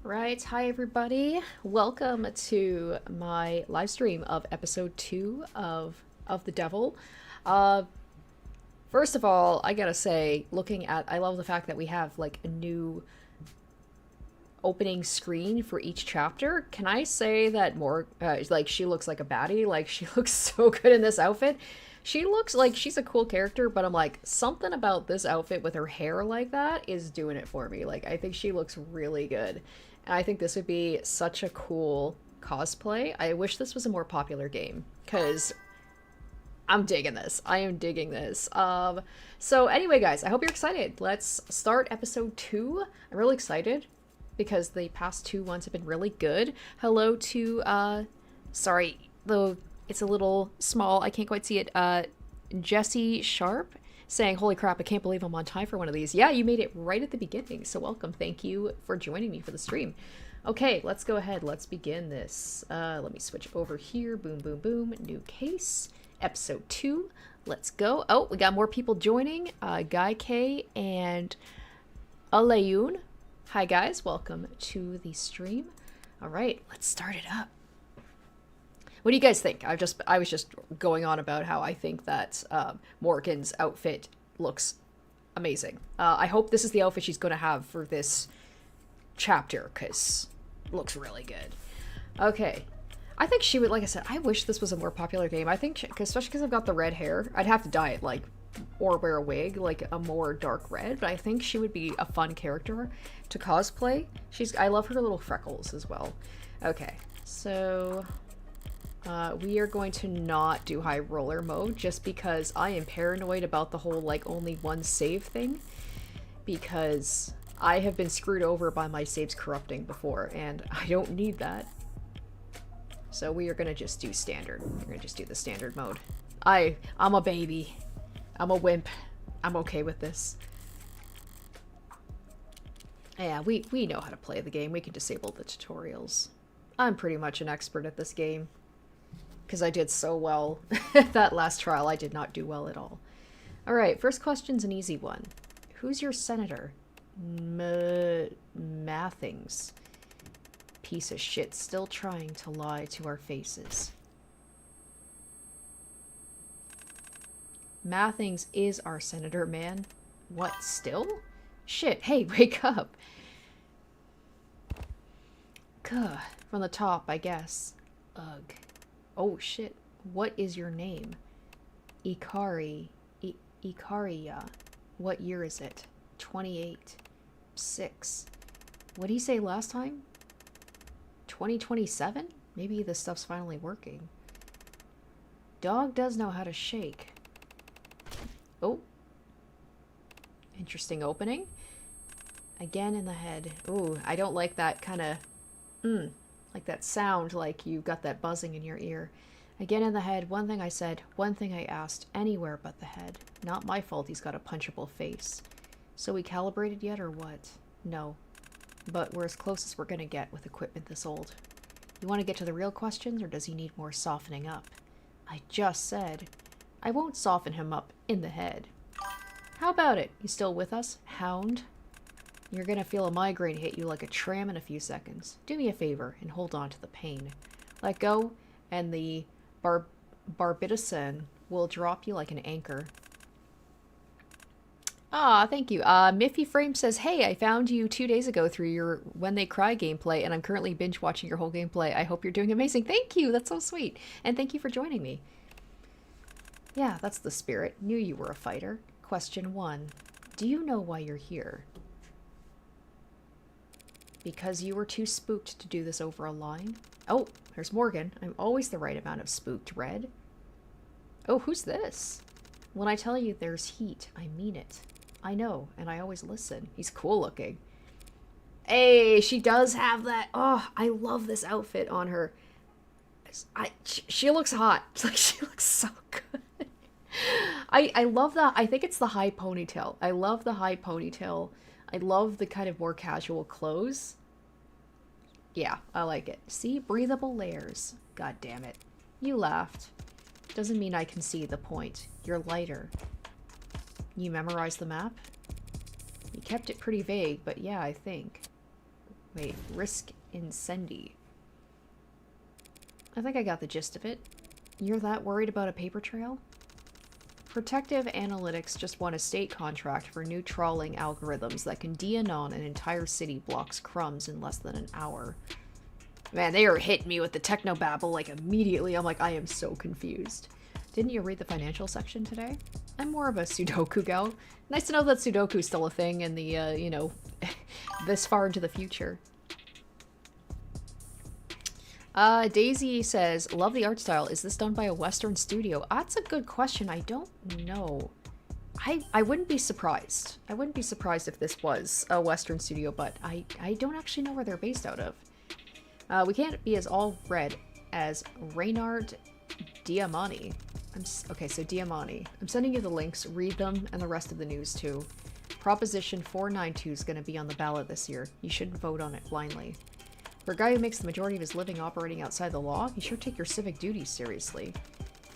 Right, hi everybody. Welcome to my live stream of episode 2 of The Devil. Uh First of all, I gotta say, I love the fact that we have like a new opening screen for each chapter. Can I say that like she looks like a baddie? Like she looks so good in this outfit. She looks like she's a cool character, but I'm like, something about this outfit with her hair like that is doing it for me. Like, I think she looks really good. And I think this would be such a cool cosplay. I wish this was a more popular game, because I'm digging this. I am digging this. So anyway, guys, I hope you're excited. Let's start episode 2. I'm really excited because the past 2 ones have been really good. Hello to, sorry, though it's a little small, I can't quite see it, Jesse Sharp saying, holy crap, I can't believe I'm on time for one of these. Yeah, you made it right at the beginning, so welcome. Thank you for joining me for the stream. Okay, let's go ahead. Let's begin this. Let me switch over here. Boom, boom, boom. New case. Episode 2. Let's go. Oh, we got more people joining. Guy K and Alayun. Hi, guys. Welcome to the stream. All right, let's start it up. What do you guys think? I was just going on about how I think that Morgan's outfit looks amazing. I hope this is the outfit she's going to have for this chapter, because it looks really good. Okay. I think she would, like I said, I wish this was a more popular game. I think, especially because I've got the red hair, I'd have to dye it, like, or wear a wig, like a more dark red, but I think she would be a fun character to cosplay. I love her little freckles as well. Okay, so we are going to not do high roller mode just because I am paranoid about the whole, like, only one save thing, because I have been screwed over by my saves corrupting before, and I don't need that. So we are gonna just do standard. We're gonna just do the standard mode. I'm a baby. I'm a wimp. I'm okay with this. Yeah, we know how to play the game. We can disable the tutorials. I'm pretty much an expert at this game, because I did so well. That last trial, I did not do well at all. Alright, first question's an easy one. Who's your senator? Mathings. Piece of shit, still trying to lie to our faces. Mathings is our senator, man. What, still? Shit, hey, wake up. Gah, from the top, I guess. Ugh. Oh, shit. What is your name? Ikaria. What year is it? 28. 6. What did he say last time? 2027? Maybe this stuff's finally working. Dog does know how to shake. Oh. Interesting opening. Again in the head. Ooh, I don't like that kind of... like that sound, like you got that buzzing in your ear. Again in the head, one thing I said, one thing I asked, anywhere but the head. Not my fault he's got a punchable face. So we calibrated yet or what? No. But we're as close as we're gonna get with equipment this old. You want to get to the real questions, or does he need more softening up? I just said, I won't soften him up in the head. How about it? You still with us, hound? You're gonna feel a migraine hit you like a tram in a few seconds. Do me a favor and hold on to the pain. Let go, and the Barbitacin will drop you like an anchor. Ah, thank you. Miffy Frame says, hey, I found you 2 days ago through your When They Cry gameplay, and I'm currently binge watching your whole gameplay. I hope you're doing amazing. Thank you. That's so sweet. And thank you for joining me. Yeah, that's the spirit. Knew you were a fighter. Question 1. Do you know why you're here? Because you were too spooked to do this over a line? Oh, there's Morgan. I'm always the right amount of spooked, Red. Oh, who's this? When I tell you there's heat, I mean it. I know, and I always listen. He's cool looking. Hey, she does have that. Oh, I love this outfit on her. She looks hot. Like, she looks so good. I love that. I think it's the high ponytail. I love the high ponytail. I love the kind of more casual clothes. Yeah, I like it. See? Breathable layers. God damn it. You laughed. Doesn't mean I can see the point. You're lighter. You memorized the map? You kept it pretty vague, but yeah, I think. Wait, risk incendi. I think I got the gist of it. You're that worried about a paper trail? Protective Analytics just won a state contract for new trawling algorithms that can de-anon an entire city blocks crumbs in less than an hour. Man, they are hitting me with the technobabble like immediately. I'm like, I am so confused. Didn't you read the financial section today? I'm more of a Sudoku gal. Nice to know that Sudoku is still a thing in the, you know, this far into the future. Daisy says, love the art style. Is this done by a Western studio? That's a good question. I don't know. I wouldn't be surprised. I wouldn't be surprised if this was a Western studio, but I don't actually know where they're based out of. We can't be as all red as Reynard Diamani. Okay, so Diamani. I'm sending you the links. Read them and the rest of the news too. Proposition 492 is going to be on the ballot this year. You shouldn't vote on it blindly. For a guy who makes the majority of his living operating outside the law, you sure take your civic duties seriously.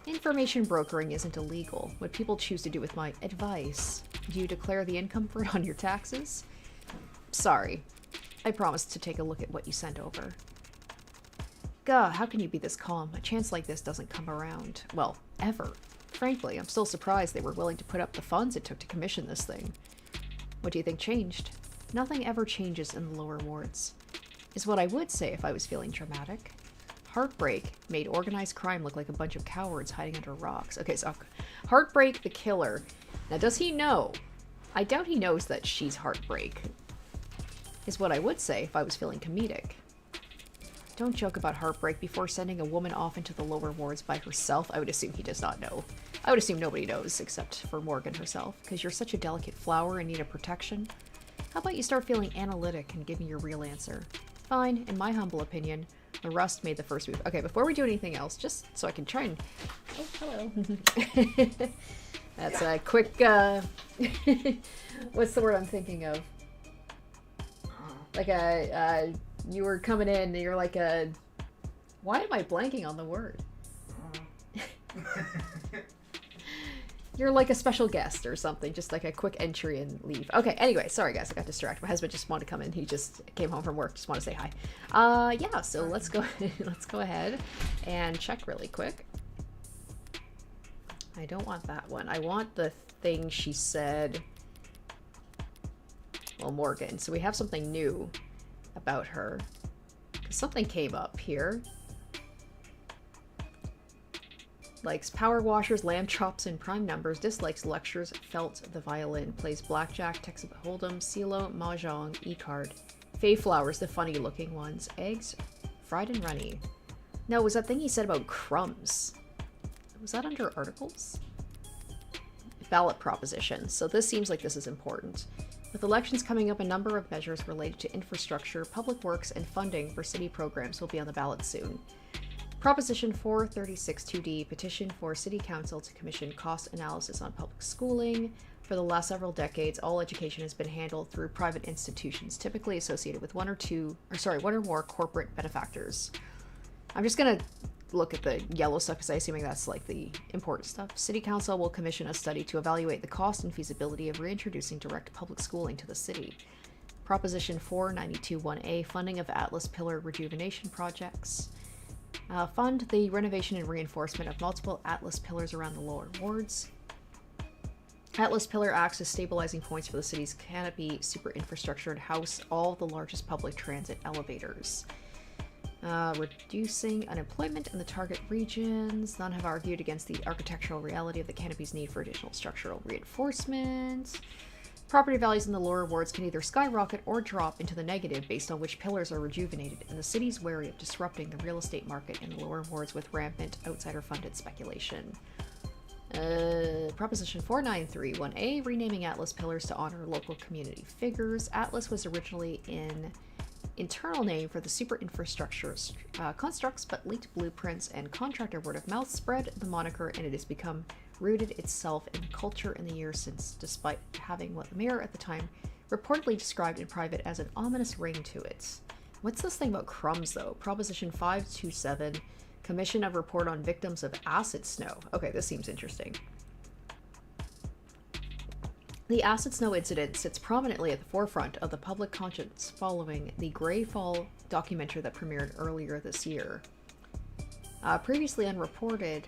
Information brokering isn't illegal. What people choose to do with my advice. Do you declare the income for it on your taxes? Sorry. I promised to take a look at what you sent over. God, how can you be this calm? A chance like this doesn't come around. Well, ever. Frankly, I'm still surprised they were willing to put up the funds it took to commission this thing. What do you think changed? Nothing ever changes in the lower wards. Is what I would say if I was feeling dramatic. Heartbreak made organized crime look like a bunch of cowards hiding under rocks. Okay, so Heartbreak the killer. Now, does he know? I doubt he knows that she's Heartbreak. Is what I would say if I was feeling comedic. Don't joke about Heartbreak before sending a woman off into the lower wards by herself. I would assume he does not know. I would assume nobody knows except for Morgan herself, because you're such a delicate flower in need of protection. How about you start feeling analytic and give me your real answer? Fine, in my humble opinion, the rust made the first move. Okay, before we do anything else, just so I can try and... Oh, hello. That's a quick, what's the word I'm thinking of? Like you were coming in and you're like a... Why am I blanking on the word? You're like a special guest or something, just like a quick entry and leave. Okay, anyway, sorry guys, I got distracted. My husband just wanted to come in. He just came home from work, just want to say hi. Yeah, so let's go ahead and check really quick. I don't want that one. I want the thing she said. Well, Morgan. So we have something new about her. Something came up here. Likes power washers, lamb chops in prime numbers, dislikes lectures, felt the violin, plays blackjack, Texas Hold'em, CeeLo, Mahjong, e-card. Fay flowers, the funny looking ones. Eggs, fried and runny. No, was that thing he said about crumbs? Was that under articles? Ballot proposition. So this seems like this is important. With elections coming up, a number of measures related to infrastructure, public works, and funding for city programs will be on the ballot soon. Proposition 436-2D, petition for City Council to commission cost analysis on public schooling. For the last several decades, all education has been handled through private institutions, typically associated with one or more corporate benefactors. I'm just gonna look at the yellow stuff because I'm assuming that's like the important stuff. City Council will commission a study to evaluate the cost and feasibility of reintroducing direct public schooling to the city. Proposition 492-1A, funding of Atlas Pillar rejuvenation projects. Fund the renovation and reinforcement of multiple Atlas pillars around the lower wards. Atlas Pillar acts as stabilizing points for the city's canopy super infrastructure and house all the largest public transit elevators. Reducing unemployment in the target regions. None have argued against the architectural reality of the canopy's need for additional structural reinforcement. Property values in the lower wards can either skyrocket or drop into the negative based on which pillars are rejuvenated, and the city's wary of disrupting the real estate market in the lower wards with rampant outsider-funded speculation. Proposition 493-1A, renaming Atlas pillars to honor local community figures. Atlas was originally an internal name for the super infrastructure constructs, but leaked blueprints and contractor word of mouth spread the moniker, and it has become rooted itself in culture in the years since, despite having what the mayor at the time reportedly described in private as an ominous ring to it. What's this thing about crumbs, though? Proposition 527, commission of report on victims of acid snow. Okay, this seems interesting. The acid snow incident sits prominently at the forefront of the public conscience following the Grey Fall documentary that premiered earlier this year. Previously underreported,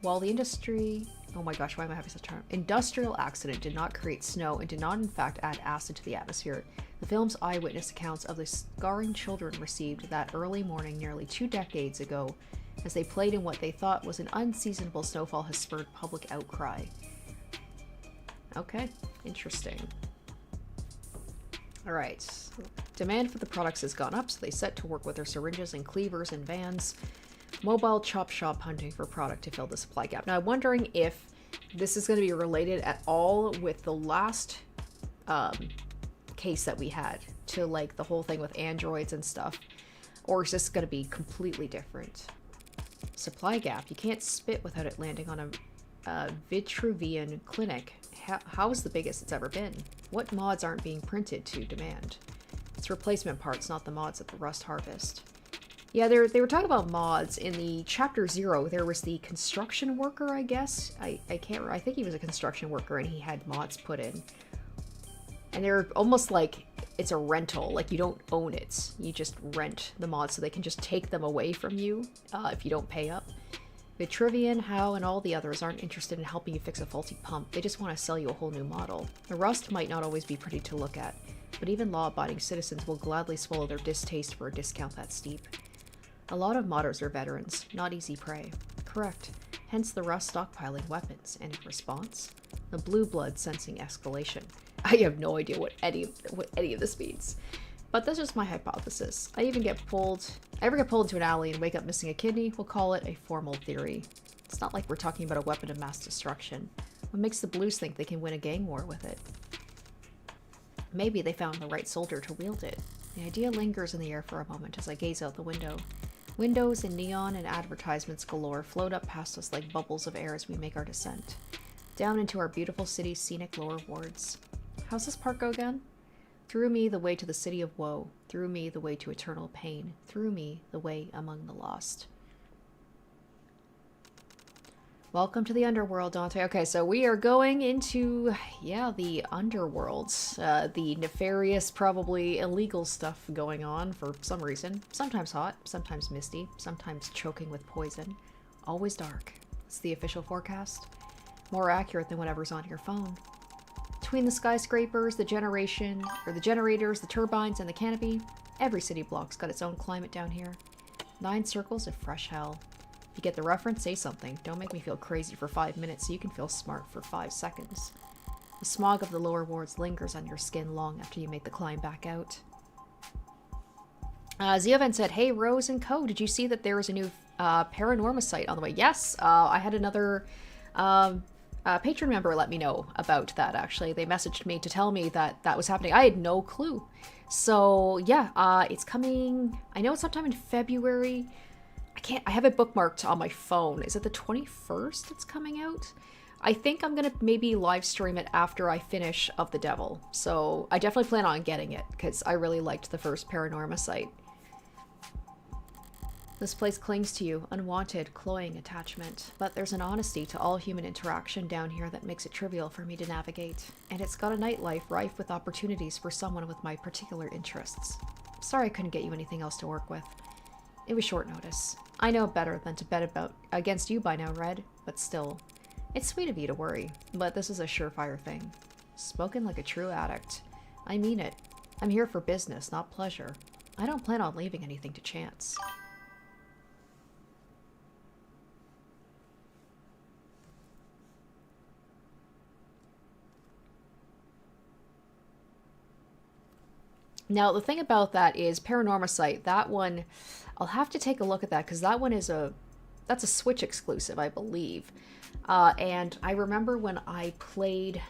while the industry, oh my gosh, why am I having such a term? Industrial accident did not create snow and did not in fact add acid to the atmosphere. The film's eyewitness accounts of the scarring children received that early morning nearly 2 decades ago as they played in what they thought was an unseasonable snowfall has spurred public outcry. Okay, interesting. Alright, demand for the products has gone up, so they set to work with their syringes and cleavers and vans. Mobile chop shop hunting for product to fill the supply gap. Now I'm wondering if this is going to be related at all with the last case that we had to like the whole thing with androids and stuff, or is this going to be completely different? Supply gap. You can't spit without it landing on a Vitruvian clinic. How is the biggest it's ever been? What mods aren't being printed to demand? It's replacement parts, not the mods at the Rust Harvest. Yeah, they were talking about mods. In the Chapter 0, there was the construction worker, I guess. I think he was a construction worker and he had mods put in. And they're almost like it's a rental, like you don't own it. You just rent the mods so they can just take them away from you if you don't pay up. Vitruvian, How, and all the others aren't interested in helping you fix a faulty pump. They just want to sell you a whole new model. The Rust might not always be pretty to look at, but even law-abiding citizens will gladly swallow their distaste for a discount that steep. A lot of modders are veterans, not easy prey. Correct. Hence the Rust stockpiling weapons, and in response, the blue blood sensing escalation. I have no idea what any of this means. But that's just my hypothesis. I ever get pulled into an alley and wake up missing a kidney, we'll call it a formal theory. It's not like we're talking about a weapon of mass destruction. What makes the blues think they can win a gang war with it? Maybe they found the right soldier to wield it. The idea lingers in the air for a moment as I gaze out the window. Windows and neon and advertisements galore float up past us like bubbles of air as we make our descent. Down into our beautiful city's scenic lower wards. How's this part go again? Through me the way to the city of woe, through me the way to eternal pain, through me the way among the lost. Welcome to the underworld, Dante. Okay, so we are going into, yeah, the underworld. The nefarious, probably illegal stuff going on for some reason. Sometimes hot, sometimes misty, sometimes choking with poison. Always dark. It's the official forecast. More accurate than whatever's on your phone. Between the skyscrapers, the generators, the turbines, and the canopy, every city block's got its own climate down here. 9 circles of fresh hell. If you get the reference, say something. Don't make me feel crazy for 5 minutes so you can feel smart for 5 seconds. The smog of the lower wards lingers on your skin long after you make the climb back out. Ziovan said, hey, Rose and Co., did you see that there is a new Paranorma site on the way? Yes, I had another patron member let me know about that, actually. They messaged me to tell me that that was happening. I had no clue. So, yeah, it's coming, I know it's sometime in February. I have it bookmarked on my phone. Is it the 21st it's coming out? I think I'm gonna maybe live stream it after I finish Of the Devil. So I definitely plan on getting it because I really liked the first Paranorma site. This place clings to you, unwanted, cloying attachment. But there's an honesty to all human interaction down here that makes it trivial for me to navigate. And it's got a nightlife rife with opportunities for someone with my particular interests. Sorry I couldn't get you anything else to work with. It was short notice. I know better than to bet against you by now, Red, but still. It's sweet of you to worry, but this is a surefire thing. Spoken like a true addict. I mean it. I'm here for business, not pleasure. I don't plan on leaving anything to chance. Now, the thing about that is Paranorma site, that one, I'll have to take a look at that because that one is that's a Switch exclusive, I believe. And I remember when I played,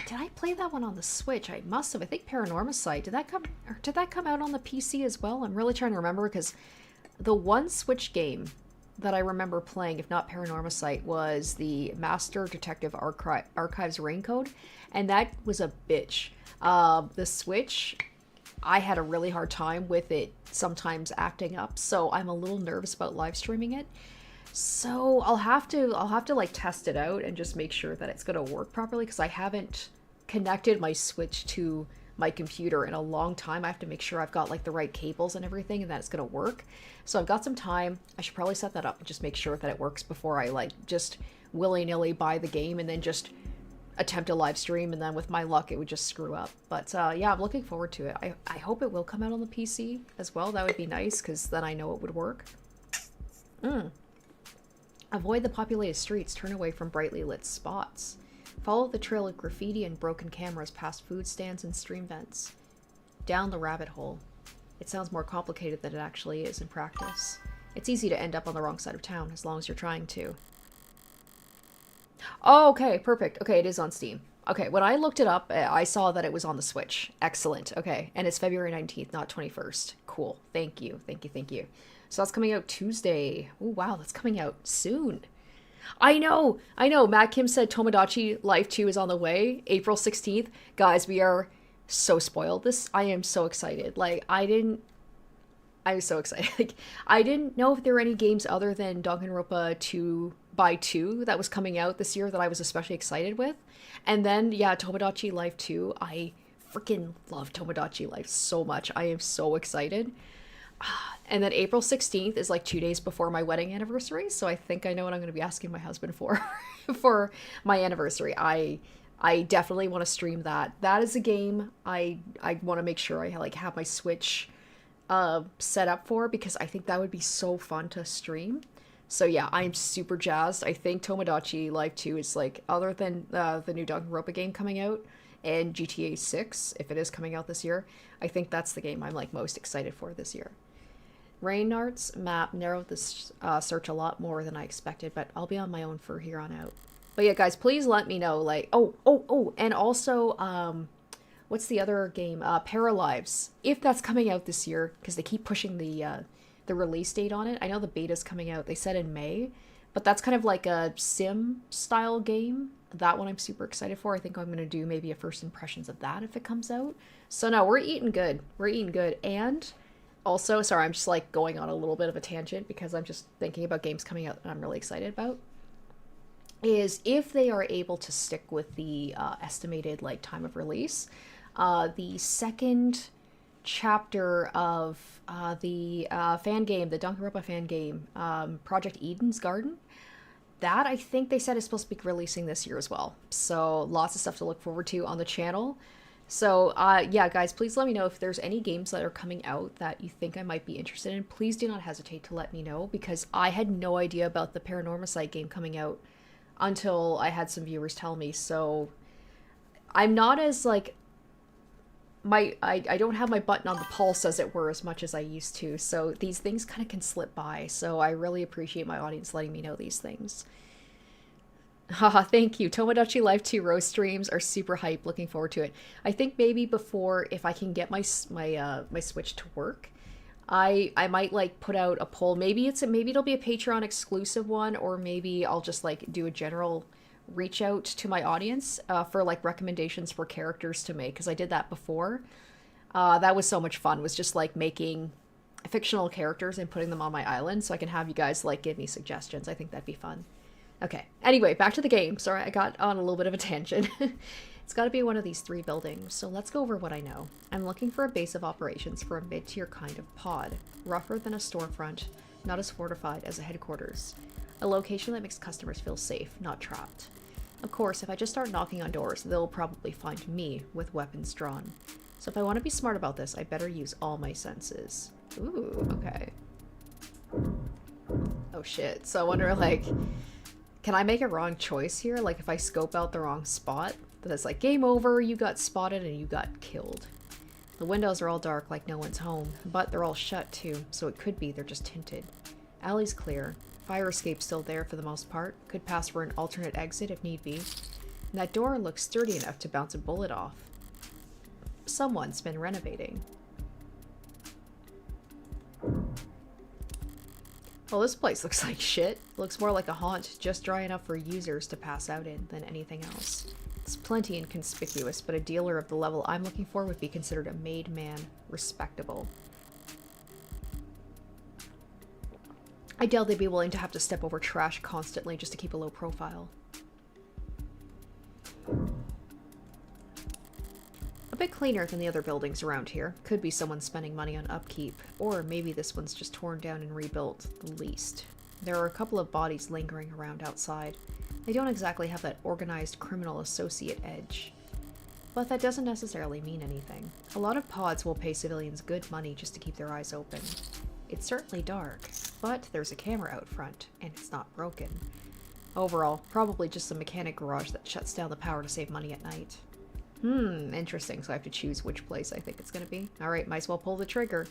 did I play that one on the Switch? I must have. I think Paranorma site, did that come out on the PC as well? I'm really trying to remember because the one Switch game that I remember playing, if not Paranorma site, was the Master Detective Archives Raincode, and that was a bitch. The Switch, I had a really hard time with it sometimes acting up, so I'm a little nervous about live streaming it. So I'll have to like test it out and just make sure that it's gonna work properly because I haven't connected my Switch to my computer in a long time. I have to make sure I've got like the right cables and everything and that it's gonna work. So I've got some time. I should probably set that up and just make sure that it works before I like just willy-nilly buy the game and then just attempt a live stream, and then with my luck it would just screw up. But yeah, I'm looking forward to it. I hope it will come out on the PC as well. That would be nice because then I know it would work. Avoid the populated streets, turn away from brightly lit spots. Follow the trail of graffiti and broken cameras past food stands and stream vents. Down the rabbit hole. It sounds more complicated than it actually is in practice. It's easy to end up on the wrong side of town as long as you're trying to. Oh, okay, perfect. Okay, it is on Steam. Okay, when I looked it up, I saw that it was on the Switch. Excellent. Okay, and it's February 19th, not 21st. Cool. Thank you. Thank you. Thank you. So that's coming out Tuesday. Oh, wow, that's coming out soon. I know. Matt Kim said Tomodachi Life 2 is on the way, April 16th. Guys, we are so spoiled. I am so excited. Like, I was so excited. Like, I didn't know if there were any games other than Danganronpa 2x2 that was coming out this year that I was especially excited with. And then, yeah, Tomodachi Life 2. I freaking love Tomodachi Life so much. I am so excited. And then April 16th is like 2 days before my wedding anniversary, so I think I know what I'm going to be asking my husband for for my anniversary. I definitely want to stream that. That is a game I want to make sure I like have my Switch set up for, because I think that would be so fun to stream. So yeah, I'm super jazzed. I think Tomodachi Life 2 is like, other than the new Danganronpa game coming out and GTA 6, if it is coming out this year, I think that's the game I'm like most excited for this year. Reynard's map narrowed this search a lot more than I expected, but I'll be on my own for here on out. But yeah, guys, please let me know, like, oh, and also, what's the other game? Paralives, if that's coming out this year, because they keep pushing the release date on it. I know the beta's coming out, they said in May, but that's kind of like a sim-style game. That one I'm super excited for. I think I'm going to do maybe a first impressions of that if it comes out. So no, we're eating good. We're eating good. And also, sorry, I'm just like going on a little bit of a tangent because I'm just thinking about games coming out that I'm really excited about. Is if they are able to stick with the estimated like time of release, the second chapter of the fan game, the Danganronpa fan game, Project Eden's Garden, that I think they said is supposed to be releasing this year as well. So lots of stuff to look forward to on the channel. So yeah, guys, please let me know if there's any games that are coming out that you think I might be interested in. Please do not hesitate to let me know, because I had no idea about the Paranormicide game coming out until I had some viewers tell me. So I'm not as like, I don't have my button on the pulse, as it were, as much as I used to. So these things kind of can slip by. So I really appreciate my audience letting me know these things. Haha, thank you. Tomodachi Life 2 roast streams are super hype. Looking forward to it. I think maybe before, if I can get my Switch to work, I might like put out a poll. Maybe it'll be a Patreon exclusive one, or maybe I'll just like do a general reach out to my audience for like recommendations for characters to make, because I did that before. That was so much fun. Was just like making fictional characters and putting them on my island, so I can have you guys like give me suggestions. I think that'd be fun. Okay, anyway, back to the game. Sorry, I got on a little bit of a tangent. It's got to be one of these 3 buildings, so let's go over what I know. I'm looking for a base of operations for a mid-tier kind of pod. Rougher than a storefront, not as fortified as a headquarters. A location that makes customers feel safe, not trapped. Of course, if I just start knocking on doors, they'll probably find me with weapons drawn. So if I want to be smart about this, I better use all my senses. Ooh, okay. Oh shit, so I wonder, like, can I make a wrong choice here? Like, if I scope out the wrong spot, then it's like, game over, you got spotted and you got killed. The windows are all dark, like no one's home, but they're all shut too, so it could be they're just tinted. Alley's clear. Fire escape's still there for the most part. Could pass for an alternate exit if need be. And that door looks sturdy enough to bounce a bullet off. Someone's been renovating. Well, this place looks like shit. It looks more like a haunt, just dry enough for users to pass out in than anything else. It's plenty inconspicuous, but a dealer of the level I'm looking for would be considered a made man, respectable. I doubt they'd be willing to have to step over trash constantly just to keep a low profile. A bit cleaner than the other buildings around here. Could be someone spending money on upkeep, or maybe this one's just torn down and rebuilt, the least. There are a couple of bodies lingering around outside. They don't exactly have that organized criminal associate edge. But that doesn't necessarily mean anything. A lot of pods will pay civilians good money just to keep their eyes open. It's certainly dark, but there's a camera out front, and it's not broken. Overall, probably just a mechanic garage that shuts down the power to save money at night. Interesting, so I have to choose which place I think it's gonna be. Alright, might as well pull the trigger.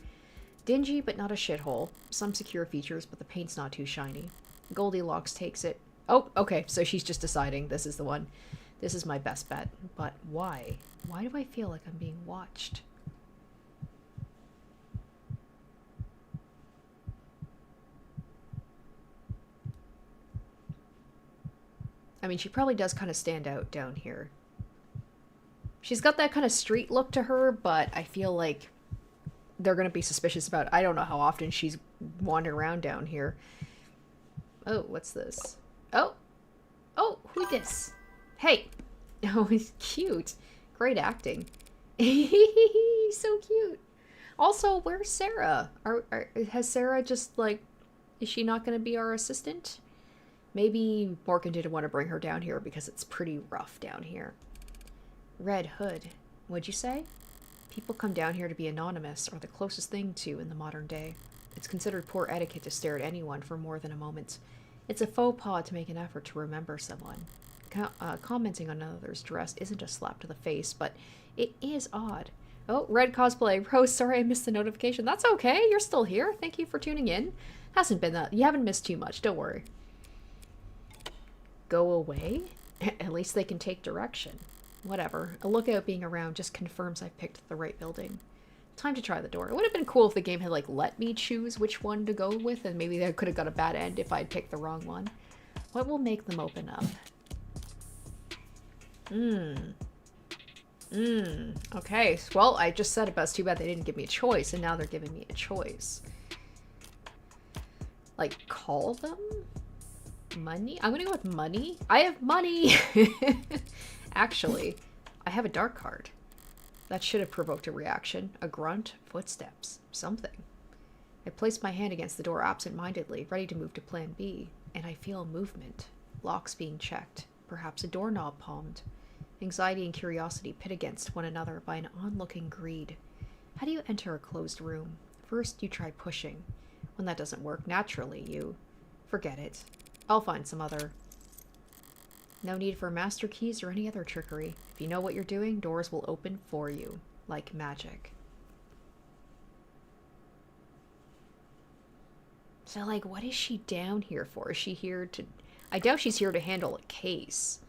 Dingy, but not a shithole. Some secure features, but the paint's not too shiny. Goldilocks takes it. Oh, okay, so she's just deciding this is the one. This is my best bet. But why? Why do I feel like I'm being watched? I mean, she probably does kind of stand out down here. She's got that kind of street look to her, but I feel like they're going to be suspicious about it. I don't know how often she's wandering around down here. Oh, what's this? Oh! Oh, who this? Hey! Oh, he's cute. Great acting. So cute. Also, where's Sarah? Has Sarah just, like... Is she not going to be our assistant? Maybe Morgan didn't want to bring her down here because it's pretty rough down here. Red Hood. What'd you say? People come down here to be anonymous, or the closest thing to in the modern day. It's considered poor etiquette to stare at anyone for more than a moment. It's a faux pas to make an effort to remember someone. Commenting on another's dress isn't a slap to the face, but it is odd. Oh, Red Cosplay. Rose, sorry I missed the notification. That's okay. You're still here. Thank you for tuning in. Hasn't been that. You haven't missed too much. Don't worry. Go away? At least they can take direction. Whatever. A lookout being around just confirms I've picked the right building. Time to try the door. It would have been cool if the game had, like, let me choose which one to go with, and maybe I could have got a bad end if I'd picked the wrong one. What will make them open up? Okay. Well, I just said it, but it's too bad they didn't give me a choice, and now they're giving me a choice. Like, call them? Money? I'm gonna go with money. I have money! Actually, I have a dark card. That should have provoked a reaction. A grunt, footsteps, something. I place my hand against the door absent-mindedly, ready to move to plan B, and I feel movement. Locks being checked. Perhaps a doorknob palmed. Anxiety and curiosity pit against one another by an onlooking greed. How do you enter a closed room? First, you try pushing. When that doesn't work naturally, you... Forget it. I'll find some other... No need for master keys or any other trickery. If you know what you're doing, doors will open for you. Like magic. So, like, what is she down here for? Is she here to... I doubt she's here to handle a case.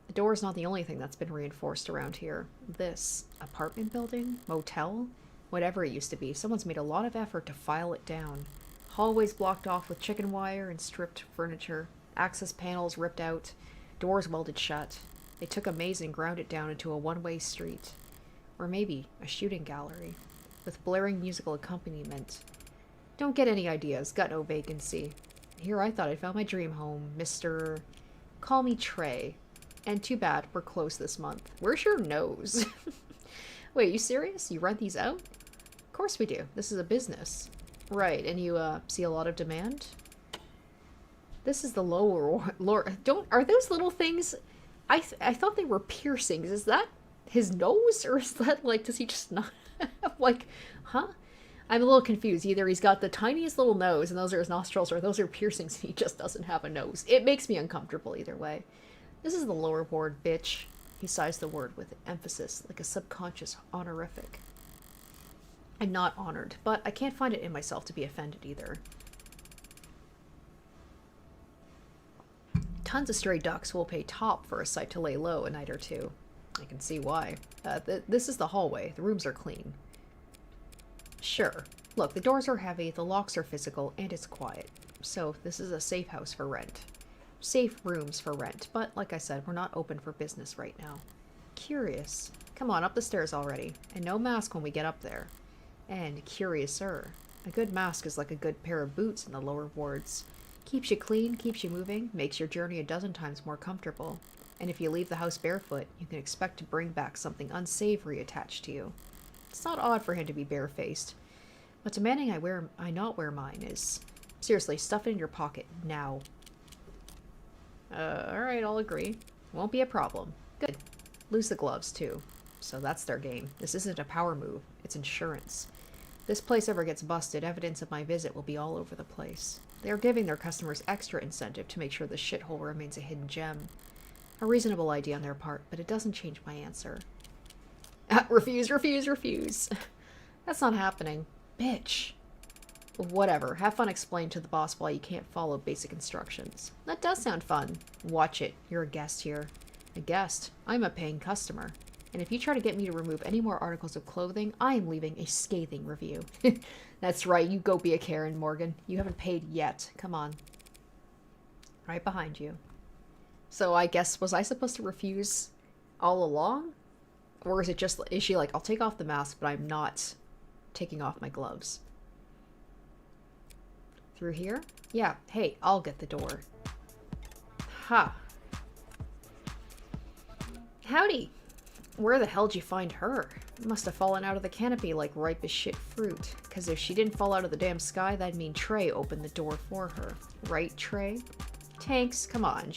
The door is not the only thing that's been reinforced around here. This apartment building, motel, whatever it used to be, someone's made a lot of effort to file it down. Hallways blocked off with chicken wire and stripped furniture, access panels ripped out, doors welded shut. They took a maze and ground it down into a one-way street. Or maybe a shooting gallery, with blaring musical accompaniment. Don't get any ideas, got no vacancy. Here I thought I'd found my dream home, Mr. Call me Trey. And too bad, we're closed this month. Where's your nose? Wait, you serious? You rent these out? Of course we do. This is a business. Right, and you, see a lot of demand? This is the lower... Are those little things... I thought they were piercings. Is that his nose? Or is that, like, does he just not... like, huh? I'm a little confused. Either he's got the tiniest little nose and those are his nostrils, or those are piercings and he just doesn't have a nose. It makes me uncomfortable either way. This is the lower board, bitch. He sighs the word with emphasis, like a subconscious honorific. I'm not honored, but I can't find it in myself to be offended either. Tons of stray ducks will pay top for a site to lay low a night or two. I can see why. This is the hallway. The rooms are clean. Sure. Look, the doors are heavy, the locks are physical, and it's quiet. So, this is a safe house for rent. Safe rooms for rent, but like I said, we're not open for business right now. Curious. Come on, up the stairs already. And no mask when we get up there. And curiouser. A good mask is like a good pair of boots in the lower wards. Keeps you clean, keeps you moving, makes your journey a dozen times more comfortable. And if you leave the house barefoot, you can expect to bring back something unsavory attached to you. It's not odd for him to be barefaced, but demanding I not wear mine is... Seriously, stuff it in your pocket, now. Alright, I'll agree. Won't be a problem. Good. Lose the gloves, too. So that's their game. This isn't a power move, it's insurance. If this place ever gets busted, evidence of my visit will be all over the place. They are giving their customers extra incentive to make sure the shithole remains a hidden gem. A reasonable idea on their part, but it doesn't change my answer. Refuse, refuse, refuse. That's not happening. Bitch. Whatever. Have fun explaining to the boss why you can't follow basic instructions. That does sound fun. Watch it. You're a guest here. A guest? I'm a paying customer. And if you try to get me to remove any more articles of clothing, I am leaving a scathing review. That's right. You go be a Karen, Morgan. You haven't paid yet. Come on. Right behind you. So I guess, was I supposed to refuse all along? Or is it just, is she like, I'll take off the mask, but I'm not taking off my gloves? Through here? Yeah, hey, I'll get the door. Ha. Howdy. Where the hell did you find her? Must have fallen out of the canopy like ripe as shit fruit. Because if she didn't fall out of the damn sky, that'd mean Trey opened the door for her. Right, Trey? Tanks, come on,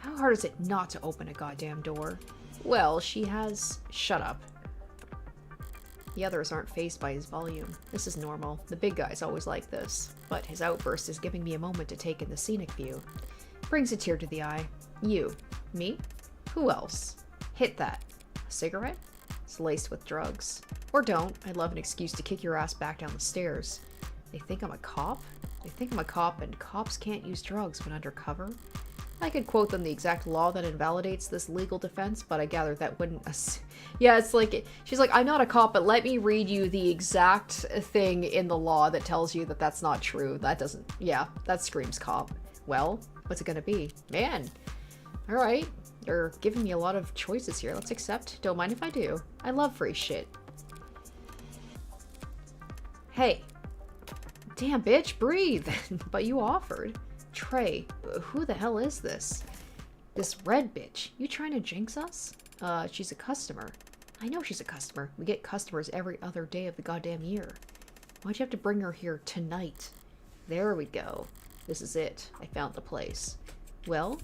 How hard is it not to open a goddamn door? Well, she has... Shut up. The others aren't fazed by his volume. This is normal. The big guy's always like this. But his outburst is giving me a moment to take in the scenic view. Brings a tear to the eye. You. Me? Who else? Hit that. A cigarette? It's laced with drugs. Or don't. I'd love an excuse to kick your ass back down the stairs. They think I'm a cop? They think I'm a cop and cops can't use drugs when undercover? I could quote them the exact law that invalidates this legal defense, but I gather that wouldn't... Yeah, it's like... She's like, I'm not a cop, but let me read you the exact thing in the law that tells you that that's not true. That doesn't... Yeah, that screams cop. Well, what's it gonna be? Man. Alright. They're giving me a lot of choices here. Let's accept. Don't mind if I do. I love free shit. Hey. Damn, bitch, breathe. But you offered. Trey, who the hell is this? This red bitch. You trying to jinx us? She's a customer. I know she's a customer. We get customers every other day of the goddamn year. Why'd you have to bring her here tonight? There we go. This is it. I found the place. Well,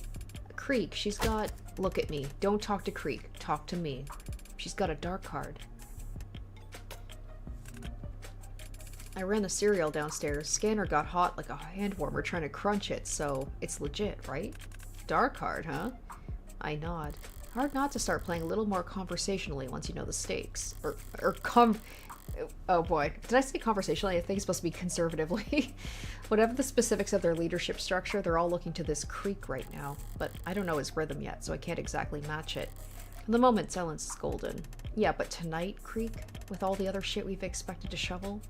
Creek, she's got... Look at me. Don't talk to Creek. Talk to me. She's got a dark card. I ran the cereal downstairs. Scanner got hot like a hand warmer trying to crunch it, so it's legit, right? Dark card, huh? I nod. Hard not to start playing a little more conversationally once you know the stakes. Oh boy. Did I say conversationally? I think it's supposed to be conservatively. Whatever the specifics of their leadership structure, they're all looking to this Creek right now. But I don't know his rhythm yet, so I can't exactly match it. For the moment, silence is golden. Yeah, but tonight, Creek? With all the other shit we've expected to shovel?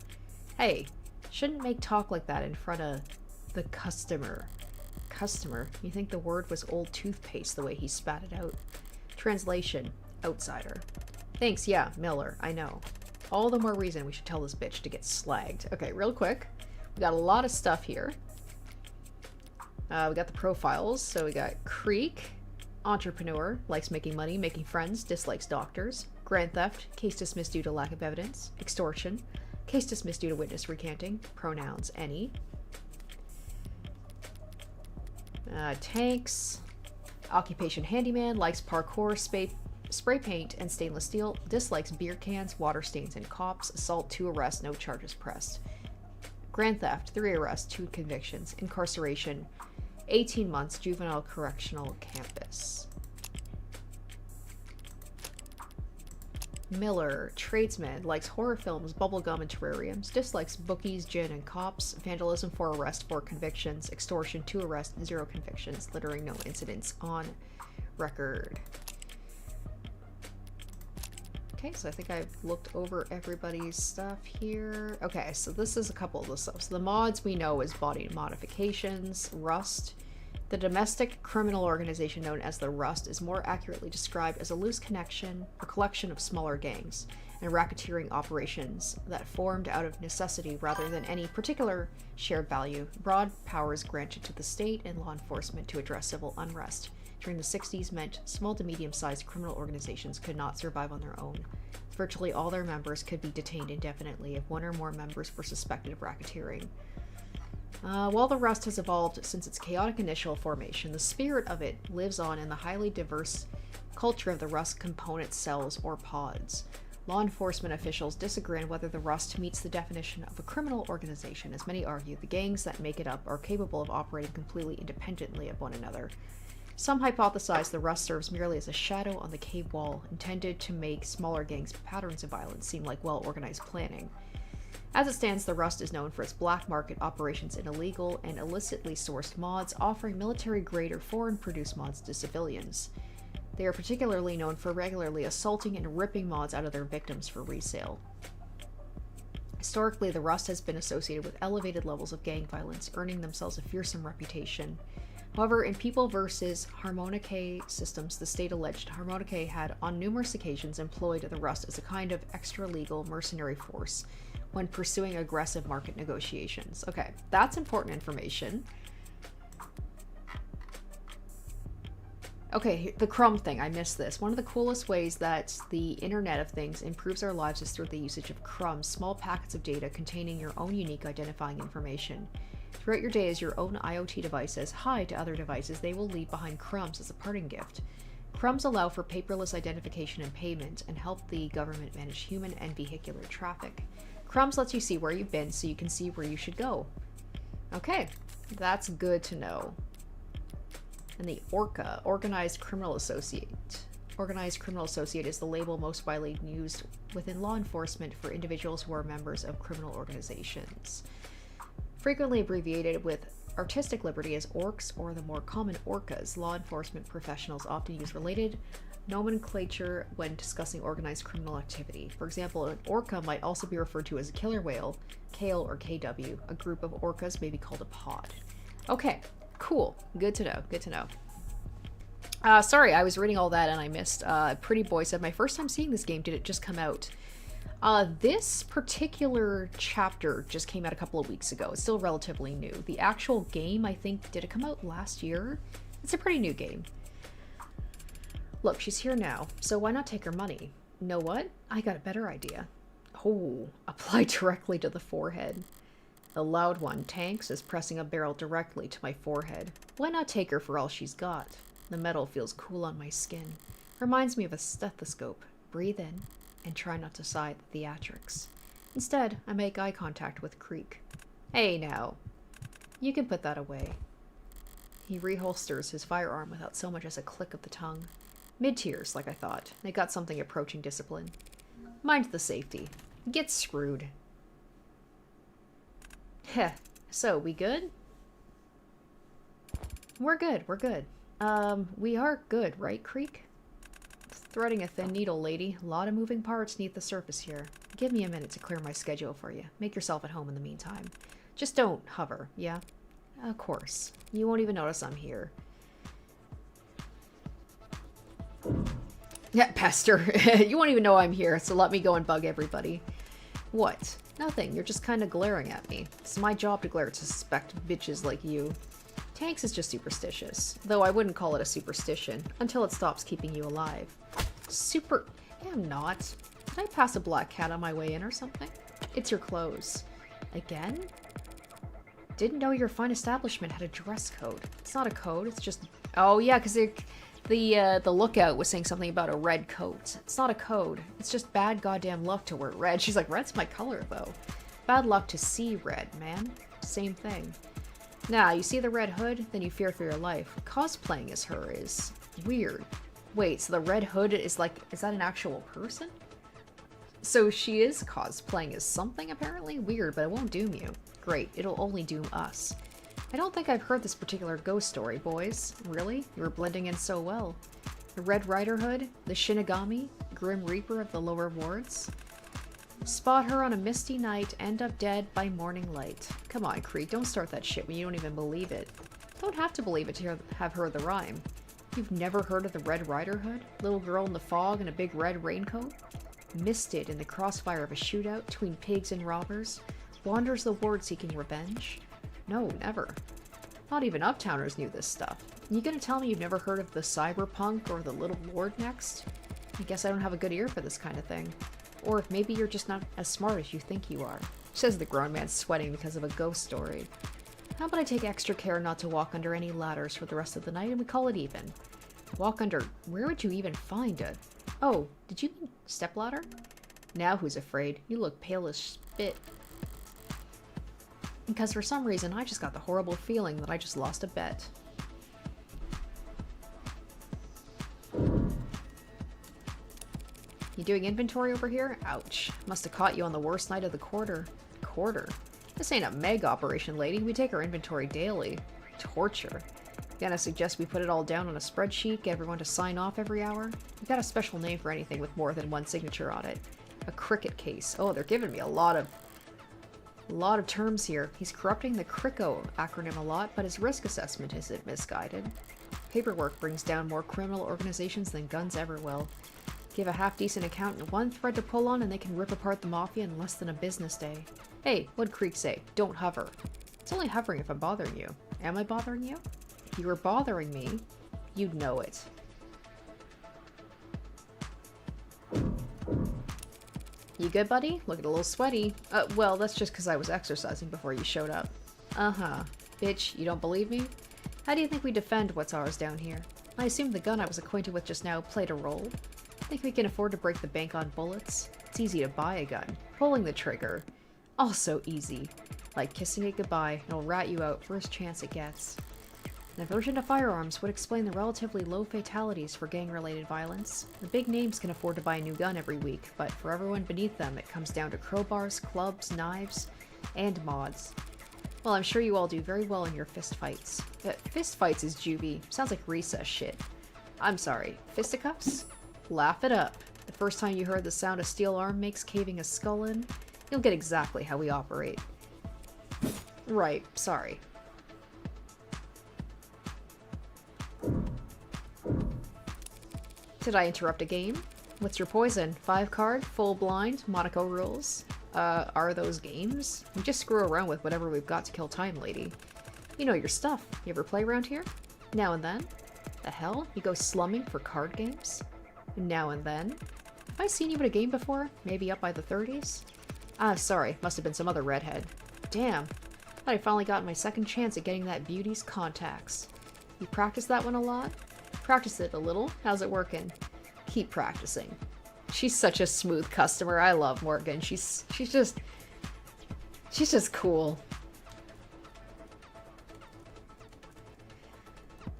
Hey, shouldn't make talk like that in front of the customer. Customer? You think the word was old toothpaste the way he spat it out? Translation, outsider. Thanks, yeah, Miller, I know. All the more reason we should tell this bitch to get slagged. Okay, real quick. We got a lot of stuff here. We got the profiles. So we got Creek, entrepreneur, likes making money, making friends, dislikes doctors. Grand theft, case dismissed due to lack of evidence. Extortion, case dismissed due to witness recanting. Pronouns, any. Tanks, occupation handyman, likes parkour, spray paint, and stainless steel. Dislikes beer cans, water stains, and cops. Assault, 2 arrests, no charges pressed. Grand theft, 3 arrests, 2 convictions. Incarceration, 18 months, juvenile correctional campus. Miller, tradesman, likes horror films, bubblegum, and terrariums. Dislikes bookies, gin, and cops. Vandalism, 4 arrests, 4 convictions. Extortion, 2 arrests, 0 convictions. Littering, no incidents on record. Okay, so I think I've looked over everybody's stuff here. Okay, so this is a couple of the stuff. So the mods we know is body modifications, rust, The domestic criminal organization known as the Rust is more accurately described as a loose connection or collection of smaller gangs and racketeering operations that formed out of necessity rather than any particular shared value. Broad powers granted to the state and law enforcement to address civil unrest during the 60s meant small to medium-sized criminal organizations could not survive on their own. Virtually all their members could be detained indefinitely if one or more members were suspected of racketeering. While the Rust has evolved since its chaotic initial formation, the spirit of it lives on in the highly diverse culture of the Rust component cells or pods. Law enforcement officials disagree on whether the Rust meets the definition of a criminal organization. As many argue, the gangs that make it up are capable of operating completely independently of one another. Some hypothesize the Rust serves merely as a shadow on the cave wall, intended to make smaller gangs' patterns of violence seem like well-organized planning. As it stands, the Rust is known for its black market operations in illegal and illicitly sourced mods, offering military-grade or foreign-produced mods to civilians. They are particularly known for regularly assaulting and ripping mods out of their victims for resale. Historically, the Rust has been associated with elevated levels of gang violence, earning themselves a fearsome reputation. However, in People vs. Harmonicae systems, the state alleged Harmonicae had on numerous occasions employed the Rust as a kind of extra-legal mercenary force when pursuing aggressive market negotiations. Okay, that's important information. Okay, the crumb thing, I missed this. One of the coolest ways that the Internet of Things improves our lives is through the usage of crumbs, small packets of data containing your own unique identifying information. Throughout your day, as your own IoT device says hi to other devices, they will leave behind crumbs as a parting gift. Crumbs allow for paperless identification and payment and help the government manage human and vehicular traffic. Crumbs lets you see where you've been so you can see where you should go. Okay, that's good to know. And the ORCA, Organized Criminal Associate. Organized Criminal Associate is the label most widely used within law enforcement for individuals who are members of criminal organizations. Frequently abbreviated with artistic liberty as orcs or the more common orcas, law enforcement professionals often use related nomenclature when discussing organized criminal activity. For example, an orca might also be referred to as a killer whale, KALE or KW. A group of orcas may be called a pod. Okay, cool. Good to know. Good to know. Sorry, I was reading all that and I missed. Pretty Boy said, my first time seeing this game, did it just come out? This particular chapter just came out a couple of weeks ago. It's still relatively new. The actual game, I think, did it come out last year? It's a pretty new game. Look, she's here now, so why not take her money? Know what? I got a better idea. Oh, apply directly to the forehead. The loud one, Tanks, is pressing a barrel directly to my forehead. Why not take her for all she's got? The metal feels cool on my skin. Reminds me of a stethoscope. Breathe in and try not to sigh at the theatrics. Instead, I make eye contact with Creek. Hey now, you can put that away. He reholsters his firearm without so much as a click of the tongue. Mid-tiers, like I thought. They got something approaching discipline. Mind the safety. Get screwed. Heh. So, we good? We're good, we're good. We are good, right, Creek? Threading a thin needle, lady. A lot of moving parts neath the surface here. Give me a minute to clear my schedule for you. Make yourself at home in the meantime. Just don't hover, yeah? Of course. You won't even notice I'm here. Yeah, Pester. You won't even know I'm here, so let me go and bug everybody. What? Nothing. You're just kind of glaring at me. It's my job to glare at suspect bitches like you. Tanks is just superstitious. Though I wouldn't call it a superstition, until it stops keeping you alive. Yeah, I'm not. Did I pass a black cat on my way in or something? It's your clothes. Again? Didn't know your fine establishment had a dress code. It's not a code, it's just... Oh yeah, because the lookout was saying something about a red coat. It's not a code. It's just bad goddamn luck to wear red. She's like, red's my color, though. Bad luck to see red, man. Same thing. Now, you see the red hood, then you fear for your life. Cosplaying as her is weird. Wait, so the red hood is like, is that an actual person? So she is cosplaying as something, apparently? Weird, but it won't doom you. Great, it'll only doom us. I don't think I've heard this particular ghost story, boys. Really? You were blending in so well. The Red Rider Hood? The Shinigami? Grim Reaper of the lower wards? Spot her on a misty night, end up dead by morning light. Come on, Creek, don't start that shit when you don't even believe it. Don't have to believe it to have heard the rhyme. You've never heard of the Red Rider Hood? Little girl in the fog in a big red raincoat? Misted in the crossfire of a shootout between pigs and robbers? Wanders the ward seeking revenge? No, never. Not even uptowners knew this stuff. You gonna tell me you've never heard of the cyberpunk or the little lord next? I guess I don't have a good ear for this kind of thing. Or maybe you're just not as smart as you think you are, says the grown man sweating because of a ghost story. How about I take extra care not to walk under any ladders for the rest of the night and we call it even? Walk under... where would you even find it? Oh, did you mean stepladder? Now who's afraid? You look pale as spit. Because for some reason I just got the horrible feeling that I just lost a bet. You doing inventory over here? Ouch. Must have caught you on the worst night of the quarter. Quarter? This ain't a meg operation, lady. We take our inventory daily. Torture. Gonna suggest we put it all down on a spreadsheet, get everyone to sign off every hour? We got a special name for anything with more than one signature on it. A cricket case. Oh, they're giving me a lot of terms here. He's corrupting the CRICO acronym a lot, but his risk assessment isn't misguided. Paperwork brings down more criminal organizations than guns ever will. Give a half-decent accountant one thread to pull on and they can rip apart the mafia in less than a business day. Hey, what'd Creek say? Don't hover. It's only hovering if I'm bothering you. Am I bothering you? If you were bothering me, you'd know it. You good, buddy? Looking a little sweaty. Well, that's just because I was exercising before you showed up. Uh-huh. Bitch, you don't believe me? How do you think we defend what's ours down here? I assume the gun I was acquainted with just now played a role. Think we can afford to break the bank on bullets? It's easy to buy a gun. Pulling the trigger. Also easy. Like kissing it goodbye, it'll rat you out first chance it gets. An aversion to firearms would explain the relatively low fatalities for gang-related violence. The big names can afford to buy a new gun every week, but for everyone beneath them it comes down to crowbars, clubs, knives, and mods. Well, I'm sure you all do very well in your fistfights. Fistfights is juvie. Sounds like recess shit. I'm sorry, fisticuffs? Laugh it up. The first time you heard the sound a steel arm makes caving a skull in, you'll get exactly how we operate. Right, sorry. Did I interrupt a game? What's your poison? 5 card, full blind, Monaco rules? Are those games? We just screw around with whatever we've got to kill time, lady. You know your stuff. You ever play around here? Now and then? The hell? You go slumming for card games? Now and then? Have I seen you at a game before? Maybe up by the 30s? Ah, sorry. Must have been some other redhead. Damn. Thought I finally got my second chance at getting that beauty's contacts. You practice that one a lot? Practice it a little. How's it working? Keep practicing. She's such a smooth customer. I love Morgan. She's just cool.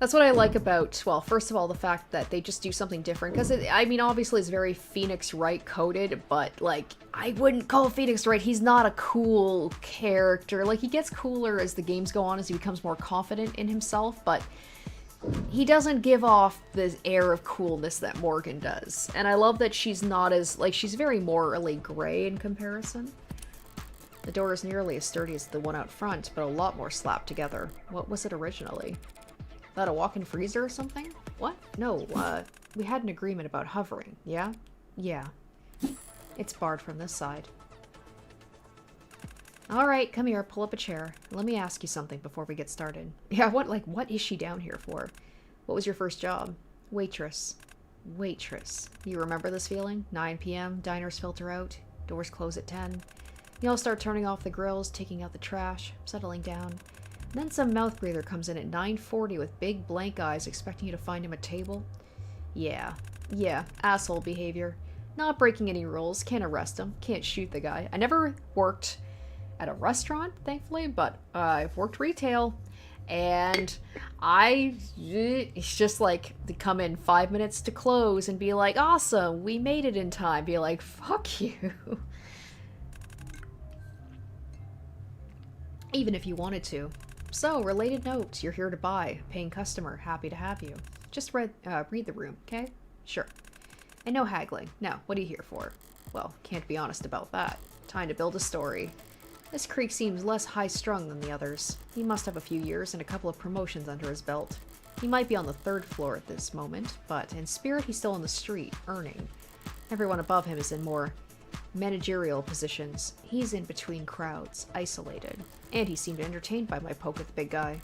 That's what I like about, well, first of all, the fact that they just do something different. Because, I mean, obviously it's very Phoenix Wright coded, but, like, I wouldn't call Phoenix Wright. He's not a cool character. Like, he gets cooler as the games go on, as he becomes more confident in himself, but he doesn't give off the air of coolness that Morgan does. And I love that she's not as, like, she's very morally gray in comparison. The door is nearly as sturdy as the one out front, but a lot more slapped together. What was it originally? About a walk-in freezer or something? What? No, we had an agreement about hovering, yeah? Yeah. It's barred from this side. Alright, come here, pull up a chair. Let me ask you something before we get started. Yeah, what is she down here for? What was your first job? Waitress. Waitress. You remember this feeling? 9 p.m., diners filter out, doors close at 10. You all start turning off the grills, taking out the trash, settling down. Then some mouth breather comes in at 9:40 with big blank eyes expecting you to find him a table. Yeah, asshole behavior. Not breaking any rules, can't arrest him, can't shoot the guy. I never worked at a restaurant, thankfully, but I've worked retail. And it's just like, to come in 5 minutes to close and be like, awesome, we made it in time. Be like, fuck you. Even if you wanted to. So, related note, you're here to buy. Paying customer, happy to have you. Just read the room, okay? Sure. And no haggling. Now, what are you here for? Well, can't be honest about that. Time to build a story. This creek seems less high-strung than the others. He must have a few years and a couple of promotions under his belt. He might be on the 3rd floor at this moment, but in spirit he's still on the street, earning. Everyone above him is in more managerial positions. He's in between crowds, isolated. And he seemed entertained by my poke at the big guy.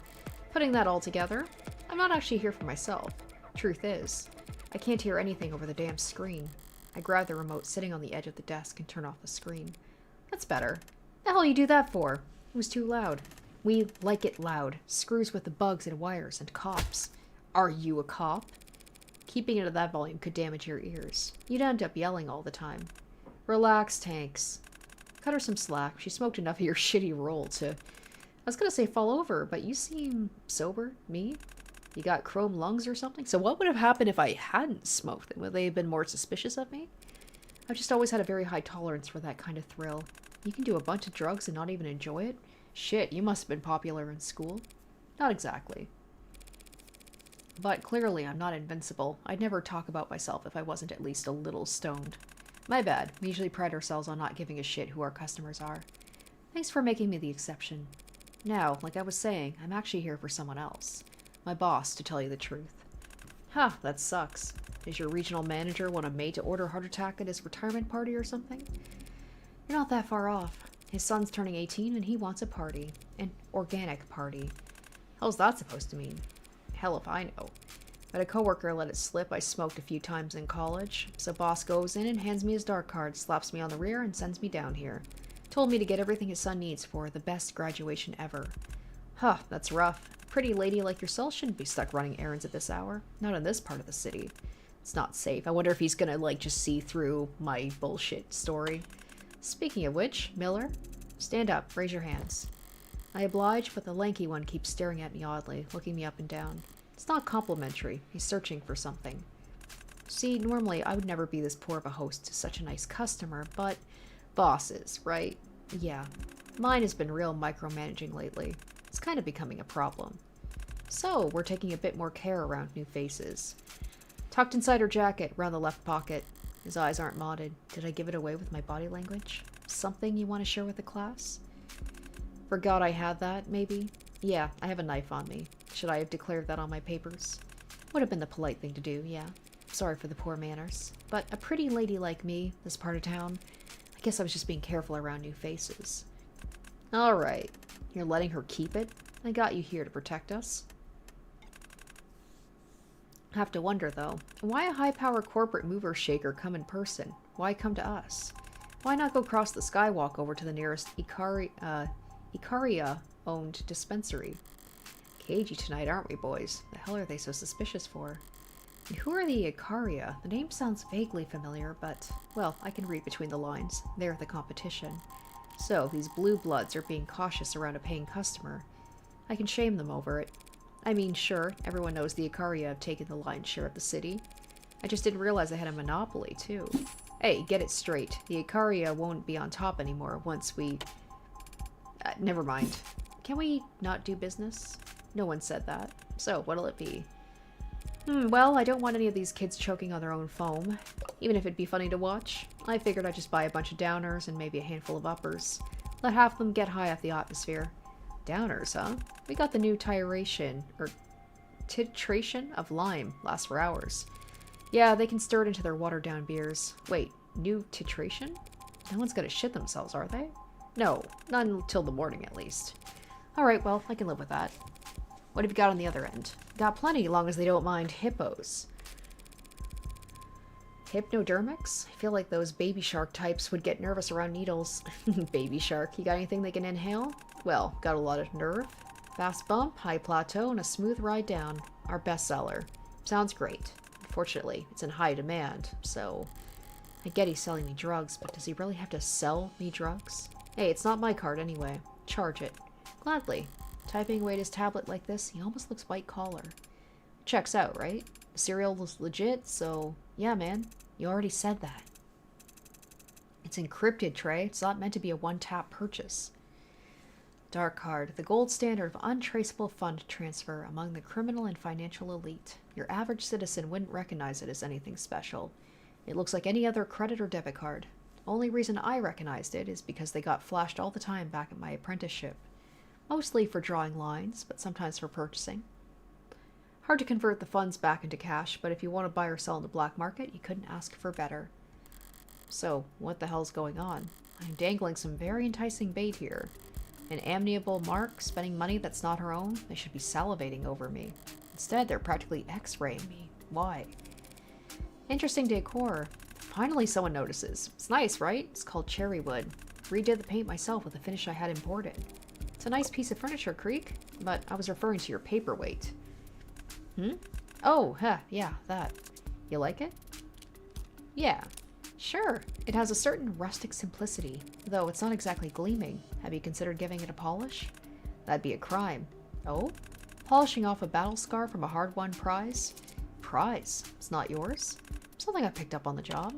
Putting that all together, I'm not actually here for myself. Truth is, I can't hear anything over the damn screen. I grab the remote sitting on the edge of the desk and turn off the screen. That's better. The hell you do that for? It was too loud. We like it loud. Screws with the bugs and wires and cops. Are you a cop? Keeping it at that volume could damage your ears. You'd end up yelling all the time. Relax, Tanks. Cut her some slack. She smoked enough of your shitty roll to... I was gonna say fall over, but you seem sober. Me? You got chrome lungs or something? So what would have happened if I hadn't smoked them? Would they have been more suspicious of me? I've just always had a very high tolerance for that kind of thrill. You can do a bunch of drugs and not even enjoy it? Shit, you must have been popular in school. Not exactly. But clearly I'm not invincible. I'd never talk about myself if I wasn't at least a little stoned. My bad. We usually pride ourselves on not giving a shit who our customers are. Thanks for making me the exception. Now, like I was saying, I'm actually here for someone else. My boss, to tell you the truth. Huh, that sucks. Does your regional manager want a maid to order heart attack at his retirement party or something? You're not that far off. His son's turning 18 and he wants a party. An organic party. How's that supposed to mean? Hell if I know. But a coworker let it slip I smoked a few times in college, so boss goes in and hands me his dark card, slaps me on the rear, and sends me down here. Told me to get everything his son needs for the best graduation ever. Huh, that's rough. A pretty lady like yourself shouldn't be stuck running errands at this hour. Not in this part of the city. It's not safe. I wonder if he's gonna, like, just see through my bullshit story. Speaking of which, Miller, stand up, raise your hands. I oblige, but the lanky one keeps staring at me oddly, looking me up and down. It's not complimentary. He's searching for something. See, normally I would never be this poor of a host to such a nice customer, but bosses, right? Yeah. Mine has been real micromanaging lately. It's kind of becoming a problem. So, we're taking a bit more care around new faces. Tucked inside her jacket, round the left pocket. His eyes aren't modded. Did I give it away with my body language? Something you want to share with the class? Forgot I had that, maybe? Yeah, I have a knife on me. Should I have declared that on my papers? Would have been the polite thing to do, yeah. Sorry for the poor manners. But a pretty lady like me, this part of town, I guess I was just being careful around new faces. Alright. You're letting her keep it? I got you here to protect us. Have to wonder, though, why a high-power corporate mover shaker come in person? Why come to us? Why not go cross the skywalk over to the nearest Icaria-owned dispensary? Cagey tonight, aren't we, boys? The hell are they so suspicious for? And who are the Icaria? The name sounds vaguely familiar, but, well, I can read between the lines. They're the competition. So, these blue bloods are being cautious around a paying customer. I can shame them over it. I mean, sure, everyone knows the Icaria have taken the lion's share of the city. I just didn't realize they had a monopoly, too. Hey, get it straight. The Icaria won't be on top anymore once we... never mind. Can we not do business? No one said that. So, what'll it be? Well, I don't want any of these kids choking on their own foam. Even if it'd be funny to watch. I figured I'd just buy a bunch of downers and maybe a handful of uppers. Let half of them get high off the atmosphere. Downers, huh? We got the new titration of lime. Lasts for hours. Yeah, they can stir it into their watered-down beers. Wait, new titration? No one's gonna shit themselves, are they? No, not until the morning at least. Alright, well, I can live with that. What have you got on the other end? Got plenty, long as they don't mind hippos. Hypnodermics? I feel like those baby shark types would get nervous around needles. Baby shark, you got anything they can inhale? Well, got a lot of nerve. Fast bump, high plateau, and a smooth ride down. Our bestseller. Sounds great. Unfortunately, it's in high demand, so... I get he's selling me drugs, but does he really have to sell me drugs? Hey, it's not my card anyway. Charge it. Gladly. Typing away at his tablet like this, he almost looks white collar. Checks out, right? The cereal was legit, so... Yeah, man. You already said that. It's encrypted, Trey. It's not meant to be a one-tap purchase. Dark card. The gold standard of untraceable fund transfer among the criminal and financial elite. Your average citizen wouldn't recognize it as anything special. It looks like any other credit or debit card. Only reason I recognized it is because they got flashed all the time back at my apprenticeship. Mostly for drawing lines, but sometimes for purchasing. Hard to convert the funds back into cash, but if you want to buy or sell in the black market, you couldn't ask for better. So, what the hell's going on? I'm dangling some very enticing bait here. An amiable mark spending money that's not her own? They should be salivating over me. Instead, they're practically x-raying me. Why? Interesting decor. Finally someone notices. It's nice, right? It's called cherry wood. Redid the paint myself with the finish I had imported. It's a nice piece of furniture, Creek, but I was referring to your paperweight. Oh, yeah, that. You like it? Yeah, sure. It has a certain rustic simplicity, though it's not exactly gleaming. Have you considered giving it a polish? That'd be a crime. Oh? Polishing off a battle scar from a hard-won prize? Prize? It's not yours? Something I picked up on the job.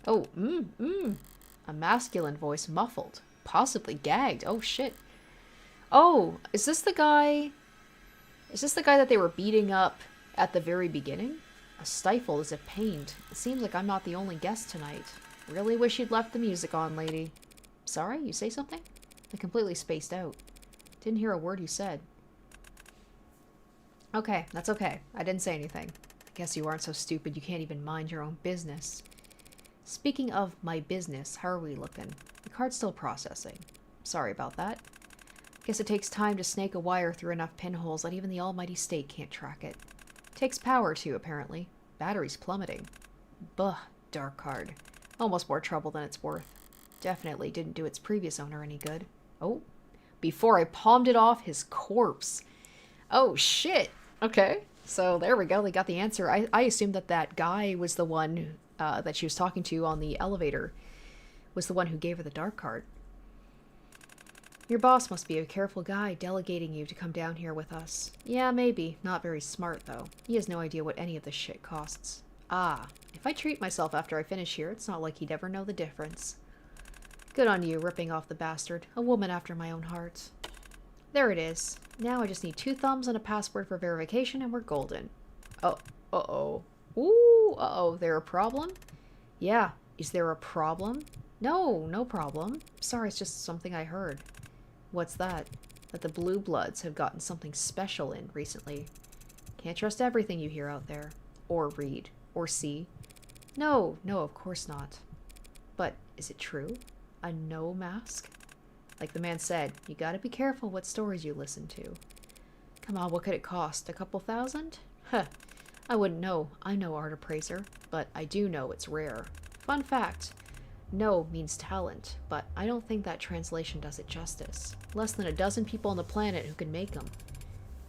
Oh, A masculine voice muffled. Possibly gagged. Oh, shit. Oh, is this the guy... Is this the guy that they were beating up at the very beginning? Stifled as if pained. It seems like I'm not the only guest tonight. Really wish you'd left the music on, lady. Sorry, you say something? I completely spaced out. Didn't hear a word you said. Okay, that's okay. I didn't say anything. I guess you aren't so stupid you can't even mind your own business. Speaking of my business, how are we looking? The card's still processing. Sorry about that. Guess it takes time to snake a wire through enough pinholes that even the almighty state can't track it. Takes power too, apparently. Battery's plummeting. Buh, dark card. Almost more trouble than it's worth. Definitely didn't do its previous owner any good. Oh, before I palmed it off his corpse. Oh, shit. Okay, so there we go. They got the answer. I assumed that that guy was the one that she was talking to on the elevator, was the one who gave her the dark card. Your boss must be a careful guy delegating you to come down here with us. Yeah, maybe. Not very smart, though. He has no idea what any of this shit costs. Ah, if I treat myself after I finish here, it's not like he'd ever know the difference. Good on you, ripping off the bastard. A woman after my own heart. There it is. Now I just need 2 thumbs and a password for verification and we're golden. Oh, uh-oh. Ooh, uh-oh. There a problem? Yeah. Is there a problem? No, no problem. Sorry, it's just something I heard. What's that? That the Blue Bloods have gotten something special in recently. Can't trust everything you hear out there. Or read. Or see. No, no, of course not. But is it true? A no mask? Like the man said, you gotta be careful what stories you listen to. Come on, what could it cost? A couple thousand? Huh. I wouldn't know. I'm no art appraiser. But I do know it's rare. Fun fact. No means talent, but I don't think that translation does it justice. Less than a dozen people on the planet who can make them.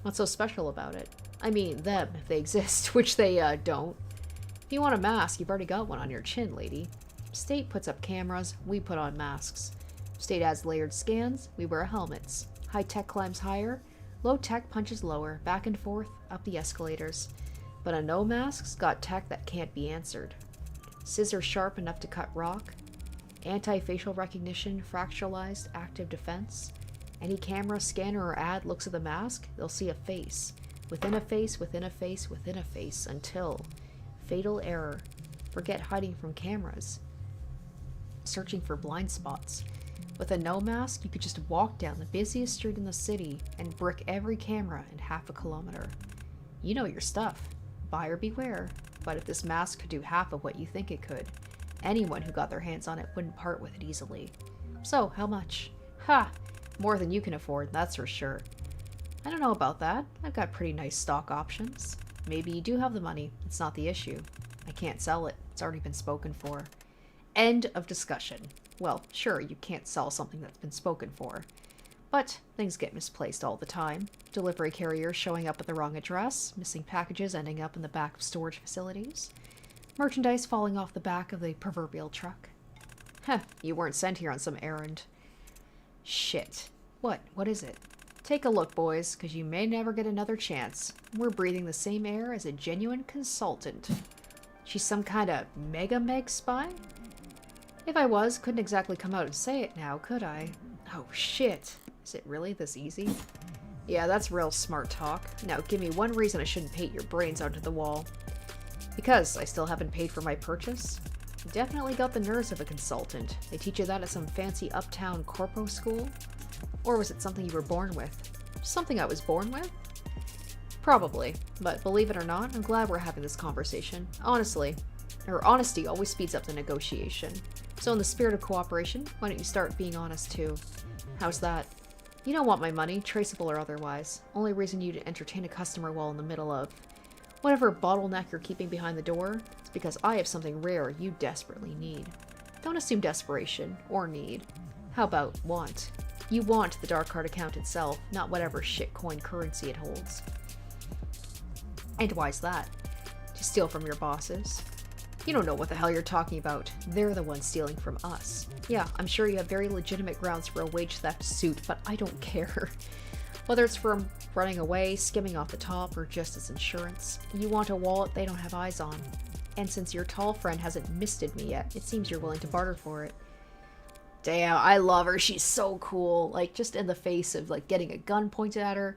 What's so special about it? I mean, them, if they exist, which they, don't. If you want a mask, you've already got one on your chin, lady. State puts up cameras, we put on masks. State adds layered scans, we wear helmets. High-tech climbs higher, low-tech punches lower, back and forth, up the escalators. But a no mask's got tech that can't be answered. Scissors sharp enough to cut rock. Anti-facial recognition, fractalized, active defense. Any camera, scanner, or ad looks at the mask, they'll see a face. Within a face, within a face, within a face, until... Fatal error. Forget hiding from cameras. Searching for blind spots. With a no mask, you could just walk down the busiest street in the city and brick every camera in half a kilometer. You know your stuff. Buyer beware. But if this mask could do half of what you think it could, anyone who got their hands on it wouldn't part with it easily. So, how much? Ha! More than you can afford, that's for sure. I don't know about that. I've got pretty nice stock options. Maybe you do have the money. It's not the issue. I can't sell it. It's already been spoken for. End of discussion. Well, sure, you can't sell something that's been spoken for. But things get misplaced all the time. Delivery carriers showing up at the wrong address, missing packages ending up in the back of storage facilities, merchandise falling off the back of the proverbial truck. Heh, you weren't sent here on some errand. Shit. What? What is it? Take a look, boys, because you may never get another chance. We're breathing the same air as a genuine consultant. She's some kind of mega-meg spy? If I was, couldn't exactly come out and say it now, could I? Oh, shit. Is it really this easy? Yeah, that's real smart talk. Now, give me one reason I shouldn't paint your brains onto the wall. Because I still haven't paid for my purchase? You definitely got the nerves of a consultant. They teach you that at some fancy uptown corpo school? Or was it something you were born with? Something I was born with? Probably, but believe it or not, I'm glad we're having this conversation. Honestly, or honesty always speeds up the negotiation. So in the spirit of cooperation, why don't you start being honest too? How's that? You don't want my money, traceable or otherwise. Only reason you'd entertain a customer while in the middle of whatever bottleneck you're keeping behind the door is because I have something rare you desperately need. Don't assume desperation or need. How about want? You want the dark card account itself, not whatever shitcoin currency it holds. And why's that? To steal from your bosses? You don't know what the hell you're talking about. They're the ones stealing from us. Yeah, I'm sure you have very legitimate grounds for a wage theft suit, but I don't care. Whether it's from running away, skimming off the top, or just as insurance, you want a wallet they don't have eyes on. And since your tall friend hasn't misted me yet, it seems you're willing to barter for it. Damn, I love her. She's so cool. Like, just in the face of, like, getting a gun pointed at her,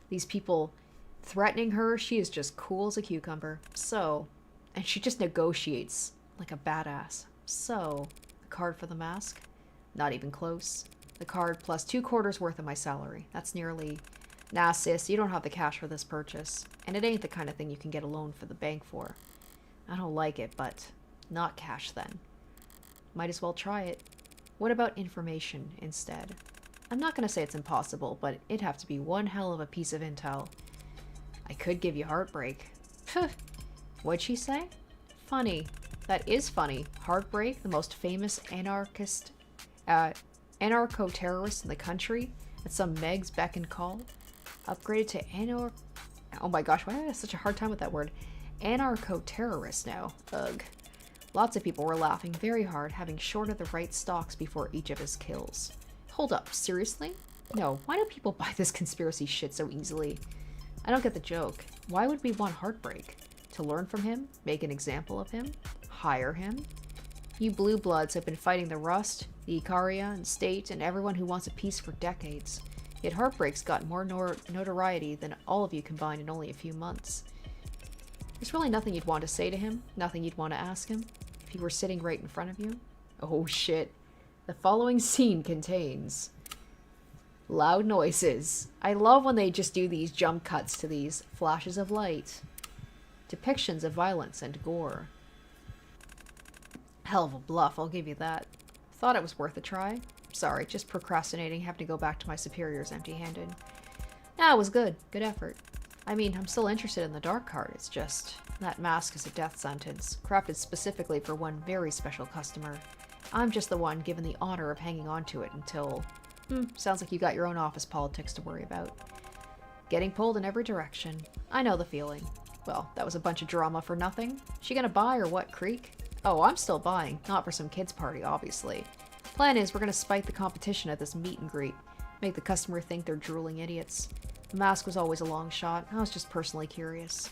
these people threatening her, she is just cool as a cucumber. So, and she just negotiates like a badass. So, the card for the mask? Not even close. The card plus 2 quarters worth of my salary. That's nearly... Nah, sis, you don't have the cash for this purchase. And it ain't the kind of thing you can get a loan for the bank for. I don't like it, but not cash then. Might as well try it. What about information instead? I'm not going to say it's impossible, but it'd have to be one hell of a piece of intel. I could give you heartbreak. What'd she say? Funny. That is funny. Heartbreak, the most famous anarcho-terrorist in the country, at some Meg's beck and call, upgraded to oh my gosh, why do I have such a hard time with that word? Anarcho-terrorist now. Ugh. Lots of people were laughing very hard, having shorted the right stocks before each of his kills. Hold up, seriously? No, why do people buy this conspiracy shit so easily? I don't get the joke. Why would we want heartbreak? To learn from him? Make an example of him? Hire him? You blue bloods have been fighting the Rust, the Icaria, and State, and everyone who wants a peace for decades. Yet heartbreak's got more notoriety than all of you combined in only a few months. There's really nothing you'd want to say to him, nothing you'd want to ask him, if he were sitting right in front of you. Oh shit. The following scene contains loud noises. I love when they just do these jump cuts to these flashes of light. Depictions of violence and gore. Hell of a bluff, I'll give you that. Thought it was worth a try. Sorry, just procrastinating, having to go back to my superiors empty-handed. Nah, it was good. Good effort. I mean, I'm still interested in the dark card, it's just... that mask is a death sentence, crafted specifically for one very special customer. I'm just the one given the honor of hanging on to it until... sounds like you got your own office politics to worry about. Getting pulled in every direction. I know the feeling. Well, that was a bunch of drama for nothing. She gonna buy or what, Creek? Oh, I'm still buying. Not for some kids' party, obviously. Plan is we're gonna spike the competition at this meet and greet. Make the customer think they're drooling idiots. The mask was always a long shot. I was just personally curious.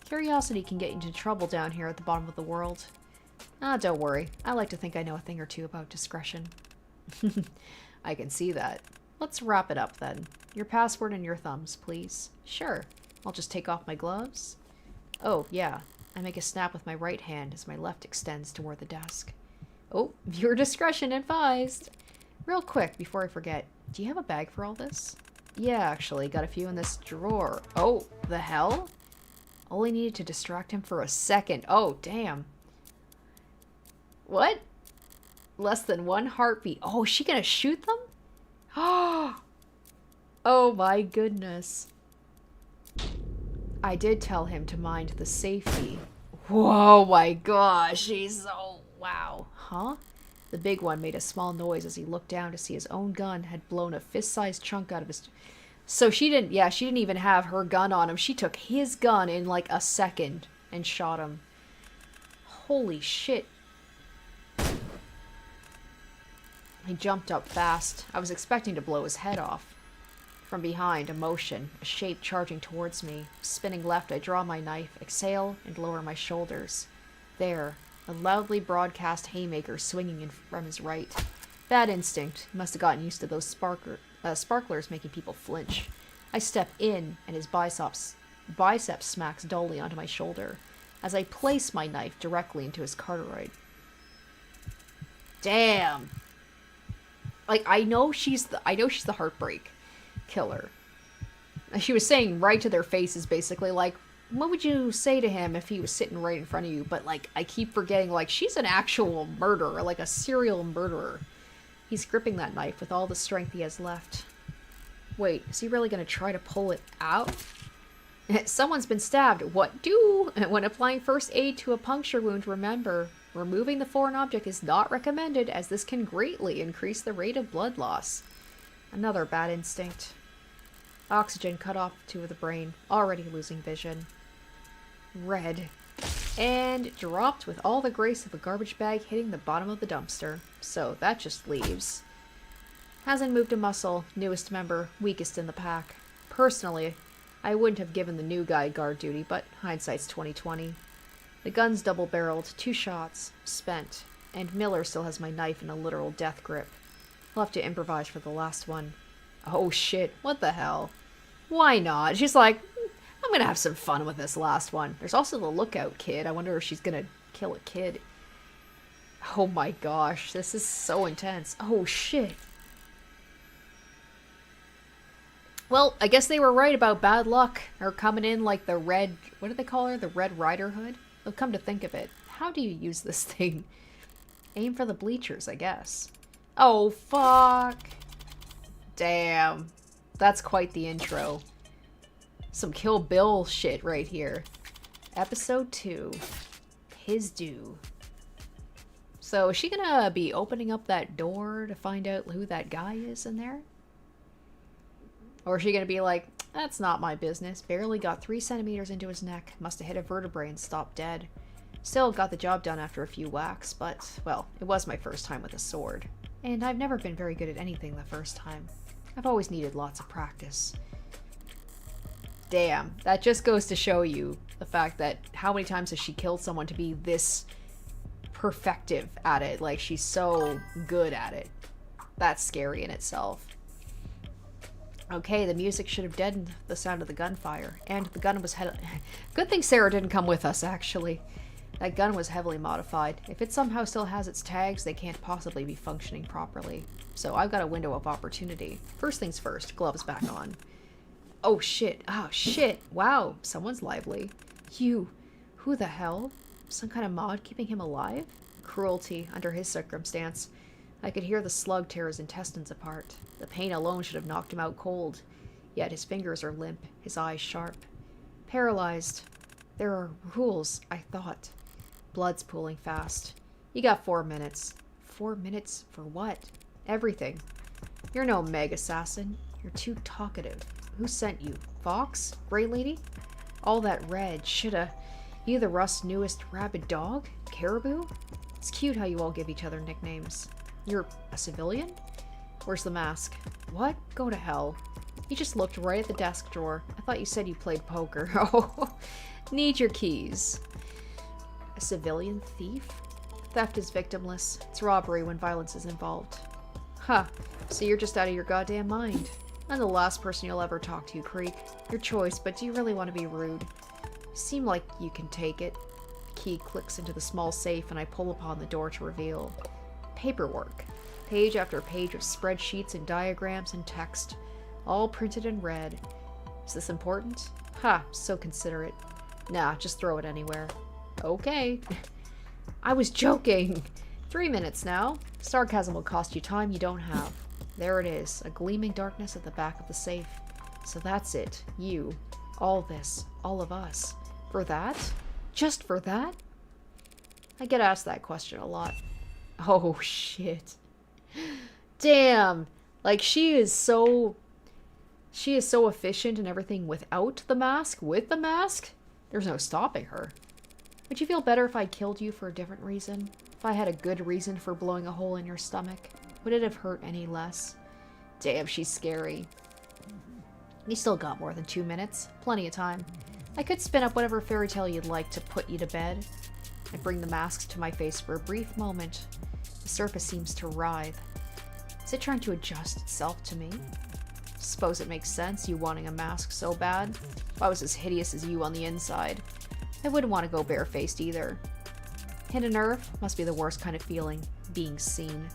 Curiosity can get you into trouble down here at the bottom of the world. Ah, don't worry. I like to think I know a thing or two about discretion. I can see that. Let's wrap it up then. Your password and your thumbs, please. Sure. I'll just take off my gloves. Oh, yeah. I make a snap with my right hand as my left extends toward the desk. Oh, viewer discretion advised. Real quick, before I forget, do you have a bag for all this? Yeah, actually, got a few in this drawer. Oh, the hell? Only needed to distract him for a second. Oh, damn. What? Less than 1 heartbeat. Oh, is she gonna shoot them? Oh my goodness. I did tell him to mind the safety. Whoa, my gosh, he's so... wow. Huh? The big one made a small noise as he looked down to see his own gun had blown a fist-sized chunk out of his... So she didn't even have her gun on him. She took his gun in like a second and shot him. Holy shit. He jumped up fast. I was expecting to blow his head off. From behind, a motion, a shape charging towards me. Spinning left, I draw my knife, exhale, and lower my shoulders. There, a loudly broadcast haymaker swinging from his right. Bad instinct. He must have gotten used to those sparklers making people flinch. I step in, and his bicep smacks dully onto my shoulder, as I place my knife directly into his carotid. Damn. Like, I know she's the heartbreak killer. She was saying right to their faces, basically, like, what would you say to him if he was sitting right in front of you? But, like, I keep forgetting, like, she's an actual murderer, like a serial murderer. He's gripping that knife with all the strength he has left. Wait, is he really going to try to pull it out? Someone's been stabbed. What do? When applying first aid to a puncture wound, remember, removing the foreign object is not recommended, as this can greatly increase the rate of blood loss. Another bad instinct. Oxygen cut off to the brain, already losing vision. Red. And dropped with all the grace of a garbage bag hitting the bottom of the dumpster. So that just leaves. Hasn't moved a muscle, newest member, weakest in the pack. Personally, I wouldn't have given the new guy guard duty, but hindsight's 20/20. The gun's double-barreled, 2 shots, spent, and Miller still has my knife in a literal death grip. I'll have to improvise for the last one. Oh shit, what the hell? Why not? She's like, I'm gonna have some fun with this last one. There's also the lookout kid. I wonder if she's gonna kill a kid. Oh my gosh, this is so intense. Oh shit. Well, I guess they were right about bad luck, or coming in like the red, what do they call her? The Red Rider Hood? Oh, come to think of it, how do you use this thing? Aim for the bleachers, I guess. Oh, fuck. Damn. That's quite the intro. Some Kill Bill shit right here. Episode 2. His Due. So is she gonna be opening up that door to find out who that guy is in there? Or is she gonna be like, that's not my business. Barely got 3 centimeters into his neck. Must have hit a vertebrae and stopped dead. Still got the job done after a few whacks, but, well, it was my first time with a sword. And I've never been very good at anything the first time. I've always needed lots of practice. Damn, that just goes to show you the fact that how many times has she killed someone to be this perfective at it? Like, she's so good at it. That's scary in itself. Okay, the music should have deadened the sound of the gunfire. And the gun was good thing Sarah didn't come with us, actually. That gun was heavily modified. If it somehow still has its tags, they can't possibly be functioning properly. So I've got a window of opportunity. First things first, gloves back on. Oh shit, oh shit, wow, someone's lively. You, who the hell? Some kind of mod keeping him alive? Cruelty, under his circumstance. I could hear the slug tear his intestines apart. The pain alone should have knocked him out cold. Yet his fingers are limp, his eyes sharp. Paralyzed. There are rules, I thought. Blood's pooling fast. You got 4 minutes. 4 minutes for what? Everything. You're no Meg assassin. You're too talkative. Who sent you? Fox? Grey Lady? All that red. Shoulda. You the Rust's newest rabid dog? Caribou? It's cute how you all give each other nicknames. You're a civilian? Where's the mask? What? Go to hell. You just looked right at the desk drawer. I thought you said you played poker. Oh, need your keys. A civilian thief? Theft is victimless. It's robbery when violence is involved. Huh. So you're just out of your goddamn mind. I'm the last person you'll ever talk to, Creek. Your choice, but do you really want to be rude? You seem like you can take it. The key clicks into the small safe and I pull upon the door to reveal paperwork. Page after page of spreadsheets and diagrams and text, all printed in red. Is this important? Ha, so considerate. Nah, just throw it anywhere. Okay. I was joking. 3 minutes now. Sarcasm will cost you time you don't have. There it is, a gleaming darkness at the back of the safe. So that's it. You. All this. All of us. For that? Just for that? I get asked that question a lot. Oh, shit. Damn. Like, she is so efficient and everything without the mask. With the mask, there's no stopping her. Would you feel better if I killed you for a different reason? If I had a good reason for blowing a hole in your stomach? Would it have hurt any less? Damn, she's scary. You still got more than 2 minutes. Plenty of time. I could spin up whatever fairy tale you'd like to put you to bed. I bring the mask to my face for a brief moment. The surface seems to writhe. Is it trying to adjust itself to me? Suppose it makes sense, you wanting a mask so bad. If I was as hideous as you on the inside, I wouldn't want to go barefaced either. Hit a nerve? Must be the worst kind of feeling. Being seen.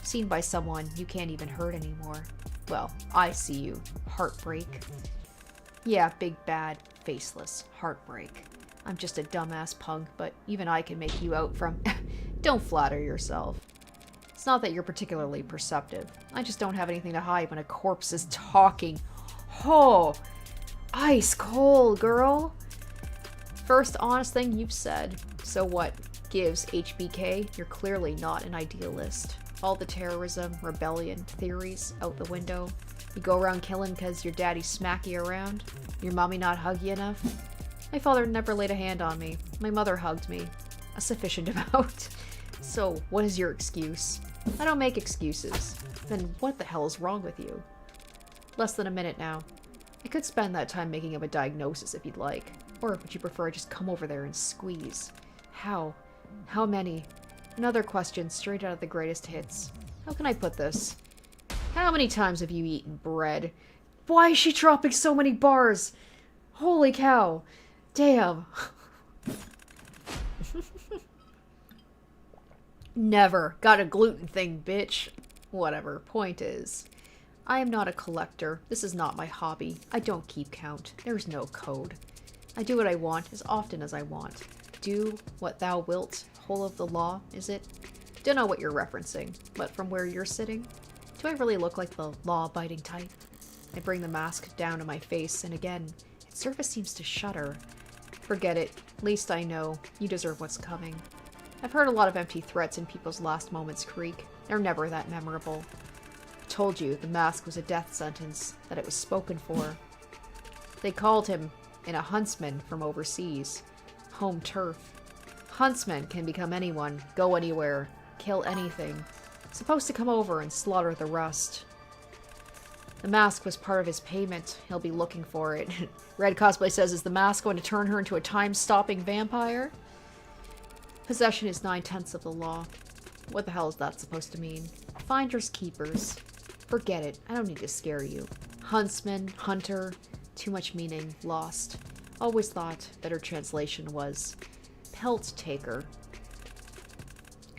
Seen by someone you can't even hurt anymore. Well, I see you. Heartbreak. Yeah, big bad, faceless heartbreak. I'm just a dumbass punk, but even I can make you out from... Don't flatter yourself. It's not that you're particularly perceptive. I just don't have anything to hide when a corpse is talking. Oh, ice cold, girl. First honest thing you've said. So what gives, HBK? You're clearly not an idealist. All the terrorism, rebellion, theories out the window. You go around killing because your daddy smack you around? Your mommy not hug you enough? My father never laid a hand on me. My mother hugged me. A sufficient amount. So, what is your excuse? I don't make excuses. Then what the hell is wrong with you? Less than a minute now. I could spend that time making up a diagnosis if you'd like. Or would you prefer I just come over there and squeeze? How? How many? Another question straight out of the greatest hits. How can I put this? How many times have you eaten bread? Why is she dropping so many bars? Holy cow. Damn. Never. Got a gluten thing, bitch. Whatever. Point is, I am not a collector. This is not my hobby. I don't keep count. There's no code. I do what I want as often as I want. Do what thou wilt. Whole of the law, is it? Don't know what you're referencing, but from where you're sitting, do I really look like the law-abiding type? I bring the mask down to my face, and again, its surface seems to shudder. Forget it. Least I know. You deserve what's coming. I've heard a lot of empty threats in people's last moments creak. They're never that memorable. I told you the mask was a death sentence, that it was spoken for. They called him a huntsman from overseas. Home turf. Huntsmen can become anyone, go anywhere, kill anything. Supposed to come over and slaughter the rest. The mask was part of his payment. He'll be looking for it. Red Cosplay says, is the mask going to turn her into a time-stopping vampire? Possession is 9/10 of the law. What the hell is that supposed to mean? Finders keepers. Forget it. I don't need to scare you. Huntsman, hunter, too much meaning, lost. Always thought better translation was pelt taker.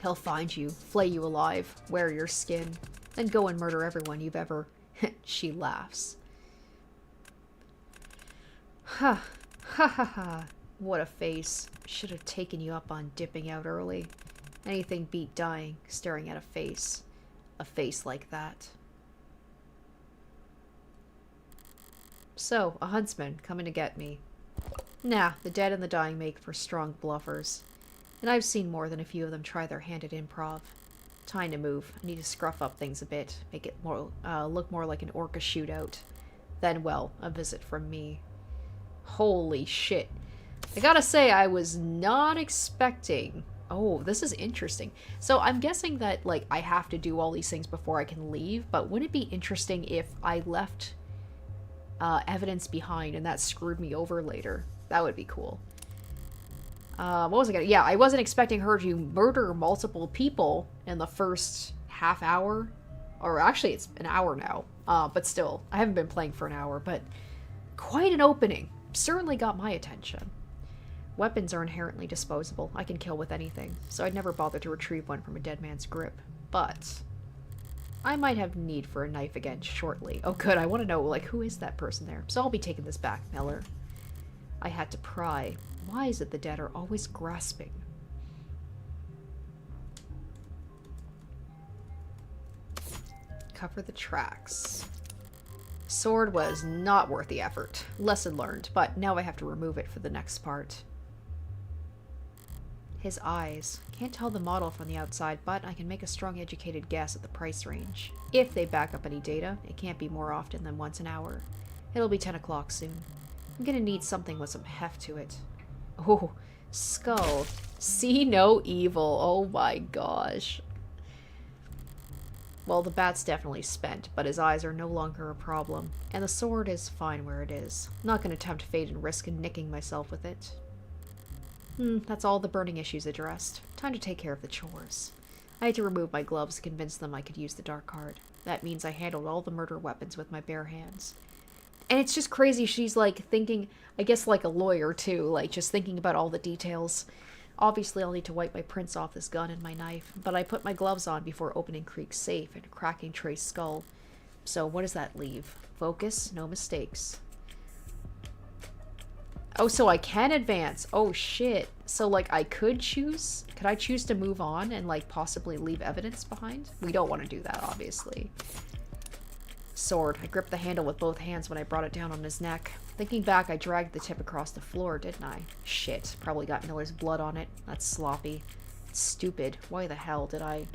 He'll find you, flay you alive, wear your skin, then go and murder everyone you've ever... She laughs. Ha, ha ha ha. What a face. Should have taken you up on dipping out early. Anything beat dying, staring at a face. A face like that. So, a huntsman coming to get me. Nah, the dead and the dying make for strong bluffers. And I've seen more than a few of them try their hand at improv. Time to move. I need to scruff up things a bit. Make it more, look more like an orca shootout. Then, well, a visit from me. Holy shit. I gotta say, I was not expecting... Oh, this is interesting. So I'm guessing that, like, I have to do all these things before I can leave, but wouldn't it be interesting if I left evidence behind and that screwed me over later? That would be cool. What was I gonna... Yeah, I wasn't expecting her to murder multiple people in the first half hour. Or actually, it's an hour now. But still, I haven't been playing for an hour, but quite an opening. Certainly got my attention. Weapons are inherently disposable. I can kill with anything, so I'd never bother to retrieve one from a dead man's grip. But I might have need for a knife again shortly. Oh good, I want to know, like, who is that person there? So I'll be taking this back, Miller. I had to pry. Why is it the dead are always grasping? Cover the tracks. Sword was not worth the effort. Lesson learned, but now I have to remove it for the next part. His eyes. Can't tell the model from the outside, but I can make a strong educated guess at the price range. If they back up any data, it can't be more often than once an hour. It'll be 10 o'clock soon. I'm gonna need something with some heft to it. Oh, skull. See no evil. Oh my gosh. Well, the bat's definitely spent, but his eyes are no longer a problem, and the sword is fine where it is. I'm not going to tempt fate and risk nicking myself with it. That's all the burning issues addressed. Time to take care of the chores. I had to remove my gloves to convince them I could use the dark card. That means I handled all the murder weapons with my bare hands. And it's just crazy, she's like thinking, I guess like a lawyer too, like just thinking about all the details. Obviously, I'll need to wipe my prints off this gun and my knife, but I put my gloves on before opening Creek's safe and cracking Trey's skull. So what does that leave? Focus, no mistakes. Oh, so I can advance. Oh, shit. So, like, I could choose? Could I choose to move on and, like, possibly leave evidence behind? We don't want to do that, obviously. Sword. I gripped the handle with both hands when I brought it down on his neck. Thinking back, I dragged the tip across the floor, didn't I? Shit. Probably got Miller's blood on it. That's sloppy. It's stupid. Why the hell did I...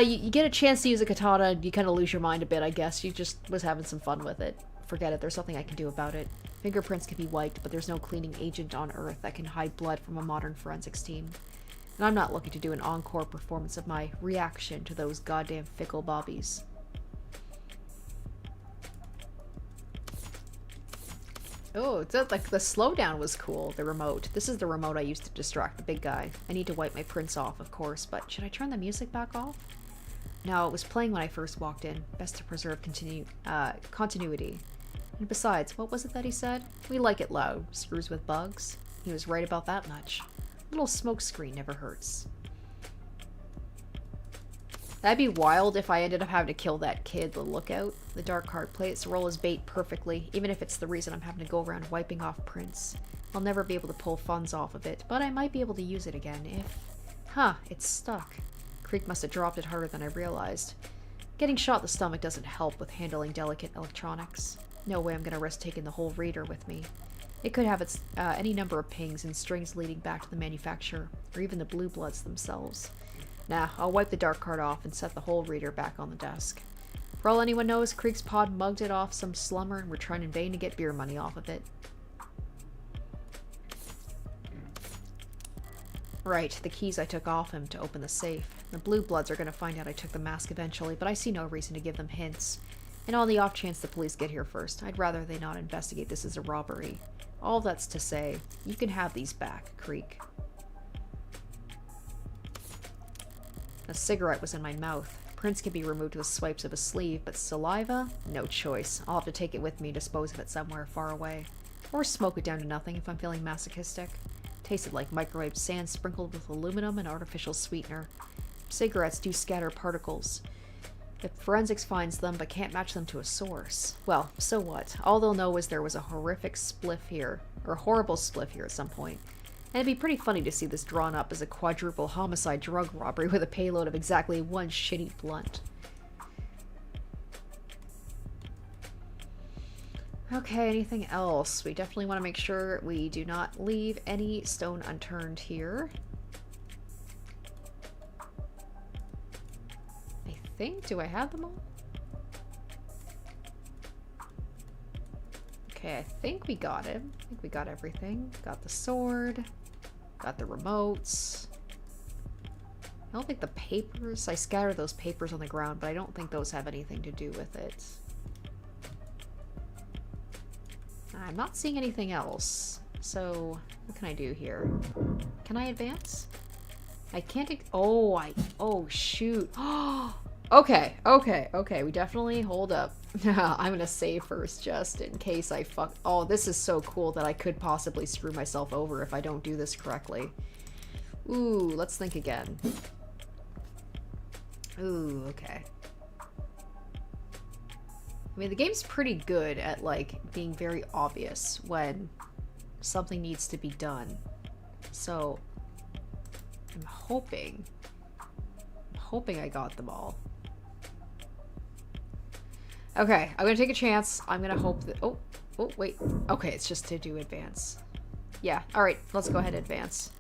you get a chance to use a katana, you kind of lose your mind a bit, I guess. You just was having some fun with it. Forget it. There's nothing I can do about it. Fingerprints can be wiped, but there's no cleaning agent on Earth that can hide blood from a modern forensics team. And I'm not looking to do an encore performance of my reaction to those goddamn fickle bobbies. Oh, it's like the slowdown was cool, the remote. This is the remote I used to distract the big guy. I need to wipe my prints off, of course, but should I turn the music back off? No, it was playing when I first walked in. Best to preserve continuity. And besides, what was it that he said? We like it loud. Screws with bugs. He was right about that much. Little smoke screen never hurts. That'd be wild if I ended up having to kill that kid, the lookout. The dark card plays its role as bait perfectly, even if it's the reason I'm having to go around wiping off prints. I'll never be able to pull funds off of it, but I might be able to use it again if... Huh, it's stuck. Creek must have dropped it harder than I realized. Getting shot in the stomach doesn't help with handling delicate electronics. No way I'm gonna risk taking the whole reader with me. It could have its any number of pings and strings leading back to the manufacturer, or even the blue bloods themselves. Nah, I'll wipe the dark card off and set the whole reader back on the desk. For all anyone knows, Creek's pod mugged it off some slummer and we're trying in vain to get beer money off of it. Right, the keys I took off him to open the safe. The blue bloods are gonna find out I took the mask eventually, but I see no reason to give them hints. And on the off chance the police get here first, I'd rather they not investigate this as a robbery. All that's to say, you can have these back, Creek. A cigarette was in my mouth. Prints can be removed with swipes of a sleeve, but saliva? No choice. I'll have to take it with me, dispose of it somewhere far away. Or smoke it down to nothing if I'm feeling masochistic. Tasted like microwave sand sprinkled with aluminum and artificial sweetener. Cigarettes do scatter particles. If forensics finds them but can't match them to a source, well, so what? All they'll know is there was a horrific spliff here, or a horrible spliff here at some point. And it'd be pretty funny to see this drawn up as a quadruple homicide drug robbery with a payload of exactly one shitty blunt. Okay, anything else? We definitely want to make sure we do not leave any stone unturned here. Do I have them all? Okay, I think we got it. I think we got everything. Got the sword. Got the remotes. I don't think the papers... I scattered those papers on the ground, but I don't think those have anything to do with it. I'm not seeing anything else. So, what can I do here? Can I advance? I can't... Oh, shoot. Okay, we definitely hold up. I'm gonna save first just in case I fuck. Oh, this is so cool that I could possibly screw myself over if I don't do this correctly. Ooh, let's think again. Ooh, okay. I mean, the game's pretty good at, like, being very obvious when something needs to be done. So, I'm hoping I got them all. Okay, I'm gonna take a chance. I'm gonna hope that... Oh, wait. Okay, it's just to do advance. Yeah, alright, let's go ahead and advance.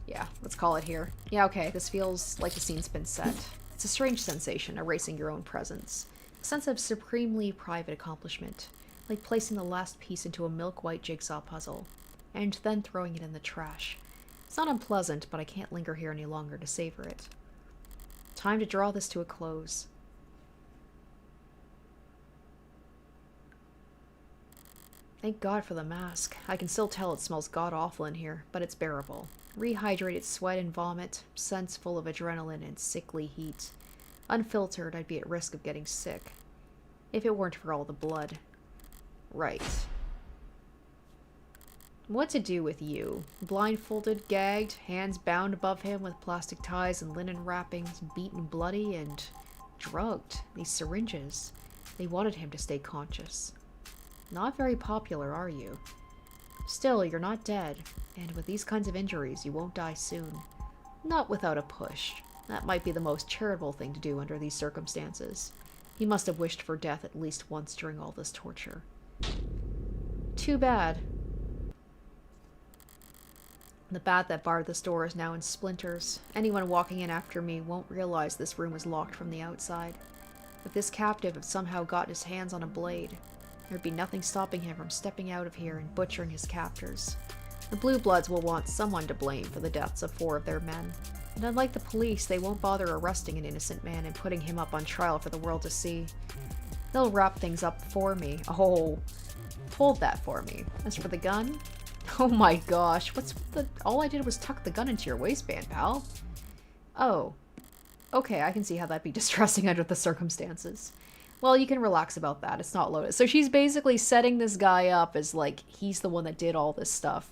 Yeah, let's call it here. Yeah, okay, this feels like the scene's been set. It's a strange sensation, erasing your own presence. A sense of supremely private accomplishment. Like placing the last piece into a milk-white jigsaw puzzle, and then throwing it in the trash. It's not unpleasant, but I can't linger here any longer to savor it. Time to draw this to a close. Thank God for the mask. I can still tell it smells god-awful in here, but it's bearable. Rehydrated sweat and vomit, scents full of adrenaline and sickly heat. Unfiltered, I'd be at risk of getting sick. If it weren't for all the blood. Right. What to do with you? Blindfolded, gagged, hands bound above him with plastic ties and linen wrappings, beaten bloody, and drugged. These syringes. They wanted him to stay conscious. Not very popular, are you? Still, you're not dead, and with these kinds of injuries, you won't die soon. Not without a push. That might be the most charitable thing to do under these circumstances. He must have wished for death at least once during all this torture. Too bad. The bat that barred this door is now in splinters. Anyone walking in after me won't realize this room is locked from the outside. If this captive had somehow gotten his hands on a blade, there'd be nothing stopping him from stepping out of here and butchering his captors. The Blue Bloods will want someone to blame for the deaths of 4 of their men. And unlike the police, they won't bother arresting an innocent man and putting him up on trial for the world to see. They'll wrap things up for me. Oh, hold that for me. As for the gun, oh my gosh, what's the... All I did was tuck the gun into your waistband, pal. Oh. Okay, I can see how that'd be distressing under the circumstances. Well, you can relax about that. It's not loaded. So she's basically setting this guy up as, like, he's the one that did all this stuff.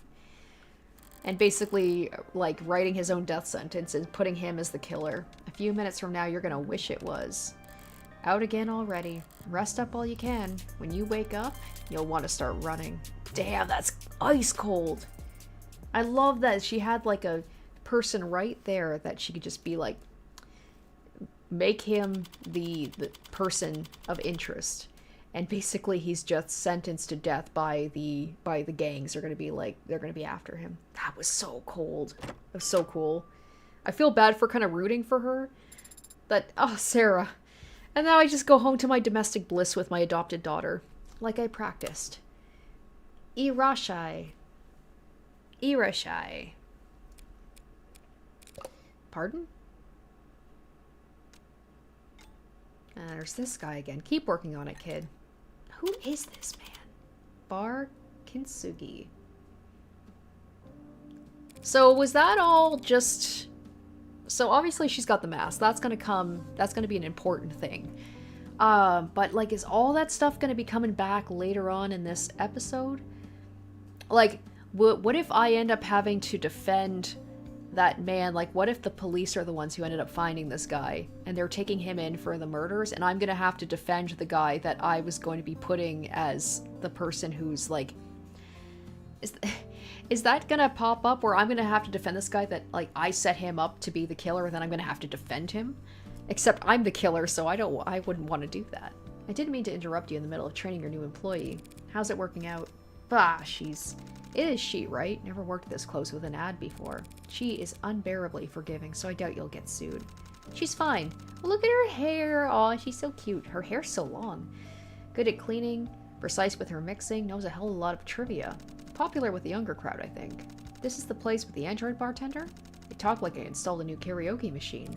And basically, like, writing his own death sentence and putting him as the killer. A few minutes from now, you're gonna wish it was. Out again already. Rest up while you can. When you wake up, you'll want to start running. Damn, that's ice cold. I love that she had, like, a person right there that she could just be, like, make him the person of interest. And basically he's just sentenced to death by the gangs. They're gonna be like, they're gonna be after him. That was so cold. That was so cool. I feel bad for kind of rooting for her. But, oh, Sarah. And now I just go home to my domestic bliss with my adopted daughter. Like I practiced. Irashai. Irashai. Pardon? There's this guy again. Keep working on it, kid. Who is this man? Bar Kintsugi. So was that all just... So obviously she's got the mask. That's gonna come... That's gonna be an important thing. But, like, is all that stuff gonna be coming back later on in this episode? Like, what if I end up having to defend that man? Like, what if the police are the ones who ended up finding this guy and they're taking him in for the murders, and I'm gonna have to defend the guy that I was going to be putting as the person who's, like, is that gonna pop up where I'm gonna have to defend this guy that, like, I set him up to be the killer and then I'm gonna have to defend him? Except I'm the killer, so I wouldn't want to do that. I didn't mean to interrupt you in the middle of training your new employee. How's it working out? Bah, it is she, right? Never worked this close with an ad before. She is unbearably forgiving, so I doubt you'll get sued. She's fine. Well, look at her hair. Aw, she's so cute. Her hair's so long. Good at cleaning, precise with her mixing, knows a hell of a lot of trivia. Popular with the younger crowd, I think. This is the place with the android bartender? They talk like I installed a new karaoke machine.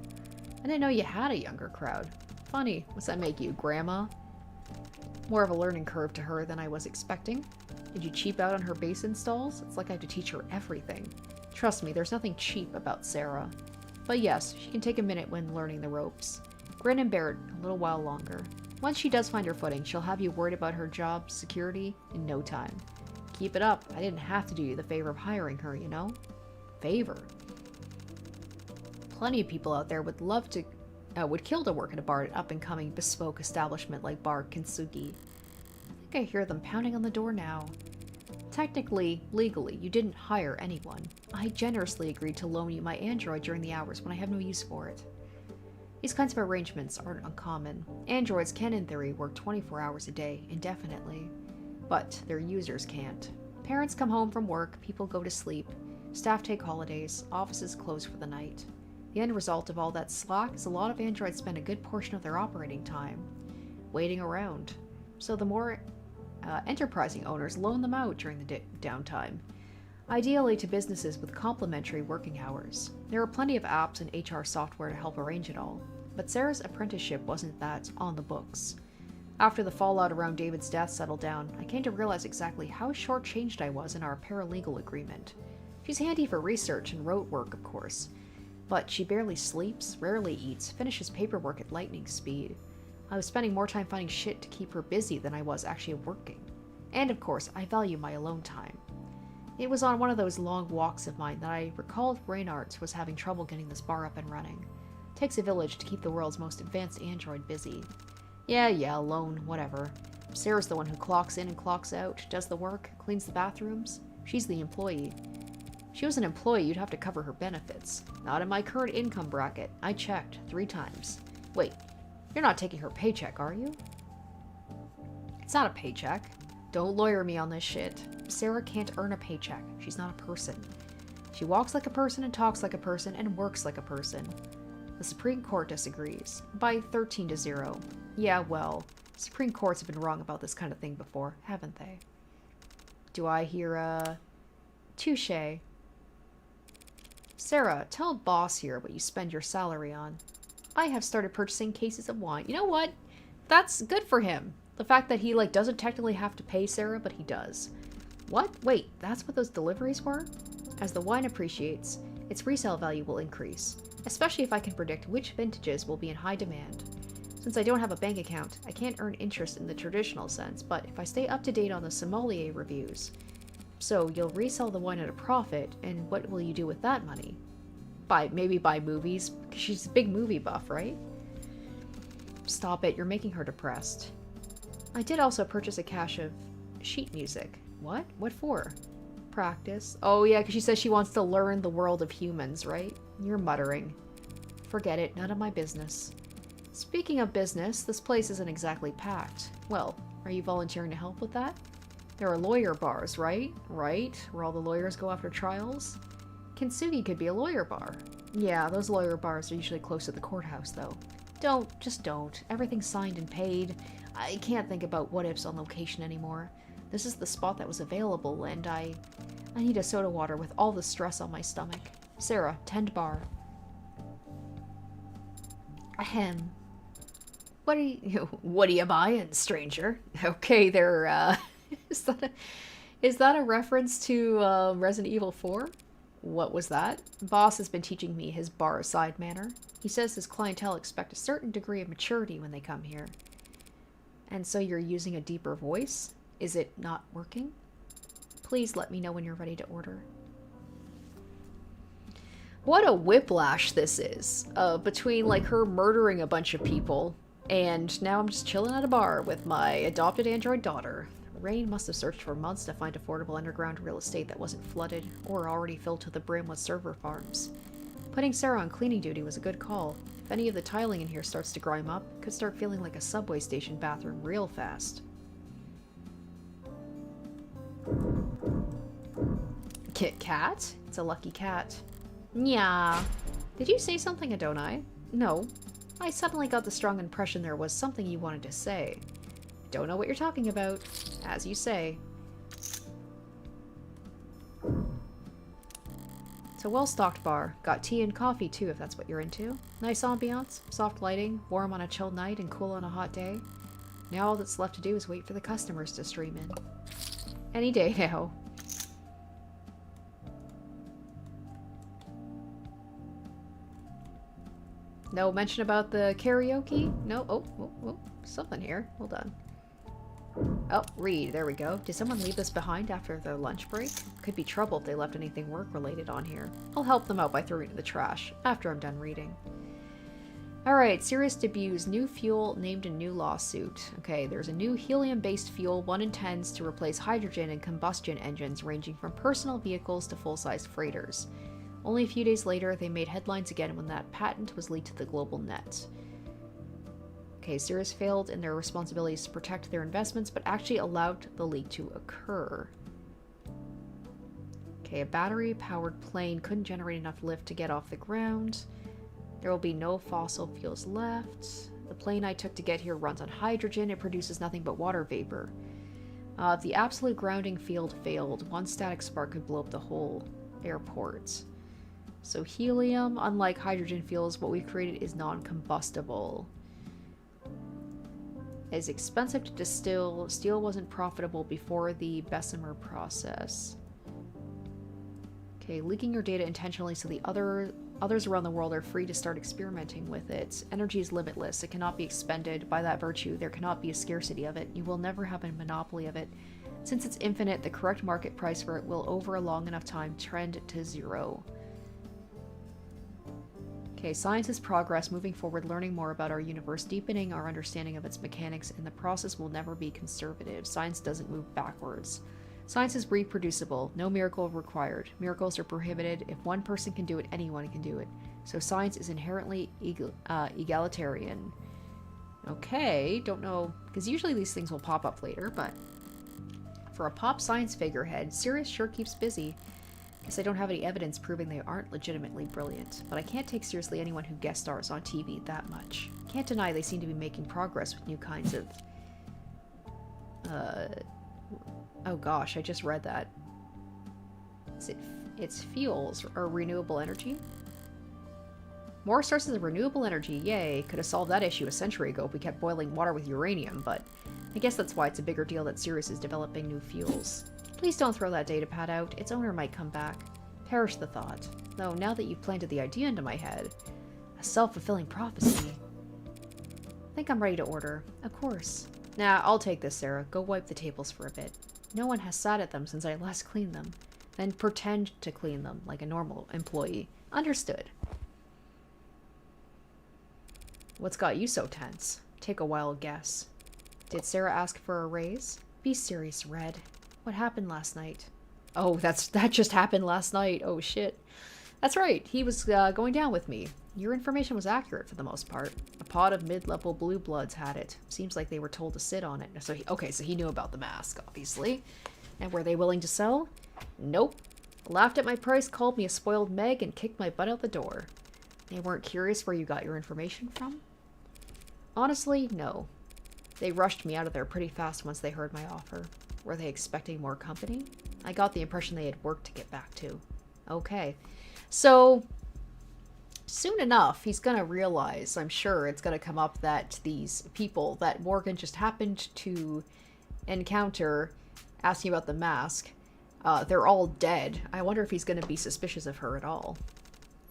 I didn't know you had a younger crowd. Funny. What's that make you, Grandma? More of a learning curve to her than I was expecting. Did you cheap out on her base installs? It's like I have to teach her everything. Trust me, there's nothing cheap about Sarah. But yes, she can take a minute when learning the ropes. Grin and bear it a little while longer. Once she does find her footing, she'll have you worried about her job security in no time. Keep it up. I didn't have to do you the favor of hiring her, you know? Favor? Plenty of people out there would love to, would kill to work at a bar at an up-and-coming bespoke establishment like Bar Kintsugi. I think I hear them pounding on the door now. Technically, legally, you didn't hire anyone. I generously agreed to loan you my android during the hours when I have no use for it. These kinds of arrangements aren't uncommon. Androids can, in theory, work 24 hours a day, indefinitely. But their users can't. Parents come home from work, people go to sleep, staff take holidays, offices close for the night. The end result of all that slack is a lot of androids spend a good portion of their operating time waiting around. So the more enterprising owners loan them out during the downtime, ideally to businesses with complementary working hours. There are plenty of apps and HR software to help arrange it all, but Sarah's apprenticeship wasn't that on the books. After the fallout around David's death settled down, I came to realize exactly how short-changed I was in our paralegal agreement. She's handy for research and rote work, of course, but she barely sleeps, rarely eats, finishes paperwork at lightning speed. I was spending more time finding shit to keep her busy than I was actually working. And of course, I value my alone time. It was on one of those long walks of mine that I recalled Reynards was having trouble getting this bar up and running. Takes a village to keep the world's most advanced android busy. Yeah, alone, whatever. Sarah's the one who clocks in and clocks out, does the work, cleans the bathrooms. She's the employee. If she was an employee, you'd have to cover her benefits. Not in my current income bracket. I checked 3 times. Wait, you're not taking her paycheck, are you? It's not a paycheck. Don't lawyer me on this shit. Sarah can't earn a paycheck. She's not a person. She walks like a person and talks like a person and works like a person. The Supreme Court disagrees. By 13-0. Yeah, well, Supreme Courts have been wrong about this kind of thing before, haven't they? Do I hear a... touche. Sarah, tell boss here what you spend your salary on. I have started purchasing cases of wine. You know what? That's good for him. The fact that he, like, doesn't technically have to pay Sarah, but he does. What? Wait, that's what those deliveries were? As the wine appreciates, its resale value will increase, especially if I can predict which vintages will be in high demand. Since I don't have a bank account, I can't earn interest in the traditional sense, but if I stay up to date on the sommelier reviews... So, you'll resell the wine at a profit, and what will you do with that money? Maybe buy movies? Because she's a big movie buff, right? Stop it, you're making her depressed. I did also purchase a cache of sheet music. What? What for? Practice. Oh yeah, because she says she wants to learn the world of humans, right? You're muttering. Forget it, none of my business. Speaking of business, this place isn't exactly packed. Well, are you volunteering to help with that? There are lawyer bars, right? Right? Where all the lawyers go after trials? Kintsugi could be a lawyer bar. Yeah, those lawyer bars are usually close to the courthouse, though. Just don't. Everything's signed and paid. I can't think about what-ifs on location anymore. This is the spot that was available, and I need a soda water with all the stress on my stomach. Sarah, tend bar. Ahem. What are you buying, stranger? Okay, there, Is that a reference to Resident Evil 4? What was that? Boss has been teaching me his bar-aside manner. He says his clientele expect a certain degree of maturity when they come here. And so you're using a deeper voice? Is it not working? Please let me know when you're ready to order. What a whiplash this is. Between, like, her murdering a bunch of people, and now I'm just chilling at a bar with my adopted android daughter. Rain must have searched for months to find affordable underground real estate that wasn't flooded or already filled to the brim with server farms. Putting Sarah on cleaning duty was a good call. If any of the tiling in here starts to grime up, it could start feeling like a subway station bathroom real fast. Cat? It's a lucky cat. Yeah. Did you say something, Adonai? No. I suddenly got the strong impression there was something you wanted to say. Don't know what you're talking about. As you say. It's a well-stocked bar. Got tea and coffee too, if that's what you're into. Nice ambiance, soft lighting, warm on a chilled night and cool on a hot day. Now all that's left to do is wait for the customers to stream in. Any day now. No mention about the karaoke? No? Oh, something here. Hold on. Oh, read. There we go. Did someone leave this behind after their lunch break? Could be trouble if they left anything work-related on here. I'll help them out by throwing it in the trash after I'm done reading. Alright, serious debuts. New fuel named a new lawsuit. Okay, there's a new helium-based fuel. One intends to replace hydrogen and combustion engines ranging from personal vehicles to full-sized freighters. Only a few days later, they made headlines again when that patent was leaked to the global net. Okay, Cirrus failed in their responsibilities to protect their investments, but actually allowed the leak to occur. Okay, a battery-powered plane couldn't generate enough lift to get off the ground. There will be no fossil fuels left. The plane I took to get here runs on hydrogen. It produces nothing but water vapor. If the absolute grounding field failed, one static spark could blow up the whole airport. So helium, unlike hydrogen fuels, what we've created is non-combustible. It's expensive to distill. Steel wasn't profitable before the Bessemer process. Okay, leaking your data intentionally so the others around the world are free to start experimenting with it. Energy is limitless. It cannot be expended. By that virtue, there cannot be a scarcity of it. You will never have a monopoly of it. Since it's infinite, the correct market price for it will, over a long enough time, trend to 0. Okay, science is progress, moving forward, learning more about our universe, deepening our understanding of its mechanics, and the process will never be conservative. Science doesn't move backwards. Science is reproducible, no miracle required. Miracles are prohibited. If one person can do it, anyone can do it. So science is inherently egalitarian. Okay, don't know, because usually these things will pop up later, but for a pop science figurehead, Sirius sure keeps busy. Guess I don't have any evidence proving they aren't legitimately brilliant, but I can't take seriously anyone who guest stars on TV that much. Can't deny they seem to be making progress with new kinds of... Oh gosh, I just read that. It's fuels, or renewable energy? More sources of renewable energy, yay! Could have solved that issue a century ago if we kept boiling water with uranium, but I guess that's why it's a bigger deal that Sirius is developing new fuels. Please don't throw that datapad out. Its owner might come back. Perish the thought. Though, now that you've planted the idea into my head, a self-fulfilling prophecy. I think I'm ready to order. Of course. Nah, I'll take this, Sarah. Go wipe the tables for a bit. No one has sat at them since I last cleaned them. Then pretend to clean them like a normal employee. Understood. What's got you so tense? Take a wild guess. Did Sarah ask for a raise? Be serious, Red. What happened last night? Oh, that just happened last night. Oh, shit. That's right. He was going down with me. Your information was accurate for the most part. A pod of mid-level blue bloods had it. Seems like they were told to sit on it. So he knew about the mask, obviously. And were they willing to sell? Nope. Laughed at my price, called me a spoiled Meg, and kicked my butt out the door. They weren't curious where you got your information from? Honestly, no. They rushed me out of there pretty fast once they heard my offer. Were they expecting more company? I got the impression they had work to get back to. Okay. So, soon enough, he's going to realize, I'm sure it's going to come up, that these people that Morgan just happened to encounter asking about the mask, they're all dead. I wonder if he's going to be suspicious of her at all.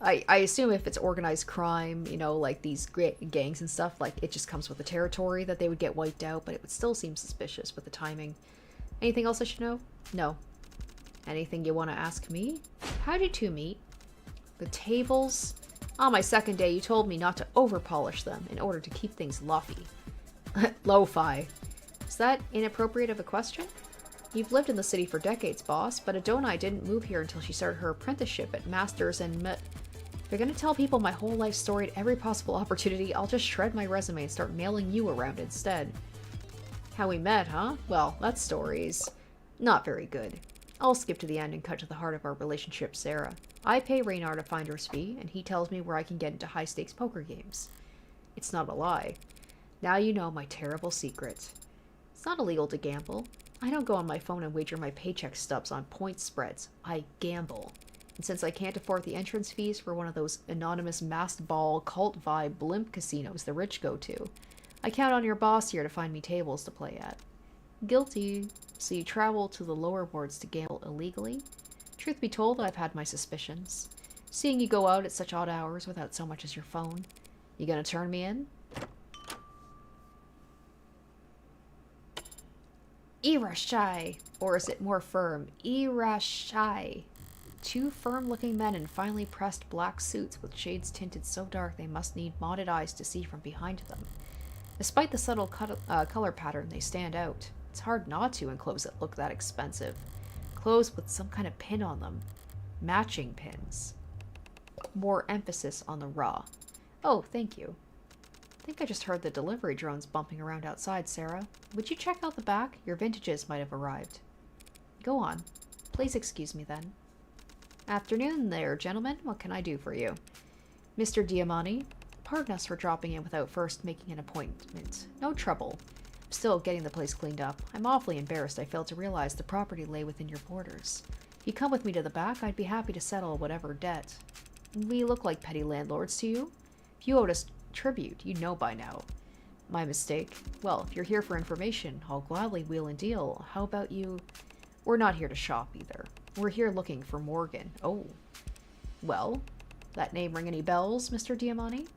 I assume if it's organized crime, you know, like these gangs and stuff, like it just comes with the territory that they would get wiped out, but it would still seem suspicious with the timing. Anything else I should know? No. Anything you want to ask me? How did you two meet? The tables? On my second day, you told me not to over-polish them in order to keep things lo-fi. Lo-fi. Is that inappropriate of a question? You've lived in the city for decades, boss, but Adonai didn't move here until she started her apprenticeship at Masters and If you're gonna tell people my whole life story at every possible opportunity, I'll just shred my resume and start mailing you around instead. How we met, huh? Well, that story's not very good. I'll skip to the end and cut to the heart of our relationship, Sarah. I pay Reynard a finder's fee, and he tells me where I can get into high-stakes poker games. It's not a lie. Now you know my terrible secret. It's not illegal to gamble. I don't go on my phone and wager my paycheck stubs on point spreads. I gamble. And since I can't afford the entrance fees for one of those anonymous masked ball, cult vibe blimp casinos the rich go to, I count on your boss here to find me tables to play at. Guilty. So you travel to the lower wards to gamble illegally? Truth be told, I've had my suspicions. Seeing you go out at such odd hours without so much as your phone. You gonna turn me in? Irashai! Or is it more firm? Irashai! Two firm-looking men in finely pressed black suits with shades tinted so dark they must need modded eyes to see from behind them. Despite the subtle color pattern, they stand out. It's hard not to in clothes that look that expensive. Clothes with some kind of pin on them. Matching pins. More emphasis on the raw. Oh, thank you. I think I just heard the delivery drones bumping around outside, Sarah. Would you check out the back? Your vintages might have arrived. Go on. Please excuse me then. Afternoon there, gentlemen. What can I do for you? Mr. Diamani, pardon us for dropping in without first making an appointment. No trouble. I'm still getting the place cleaned up. I'm awfully embarrassed I failed to realize the property lay within your borders. If you come with me to the back, I'd be happy to settle whatever debt. We look like petty landlords to you? If you owed us tribute, you'd know by now. My mistake. Well, if you're here for information, I'll gladly wheel and deal. How about you? We're not here to shop either. We're here looking for Morgan. Oh. Well, that name ring any bells, Mr. Diamani?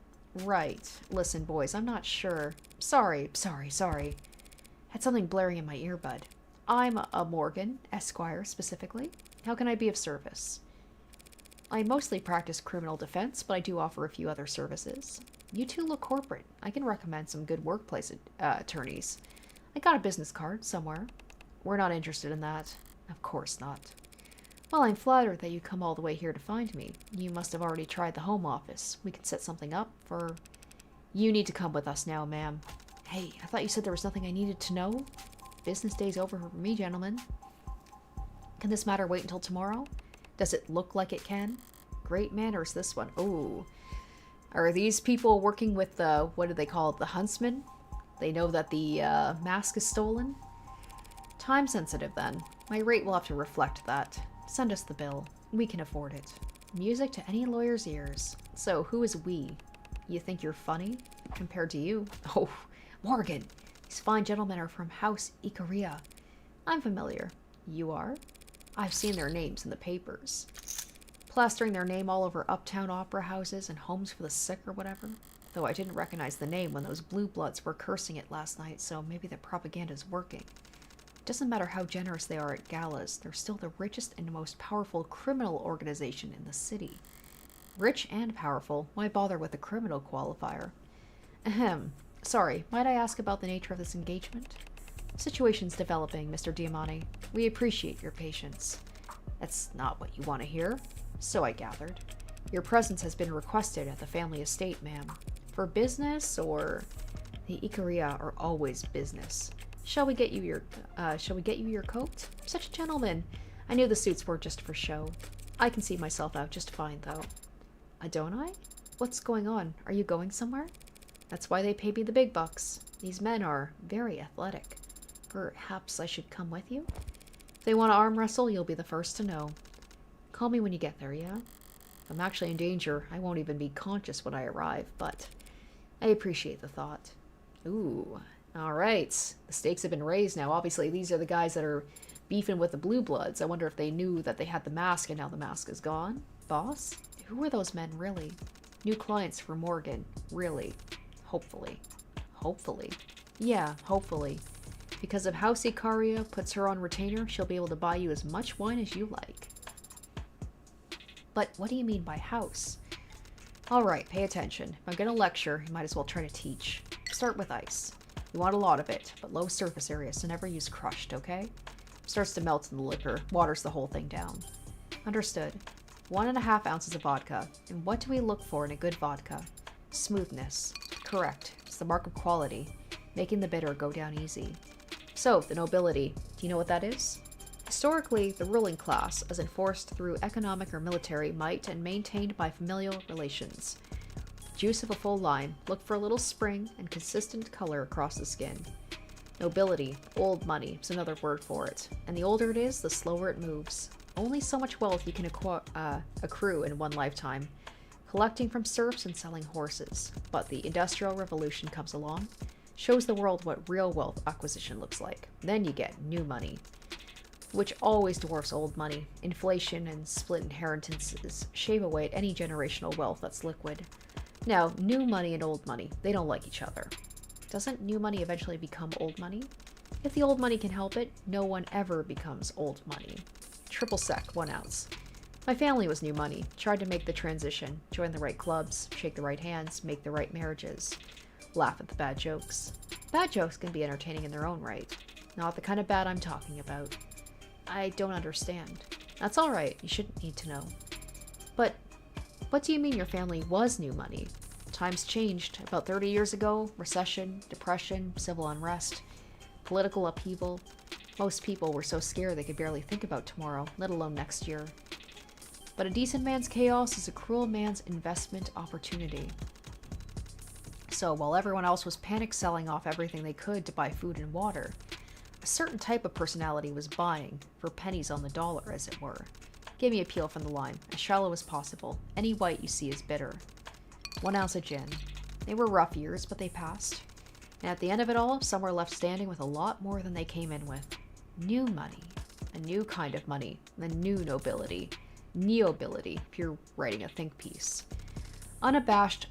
Right. Listen, boys, I'm not sure. Sorry. Had something blaring in my earbud. I'm a Morgan, Esquire, specifically. How can I be of service? I mostly practice criminal defense, but I do offer a few other services. You two look corporate. I can recommend some good workplace attorneys. I got a business card somewhere. We're not interested in that. Of course not. Well, I'm flattered that you come all the way here to find me. You must have already tried the home office. We can set something up for... You need to come with us now, ma'am. Hey, I thought you said there was nothing I needed to know. Business day's over for me, gentlemen. Can this matter wait until tomorrow? Does it look like it can? Great manners, this one. Ooh. Are these people working with the, what do they call it, the huntsman? They know that the mask is stolen? Time sensitive, then. My rate will have to reflect that. Send us the bill. We can afford it. Music to any lawyer's ears. So, who is we? You think you're funny? Compared to you? Oh, Morgan! These fine gentlemen are from House Ikaria. I'm familiar. You are? I've seen their names in the papers. Plastering their name all over uptown opera houses and homes for the sick or whatever. Though I didn't recognize the name when those blue bloods were cursing it last night, so maybe the propaganda's working. It doesn't matter how generous they are at galas, they're still the richest and most powerful criminal organization in the city. Rich and powerful, why bother with the criminal qualifier? Ahem. Sorry, might I ask about the nature of this engagement? Situation's developing, Mr. Diamante. We appreciate your patience. That's not what you want to hear. So I gathered. Your presence has been requested at the family estate, ma'am. For business, or... The Ikaria are always business. Shall we get you your coat? Such a gentleman. I knew the suits were just for show. I can see myself out just fine, though. Don't I? What's going on? Are you going somewhere? That's why they pay me the big bucks. These men are very athletic. Perhaps I should come with you? If they want to arm wrestle, you'll be the first to know. Call me when you get there, yeah? If I'm actually in danger, I won't even be conscious when I arrive, but I appreciate the thought. Ooh, alright. The stakes have been raised now. Obviously, these are the guys that are beefing with the Blue Bloods. I wonder if they knew that they had the mask and now the mask is gone. Boss? Who are those men, really? New clients for Morgan. Really? Hopefully. Hopefully. Yeah, hopefully. Because if House Ikaria puts her on retainer, she'll be able to buy you as much wine as you like. But what do you mean by house? Alright, pay attention. If I'm gonna lecture, you might as well try to teach. Start with ice. You want a lot of it, but low surface area, so never use crushed, okay? Starts to melt in the liquor, waters the whole thing down. Understood. 1.5 ounces of vodka. And what do we look for in a good vodka? Smoothness. Correct. It's the mark of quality, making the bitter go down easy. So, the nobility. Do you know what that is? Historically, the ruling class, as enforced through economic or military might and maintained by familial relations. Juice of a full lime. Look for a little spring and consistent color across the skin. Nobility, old money, is another word for it. And the older it is, the slower it moves. Only so much wealth you can accrue in one lifetime. Collecting from serfs and selling horses. But the Industrial Revolution comes along, shows the world what real wealth acquisition looks like. Then you get new money, which always dwarfs old money. Inflation and split inheritances shave away at any generational wealth that's liquid. Now, new money and old money, they don't like each other. Doesn't new money eventually become old money? If the old money can help it, no one ever becomes old money. Triple sec, 1 ounce. My family was new money. Tried to make the transition. Join the right clubs, shake the right hands, make the right marriages. Laugh at the bad jokes. Bad jokes can be entertaining in their own right. Not the kind of bad I'm talking about. I don't understand. That's alright, you shouldn't need to know. But what do you mean your family was new money? Times changed. About 30 years ago, recession, depression, civil unrest, political upheaval. Most people were so scared they could barely think about tomorrow, let alone next year. But a decent man's chaos is a cruel man's investment opportunity. So while everyone else was panic selling off everything they could to buy food and water, a certain type of personality was buying, for pennies on the dollar as it were. Give me a peel from the lime, as shallow as possible. Any white you see is bitter. 1 ounce of gin. They were rough years, but they passed. And at the end of it all, some were left standing with a lot more than they came in with. New money. A new kind of money. The new nobility. Neobility, if you're writing a think piece. Unabashed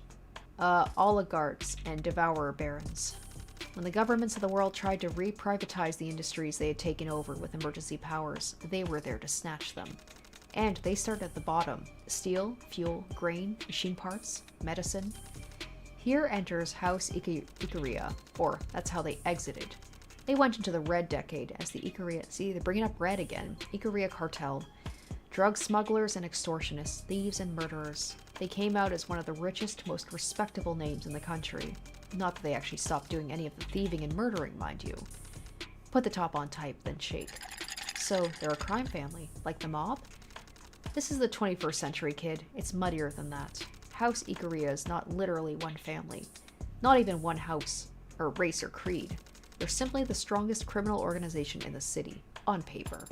oligarchs and devourer barons. When the governments of the world tried to re-privatize the industries they had taken over with emergency powers, they were there to snatch them. And they started at the bottom. Steel, fuel, grain, machine parts, medicine. Here enters House Ikaria, or that's how they exited. They went into the Red Decade as the Ikaria, see, they're bringing up Red again, Ikaria cartel. Drug smugglers and extortionists, thieves and murderers. They came out as one of the richest, most respectable names in the country. Not that they actually stopped doing any of the thieving and murdering, mind you. Put the top on type, then shake. So, they're a crime family, like the mob? This is the 21st century, kid. It's muddier than that. House Ikaria is not literally one family. Not even one house, or race or creed. They're simply the strongest criminal organization in the city, on paper.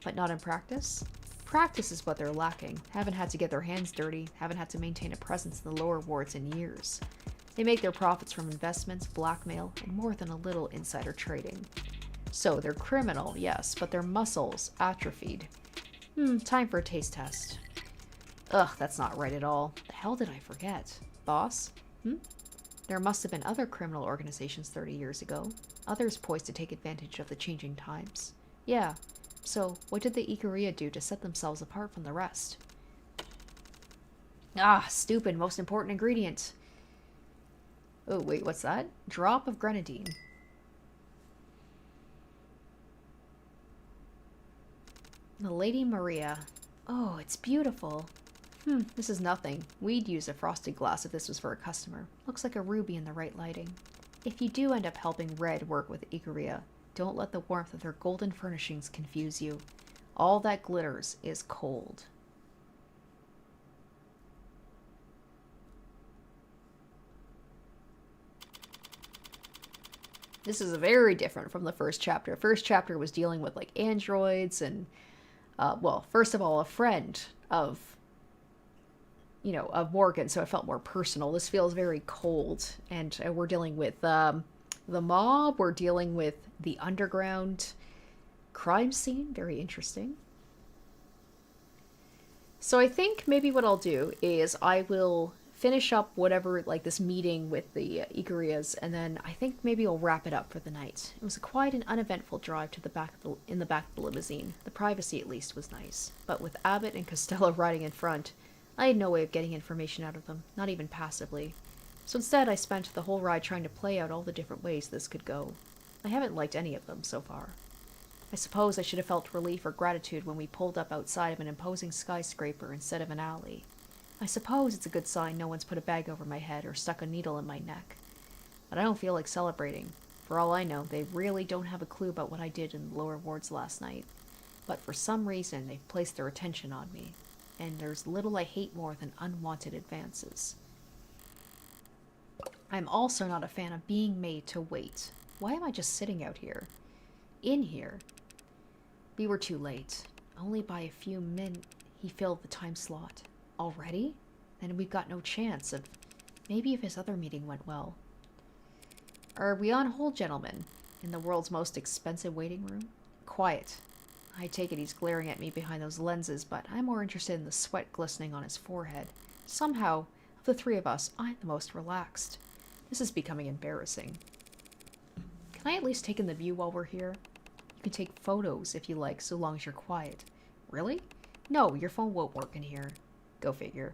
But not in practice? Practice is what they're lacking. Haven't had to get their hands dirty, haven't had to maintain a presence in the lower wards in years. They make their profits from investments, blackmail, and more than a little insider trading. So they're criminal, yes, but their muscles atrophied. Time for a taste test. Ugh, that's not right at all. The hell did I forget? Boss? There must have been other criminal organizations 30 years ago. Others poised to take advantage of the changing times. Yeah. So, what did the Ikaria do to set themselves apart from the rest? Ah, stupid, most important ingredient. Oh, wait, what's that? Drop of grenadine. The Lady Maria. Oh, it's beautiful. This is nothing. We'd use a frosted glass if this was for a customer. Looks like a ruby in the right lighting. If you do end up helping Red work with Ikaria, don't let the warmth of their golden furnishings confuse you. All that glitters is cold. This is very different from the first chapter. First chapter was dealing with like androids and, well, first of all, a friend of, you know, of Morgan, so it felt more personal. This feels very cold, and we're dealing with the mob. We're dealing with the underground crime scene. Very interesting. So I think maybe what I'll do is I will finish up whatever, like, this meeting with the Ikarias, and then I think maybe I'll wrap it up for the night. It was quite an uneventful drive to the back of in the back of the limousine. The privacy, at least, was nice. But with Abbott and Costello riding in front, I had no way of getting information out of them, not even passively. So instead, I spent the whole ride trying to play out all the different ways this could go. I haven't liked any of them so far. I suppose I should have felt relief or gratitude when we pulled up outside of an imposing skyscraper instead of an alley. I suppose it's a good sign no one's put a bag over my head or stuck a needle in my neck. But I don't feel like celebrating. For all I know, they really don't have a clue about what I did in the lower wards last night. But for some reason, they've placed their attention on me. And there's little I hate more than unwanted advances. I'm also not a fan of being made to wait. Why am I just sitting out here? In here? We were too late. Only by a few minutes he filled the time slot. Already? Then we've got no chance of... Maybe if his other meeting went well. Are we on hold, gentlemen? In the world's most expensive waiting room? Quiet. I take it he's glaring at me behind those lenses, but I'm more interested in the sweat glistening on his forehead. Somehow, of the three of us, I'm the most relaxed. This is becoming embarrassing. Can I at least take in the view while we're here? You can take photos if you like, so long as you're quiet. Really? No, your phone won't work in here. Go figure.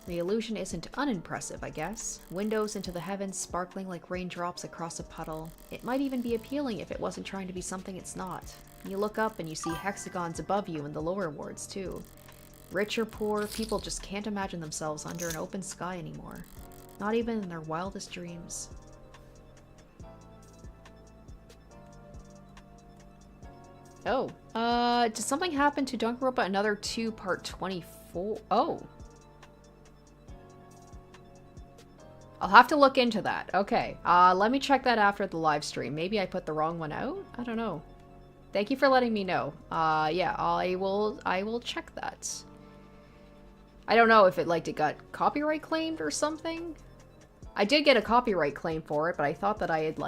The illusion isn't unimpressive, I guess. Windows into the heavens sparkling like raindrops across a puddle. It might even be appealing if it wasn't trying to be something it's not. You look up and you see hexagons above you in the lower wards, too. Rich or poor, people just can't imagine themselves under an open sky anymore. Not even in their wildest dreams. Oh, did something happen to Danganronpa Another 2 Part 24? Oh. I'll have to look into that. Okay, let me check that after the live stream. Maybe I put the wrong one out? I don't know. Thank you for letting me know. Yeah, I will check that. I don't know if it got copyright claimed or something. I did get a copyright claim for it, but I thought that I had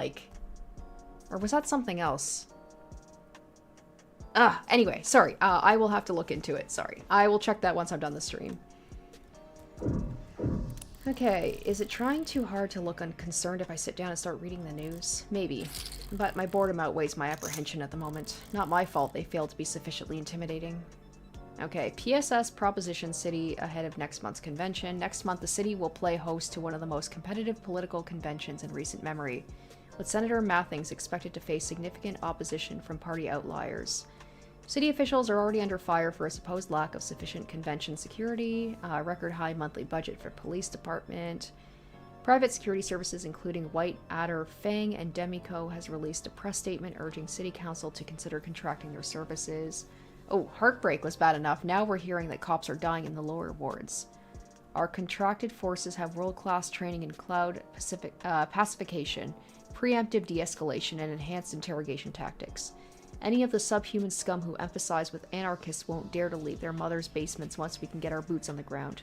or was that something else? Anyway, sorry. I will have to look into it. Sorry. I will check that once I'm done the stream. Okay, is it trying too hard to look unconcerned if I sit down and start reading the news? Maybe. But my boredom outweighs my apprehension at the moment. Not my fault they failed to be sufficiently intimidating. Okay, PSS Proposition City ahead of next month's convention. Next month, the city will play host to one of the most competitive political conventions in recent memory, with Senator Mathings expected to face significant opposition from party outliers. City officials are already under fire for a supposed lack of sufficient convention security, record high monthly budget for police department. Private security services, including White Adder, Fang, and Demico, has released a press statement urging City Council to consider contracting their services. Oh, Heartbreak was bad enough. Now we're hearing that cops are dying in the lower wards. Our contracted forces have world-class training in cloud pacification, preemptive de-escalation, and enhanced interrogation tactics. Any of the subhuman scum who emphasize with anarchists won't dare to leave their mother's basements once we can get our boots on the ground.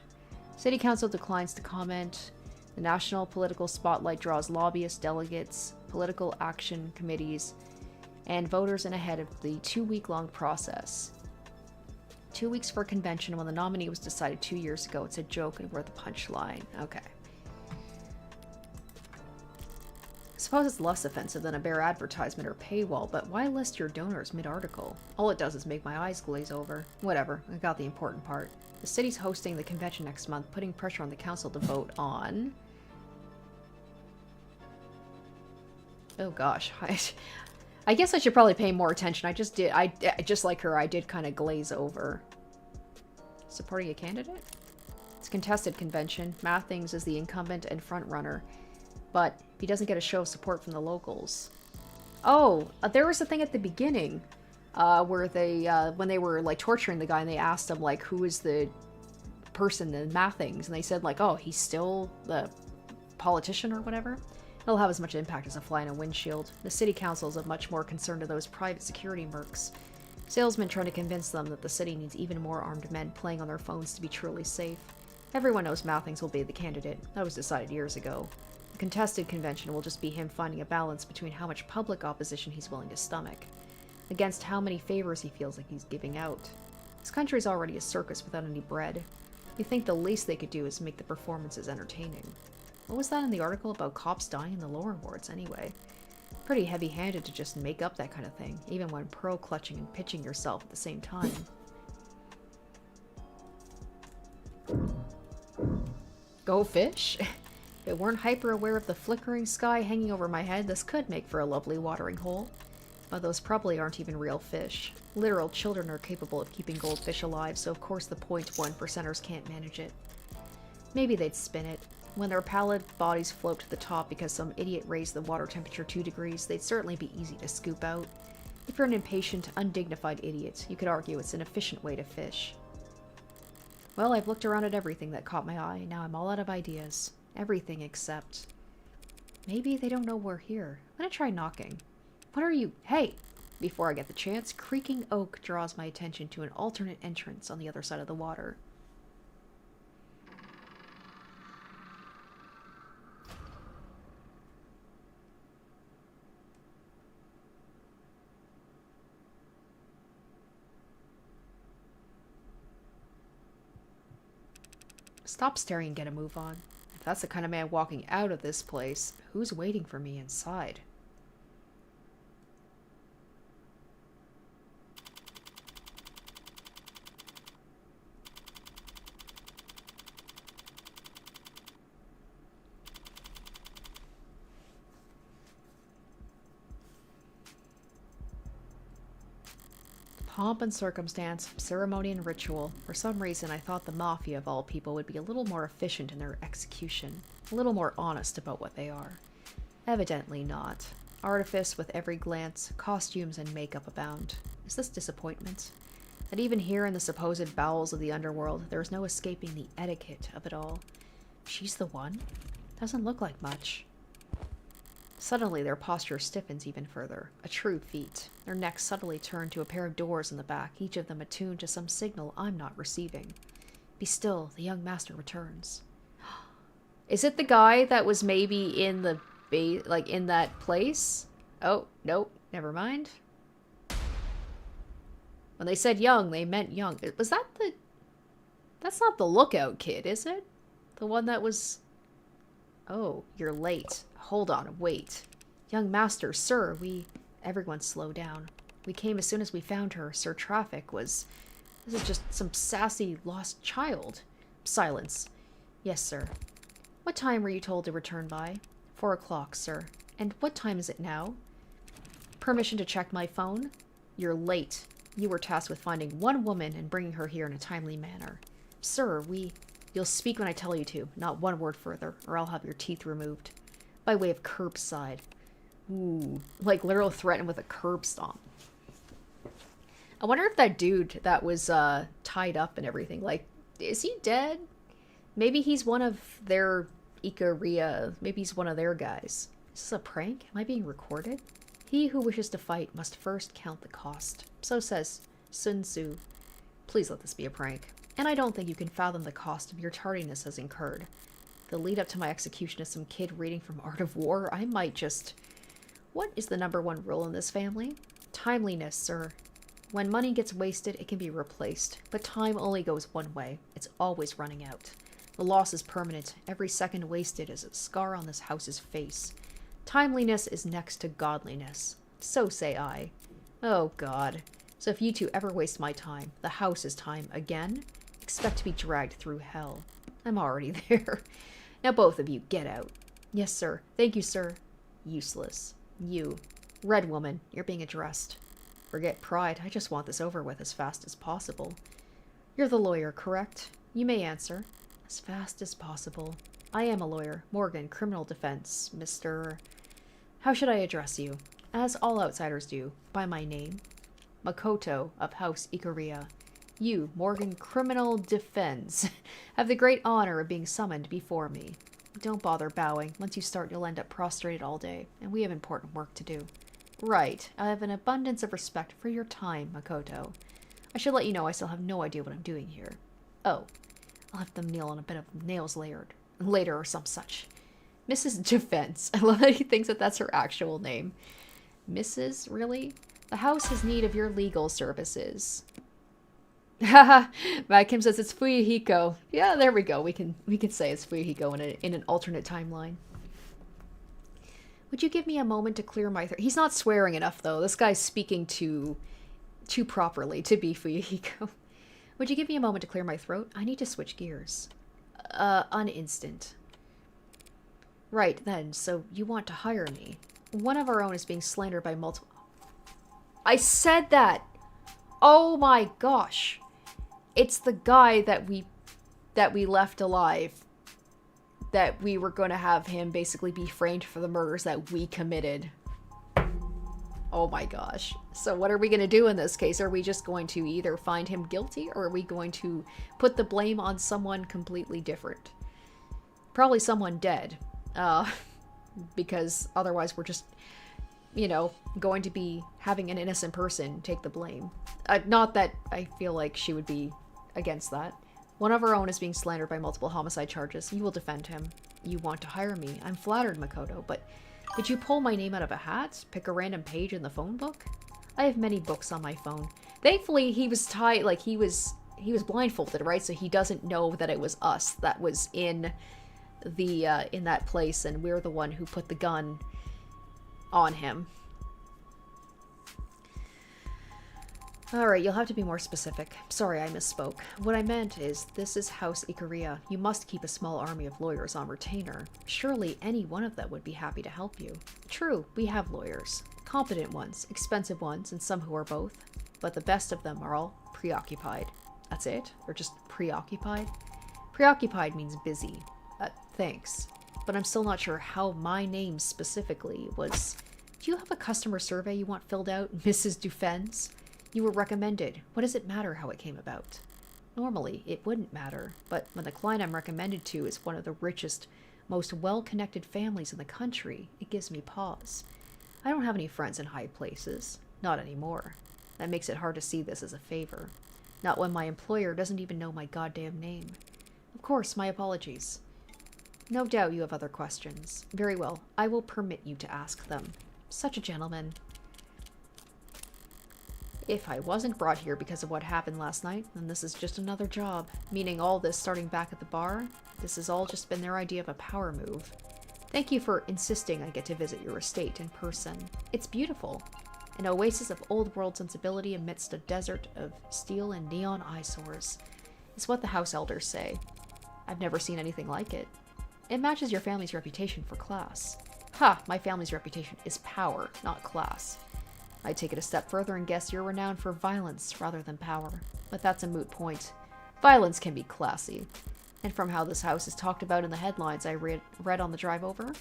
City Council declines to comment. The National Political Spotlight draws lobbyists, delegates, political action committees, and voters in ahead of the 2-week-long process. 2 weeks for a convention when the nominee was decided 2 years ago. It's a joke and we're the punchline. Okay. I suppose it's less offensive than a bare advertisement or paywall, but why list your donors mid-article? All it does is make my eyes glaze over. Whatever, I got the important part. The city's hosting the convention next month, putting pressure on the council to vote on... Oh gosh, I guess I should probably pay more attention. Just like her, I did kind of glaze over. Supporting a candidate? It's a contested convention. Mathings is the incumbent and front-runner. But he doesn't get a show of support from the locals. Oh, there was a thing at the beginning where they, when they were like torturing the guy and they asked him like, who is the person in Mathings? And they said like, oh, he's still the politician or whatever. It'll have as much impact as a fly in a windshield. The city council is much more concerned to those private security mercs. Salesmen trying to convince them that the city needs even more armed men playing on their phones to be truly safe. Everyone knows Mathings will be the candidate. That was decided years ago. The contested convention will just be him finding a balance between how much public opposition he's willing to stomach, against how many favors he feels like he's giving out. This country's already a circus without any bread. You think the least they could do is make the performances entertaining. What was that in the article about cops dying in the lower wards, anyway? Pretty heavy-handed to just make up that kind of thing, even when pearl-clutching and pitching yourself at the same time. Go fish? If it weren't hyper-aware of the flickering sky hanging over my head, this could make for a lovely watering hole. But those probably aren't even real fish. Literal children are capable of keeping goldfish alive, so of course the 0.1%ers can't manage it. Maybe they'd spin it. When their pallid bodies float to the top because some idiot raised the water temperature 2 degrees, they'd certainly be easy to scoop out. If you're an impatient, undignified idiot, you could argue it's an efficient way to fish. Well, I've looked around at everything that caught my eye. Now I'm all out of ideas. Everything except... Maybe they don't know we're here. I'm gonna try knocking. What are you? Hey! Before I get the chance, creaking oak draws my attention to an alternate entrance on the other side of the water. Stop staring and get a move on. If that's the kind of man walking out of this place, who's waiting for me inside? Pomp and circumstance, ceremony and ritual. For some reason, I thought the Mafia, of all people, would be a little more efficient in their execution, a little more honest about what they are. Evidently not. Artifice with every glance, costumes and makeup abound. Is this disappointment? That even here in the supposed bowels of the underworld, there is no escaping the etiquette of it all. She's the one? Doesn't look like much. Suddenly, their posture stiffens even further. A true feat. Their necks suddenly turn to a pair of doors in the back, each of them attuned to some signal I'm not receiving. Be still, the young master returns. Is it the guy that was maybe in the in that place? Oh, nope, never mind. When they said young, they meant young. Was that the... That's not the Lookout kid, is it? The one that was... Oh, you're late. Hold on, wait. Young master, sir, Everyone slow down. We came as soon as we found her. Sir Traffic was... This is just some sassy lost child. Silence. Yes, sir. What time were you told to return by? 4 o'clock, sir. And what time is it now? Permission to check my phone? You're late. You were tasked with finding one woman and bringing her here in a timely manner. Sir, You'll speak when I tell you to, not one word further, or I'll have your teeth removed. By way of curbside. Ooh, like literal threatened with a curb stomp. I wonder if that dude that was tied up and everything, like, is he dead? Maybe he's one of their Ikaria. Maybe he's one of their guys. Is this a prank? Am I being recorded? He who wishes to fight must first count the cost. So says Sun Tzu. Please let this be a prank. And I don't think you can fathom the cost of your tardiness has incurred. The lead up to my execution is some kid reading from Art of War. I might just... What is the #1 rule in this family? Timeliness, sir. When money gets wasted, it can be replaced. But time only goes one way. It's always running out. The loss is permanent. Every second wasted is a scar on this house's face. Timeliness is next to godliness. So say I. Oh, God. So if you two ever waste my time, the house's time again, expect to be dragged through hell. I'm already there. Now both of you, get out. Yes, sir. Thank you, sir. Useless. You. Red woman, you're being addressed. Forget pride. I just want this over with as fast as possible. You're the lawyer, correct? You may answer. As fast as possible. I am a lawyer. Morgan, criminal defense. Mr. How should I address you? As all outsiders do. By my name. Makoto of House Ikaria. You, Morgan, criminal defense, have the great honor of being summoned before me. Don't bother bowing. Once you start, you'll end up prostrated all day, and we have important work to do. Right. I have an abundance of respect for your time, Makoto. I should let you know I still have no idea what I'm doing here. Oh. I'll have them kneel on a bit of nails later or some such. Mrs. Defense. I love that he thinks that that's her actual name. Mrs. Really? The house has need of your legal services. Haha, Kim says it's Fuyuhiko. Yeah, there we go. We can say it's Fuyuhiko in an alternate timeline. Would you give me a moment to clear my throat? He's not swearing enough though. This guy's speaking too properly to be Fuyuhiko. Would you give me a moment to clear my throat? I need to switch gears. An instant. Right then, so you want to hire me. One of our own is being slandered by multiple... I said that! Oh my gosh. It's the guy that we left alive. That we were going to have him basically be framed for the murders that we committed. Oh my gosh. So what are we going to do in this case? Are we just going to either find him guilty or are we going to put the blame on someone completely different? Probably someone dead. Because otherwise we're just, you know, going to be having an innocent person take the blame. Not that I feel like she would be against that. One of our own is being slandered by multiple homicide charges. You will defend him. You want to hire me. I'm flattered, Makoto, but did you pull my name out of a hat? Pick a random page in the phone book? I have many books on my phone. Thankfully, he was tied, like, he was blindfolded, right? So he doesn't know that it was us that was in that place, and we're the one who put the gun on him. Alright, you'll have to be more specific. Sorry, I misspoke. What I meant is, this is House Ikaria. You must keep a small army of lawyers on retainer. Surely any one of them would be happy to help you. True, we have lawyers. Competent ones, expensive ones, and some who are both. But the best of them are all preoccupied. That's it? Or just preoccupied? Preoccupied means busy. Thanks. But I'm still not sure how my name specifically was... Do you have a customer survey you want filled out, Mrs. Dufenz? You were recommended. What does it matter how it came about? Normally, it wouldn't matter, but when the client I'm recommended to is one of the richest, most well-connected families in the country, it gives me pause. I don't have any friends in high places. Not anymore. That makes it hard to see this as a favor. Not when my employer doesn't even know my goddamn name. Of course, my apologies. No doubt you have other questions. Very well, I will permit you to ask them. Such a gentleman. If I wasn't brought here because of what happened last night, then this is just another job. Meaning all this starting back at the bar, this has all just been their idea of a power move. Thank you for insisting I get to visit your estate in person. It's beautiful. An oasis of old world sensibility amidst a desert of steel and neon eyesores. Is what the house elders say. I've never seen anything like it. It matches your family's reputation for class. Ha! My family's reputation is power, not class. I'd take it a step further and guess you're renowned for violence rather than power. But that's a moot point. Violence can be classy. And from how this house is talked about in the headlines I read on the drive over,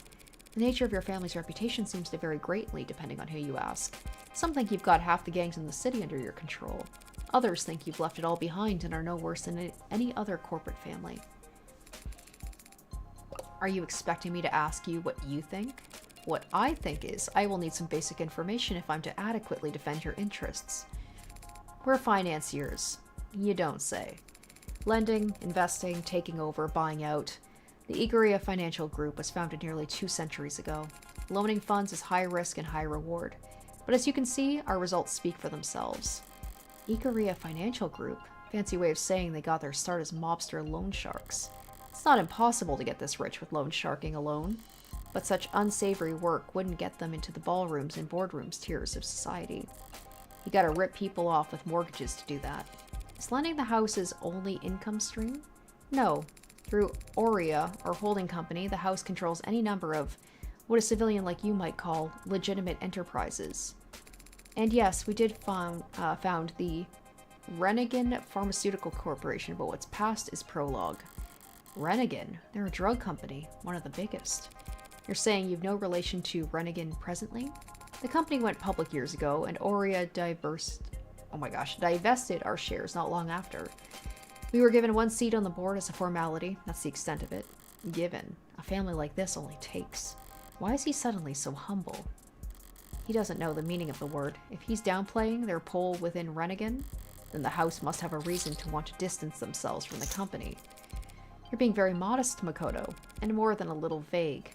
the nature of your family's reputation seems to vary greatly depending on who you ask. Some think you've got half the gangs in the city under your control. Others think you've left it all behind and are no worse than any other corporate family. Are you expecting me to ask you what you think? What I think is, I will need some basic information if I'm to adequately defend your interests. We're financiers. You don't say. Lending, investing, taking over, buying out. The Ikaria Financial Group was founded nearly 2 centuries ago. Loaning funds is high risk and high reward. But as you can see, our results speak for themselves. Ikaria Financial Group? Fancy way of saying they got their start as mobster loan sharks. It's not impossible to get this rich with loan sharking alone. But such unsavory work wouldn't get them into the ballrooms and boardrooms tiers of society. You gotta rip people off with mortgages to do that. Is lending the house's only income stream? No. Through Aurea, our holding company, the house controls any number of what a civilian like you might call legitimate enterprises. And yes, we did found the Renegan Pharmaceutical Corporation, but what's past is prologue. Renegan? They're a drug company, one of the biggest. You're saying you've no relation to Renegan presently? The company went public years ago, and Aurea divested our shares not long after. We were given 1 seat on the board as a formality. That's the extent of it. Given. A family like this only takes. Why is he suddenly so humble? He doesn't know the meaning of the word. If he's downplaying their pull within Renegan, then the house must have a reason to want to distance themselves from the company. You're being very modest, Makoto, and more than a little vague.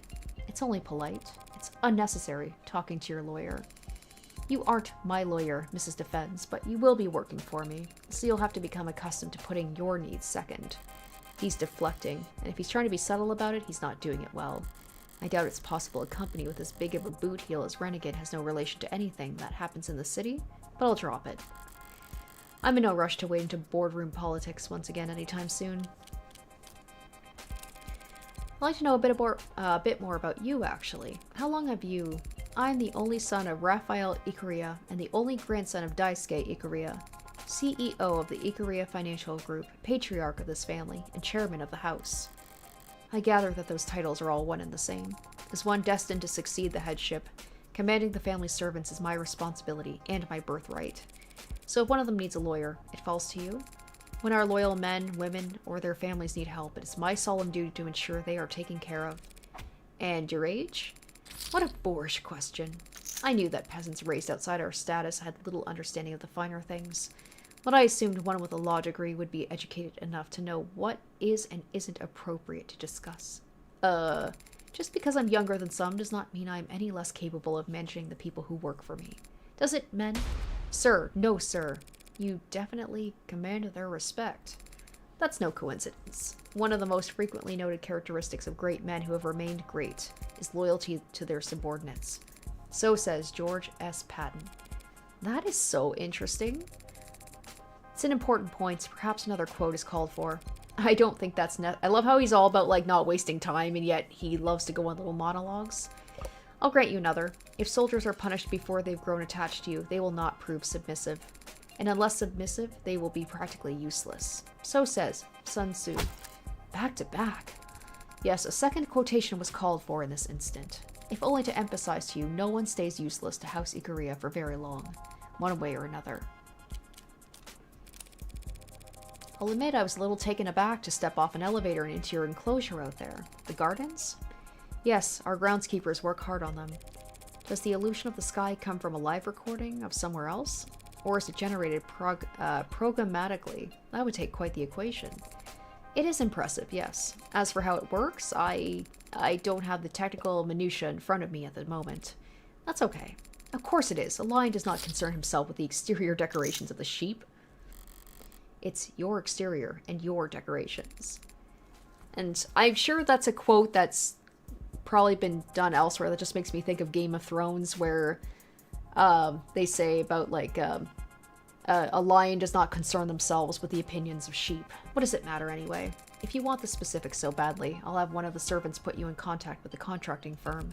It's only polite. It's unnecessary talking to your lawyer. You aren't my lawyer, Mrs. Defense, but you will be working for me, so you'll have to become accustomed to putting your needs second. He's deflecting, and if he's trying to be subtle about it, he's not doing it well. I doubt it's possible a company with as big of a boot heel as Renegade has no relation to anything that happens in the city, but I'll drop it. I'm in no rush to wade into boardroom politics once again anytime soon. I'd like to know a bit more about you, actually. How long have you... I'm the only son of Raphael Ikaria and the only grandson of Daisuke Ikaria, CEO of the Ikaria Financial Group, patriarch of this family, and chairman of the house. I gather that those titles are all one and the same. As one destined to succeed the headship, commanding the family's servants is my responsibility and my birthright. So if one of them needs a lawyer, it falls to you? When our loyal men, women, or their families need help, it is my solemn duty to ensure they are taken care of. And your age? What a boorish question. I knew that peasants raised outside our status had little understanding of the finer things, but I assumed one with a law degree would be educated enough to know what is and isn't appropriate to discuss. Just because I'm younger than some does not mean I'm any less capable of managing the people who work for me. Does it, men? Sir, no sir. You definitely command their respect. That's no coincidence. One of the most frequently noted characteristics of great men who have remained great is loyalty to their subordinates. So says George S. Patton. That is so interesting. It's an important point. Perhaps another quote is called for. I don't think that's I love how he's all about, like, not wasting time, and yet he loves to go on little monologues. I'll grant you another. If soldiers are punished before they've grown attached to you, they will not prove submissive. And unless submissive, they will be practically useless. So says Sun Tzu. Back to back. Yes, a second quotation was called for in this instant. If only to emphasize to you, no one stays useless to House Ikaria for very long, one way or another. I'll admit I was a little taken aback to step off an elevator and into your enclosure out there. The gardens? Yes, our groundskeepers work hard on them. Does the illusion of the sky come from a live recording of somewhere else? Or is it generated programmatically? That would take quite the equation. It is impressive, yes. As for how it works, I don't have the technical minutiae in front of me at the moment. That's okay. Of course it is. A lion does not concern himself with the exterior decorations of the sheep. It's your exterior and your decorations. And I'm sure that's a quote that's probably been done elsewhere. That just makes me think of Game of Thrones, where they say about, like, a lion does not concern themselves with the opinions of sheep. What does it matter anyway? If you want the specifics so badly, I'll have one of the servants put you in contact with the contracting firm.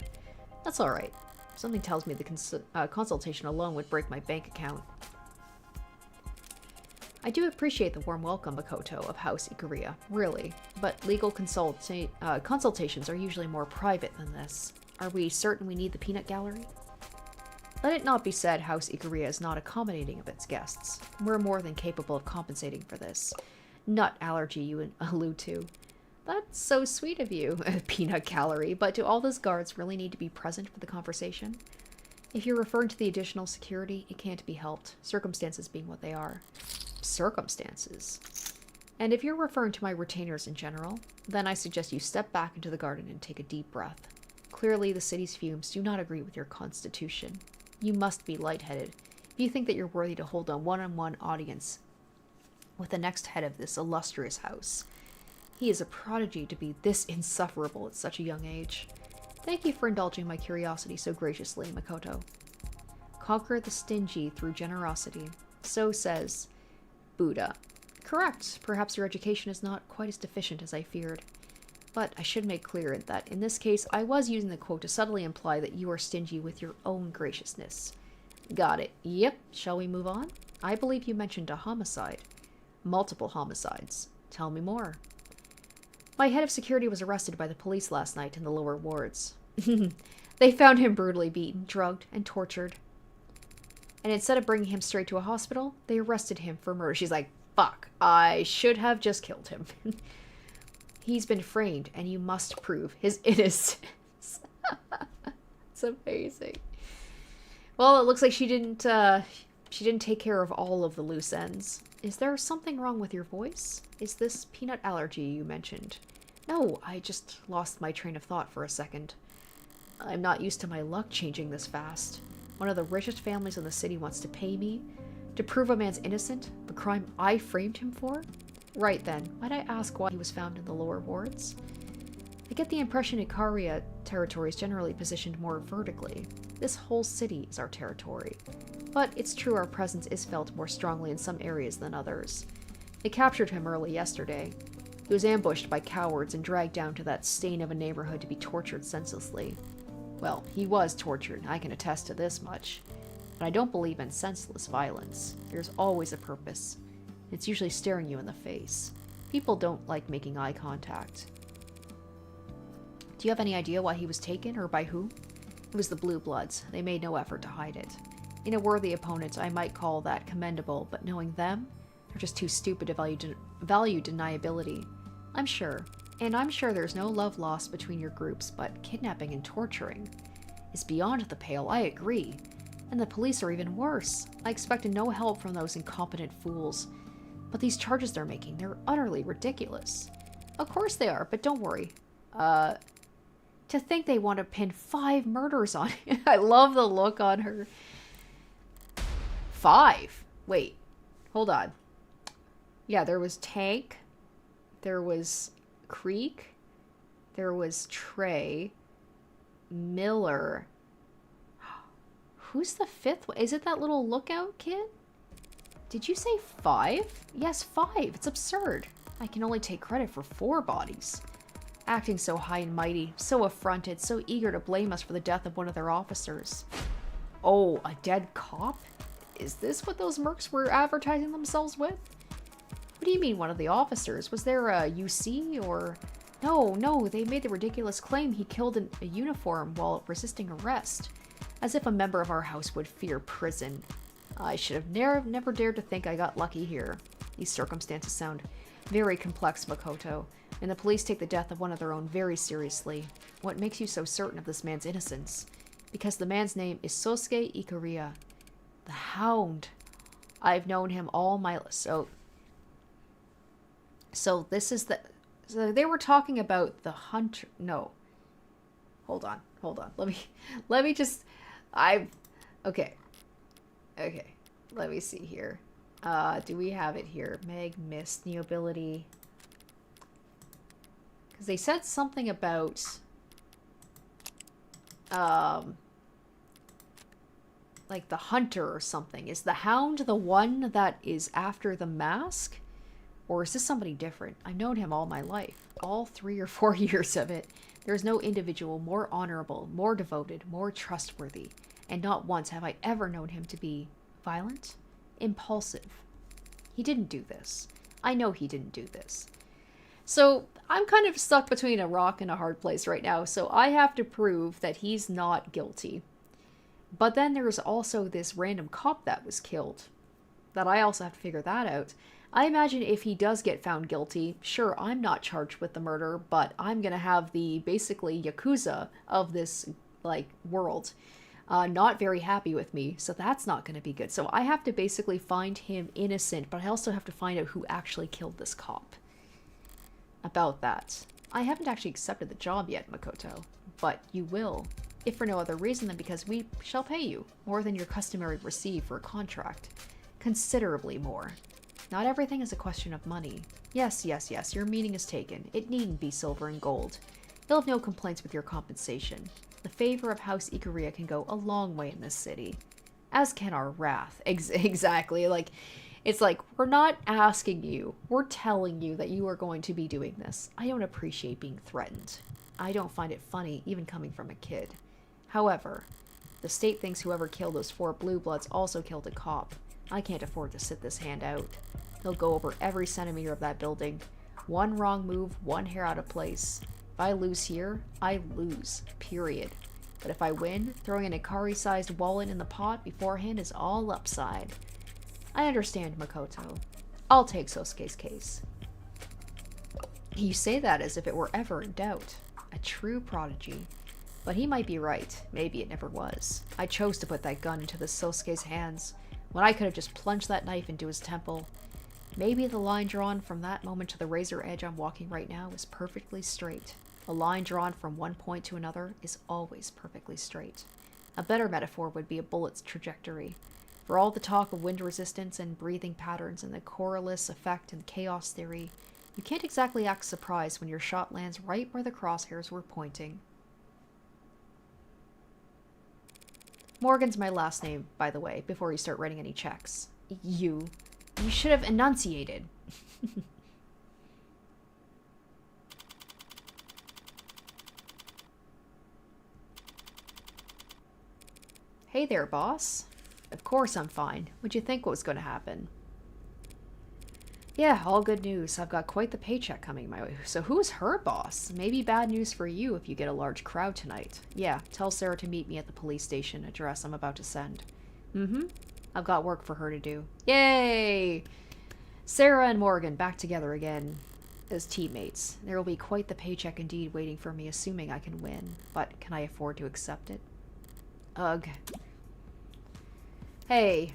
That's alright. Something tells me the consultation alone would break my bank account. I do appreciate the warm welcome, Makoto, of House Ikaria, really, but legal consultations are usually more private than this. Are we certain we need the peanut gallery? Let it not be said House Ikaria is not accommodating of its guests. We're more than capable of compensating for this nut allergy you allude to. That's so sweet of you, peanut gallery, but do all those guards really need to be present for the conversation? If you're referring to the additional security, it can't be helped, circumstances being what they are. Circumstances? And if you're referring to my retainers in general, then I suggest you step back into the garden and take a deep breath. Clearly, the city's fumes do not agree with your constitution. You must be lightheaded if you think that you're worthy to hold a one-on-one audience with the next head of this illustrious house. He is a prodigy to be this insufferable at such a young age. Thank you for indulging my curiosity so graciously, Makoto. Conquer the stingy through generosity. So says Buddha. Correct. Perhaps your education is not quite as deficient as I feared. But I should make clear that in this case, I was using the quote to subtly imply that you are stingy with your own graciousness. Got it. Yep. Shall we move on? I believe you mentioned a homicide. Multiple homicides. Tell me more. My head of security was arrested by the police last night in the lower wards. They found him brutally beaten, drugged, and tortured. And instead of bringing him straight to a hospital, they arrested him for murder. She's like, fuck, I should have just killed him. He's been framed, and you must prove his innocence. It's amazing. Well, it looks like she didn't take care of all of the loose ends. Is there something wrong with your voice? Is this peanut allergy you mentioned? No, I just lost my train of thought for a second. I'm not used to my luck changing this fast. One of the richest families in the city wants to pay me to prove a man's innocent, the crime I framed him for? Right then, might I ask why he was found in the lower wards? I get the impression Ikaria territory is generally positioned more vertically. This whole city is our territory. But it's true our presence is felt more strongly in some areas than others. They captured him early yesterday. He was ambushed by cowards and dragged down to that stain of a neighborhood to be tortured senselessly. Well, he was tortured, I can attest to this much. But I don't believe in senseless violence. There's always a purpose. It's usually staring you in the face. People don't like making eye contact. Do you have any idea why he was taken, or by who? It was the Blue Bloods. They made no effort to hide it. In a worthy opponent, I might call that commendable, but knowing them, they're just too stupid to value deniability. I'm sure. And I'm sure there's no love lost between your groups, but kidnapping and torturing is beyond the pale, I agree. And the police are even worse. I expected no help from those incompetent fools. But these charges they're making, they're utterly ridiculous. Of course they are, but don't worry. To think they want to pin 5 murders on it. I love the look on her. 5? Wait. Hold on. Yeah, there was Tank. There was Creek. There was Trey. Miller. Who's the 5th one? Is it that little lookout kid? Did you say 5? Yes, 5. It's absurd. I can only take credit for 4 bodies. Acting so high and mighty, so affronted, so eager to blame us for the death of one of their officers. Oh, a dead cop? Is this what those mercs were advertising themselves with? What do you mean one of the officers? Was there a UC or... No, they made the ridiculous claim he killed a uniform while resisting arrest. As if a member of our house would fear prison. I should have never dared to think I got lucky here. These circumstances sound very complex, Makoto, and the police take the death of one of their own very seriously. What makes you so certain of this man's innocence? Because the man's name is Sosuke Ikaria. The Hound. I've known him all my... So this is the... So they were talking about the hunter... No. Hold on. Let me just... Okay. Okay. Let me see here. Do we have it here? Meg, Mist, Neobility. Because they said something about... like the hunter or something. Is the hound the one that is after the mask? Or is this somebody different? I've known him all my life. All 3 or 4 years of it. There is no individual more honorable, more devoted, more trustworthy. And not once have I ever known him to be violent, impulsive. He didn't do this. I know he didn't do this. So I'm kind of stuck between a rock and a hard place right now. So I have to prove that he's not guilty. But then there's also this random cop that was killed. That I also have to figure that out. I imagine if he does get found guilty, sure, I'm not charged with the murder, but I'm gonna have the, basically, Yakuza of this, like, world not very happy with me, so that's not gonna be good. So I have to basically find him innocent, but I also have to find out who actually killed this cop. About that. I haven't actually accepted the job yet, Makoto, but you will. If for no other reason than because we shall pay you more than your customary receive for a contract. Considerably more. Not everything is a question of money. Yes, yes, yes, your meaning is taken. It needn't be silver and gold. You'll have no complaints with your compensation. The favor of House Ikaria can go a long way in this city. As can our wrath. Exactly. Like, it's like, we're not asking you. We're telling you that you are going to be doing this. I don't appreciate being threatened. I don't find it funny, even coming from a kid. However, the state thinks whoever killed those 4 blue bloods also killed a cop. I can't afford to sit this hand out. He'll go over every centimeter of that building. One wrong move, one hair out of place. If I lose here, I lose. Period. But if I win, throwing an Ikari-sized wallet in the pot beforehand is all upside. I understand, Makoto. I'll take Sosuke's case. You say that as if it were ever in doubt. A true prodigy. But he might be right. Maybe it never was. I chose to put that gun into this Sosuke's hands, when I could have just plunged that knife into his temple. Maybe the line drawn from that moment to the razor edge I'm walking right now is perfectly straight. A line drawn from one point to another is always perfectly straight. A better metaphor would be a bullet's trajectory. For all the talk of wind resistance and breathing patterns and the Coriolis effect and chaos theory, you can't exactly act surprised when your shot lands right where the crosshairs were pointing. Morgan's my last name, by the way, before you start writing any checks. You should have enunciated. Hey there, boss. Of course I'm fine. What'd you think was going to happen? Yeah, all good news. I've got quite the paycheck coming my way. So who's her boss? Maybe bad news for you if you get a large crowd tonight. Yeah, tell Sarah to meet me at the police station address I'm about to send. I've got work for her to do. Yay! Sarah and Morgan back together again as teammates. There will be quite the paycheck indeed waiting for me, assuming I can win. But can I afford to accept it? Ugh. Hey.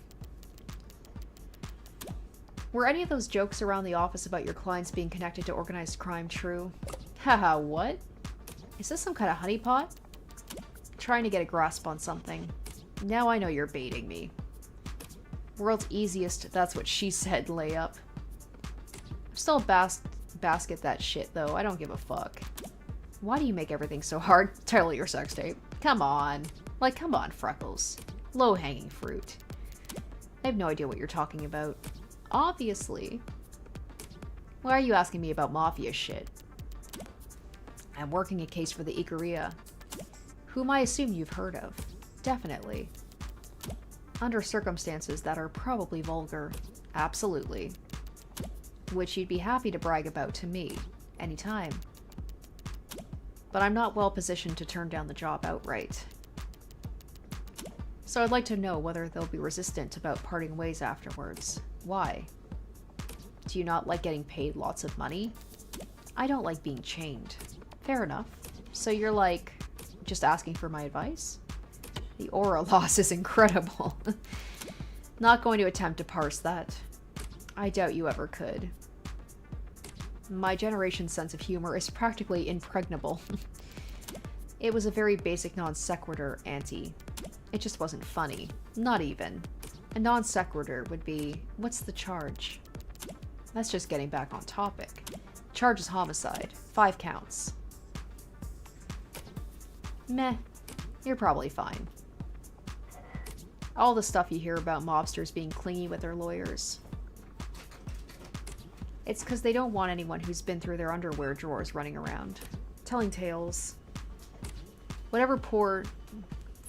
Were any of those jokes around the office about your clients being connected to organized crime true? Haha, what? Is this some kind of honeypot? Trying to get a grasp on something. Now I know you're baiting me. World's easiest, that's what she said, layup. Still basket that shit, though. I don't give a fuck. Why do you make everything so hard? Tell your sex tape. Come on. Like, come on, Freckles. Low-hanging fruit. I have no idea what you're talking about. Obviously. Why are you asking me about mafia shit? I'm working a case for the Ikaria, whom I assume you've heard of. Definitely. Under circumstances that are probably vulgar. Absolutely. Which you'd be happy to brag about to me. Anytime. But I'm not well positioned to turn down the job outright. So I'd like to know whether they'll be resistant about parting ways afterwards. Why? Do you not like getting paid lots of money? I don't like being chained. Fair enough. So you're like, just asking for my advice? The aura loss is incredible. Not going to attempt to parse that. I doubt you ever could. My generation's sense of humor is practically impregnable. It was a very basic non sequitur, Auntie. It just wasn't funny. Not even. A non sequitur would be, what's the charge? That's just getting back on topic. Charge is homicide. 5 counts. Meh. You're probably fine. All the stuff you hear about mobsters being clingy with their lawyers. It's because they don't want anyone who's been through their underwear drawers running around, telling tales. Whatever poor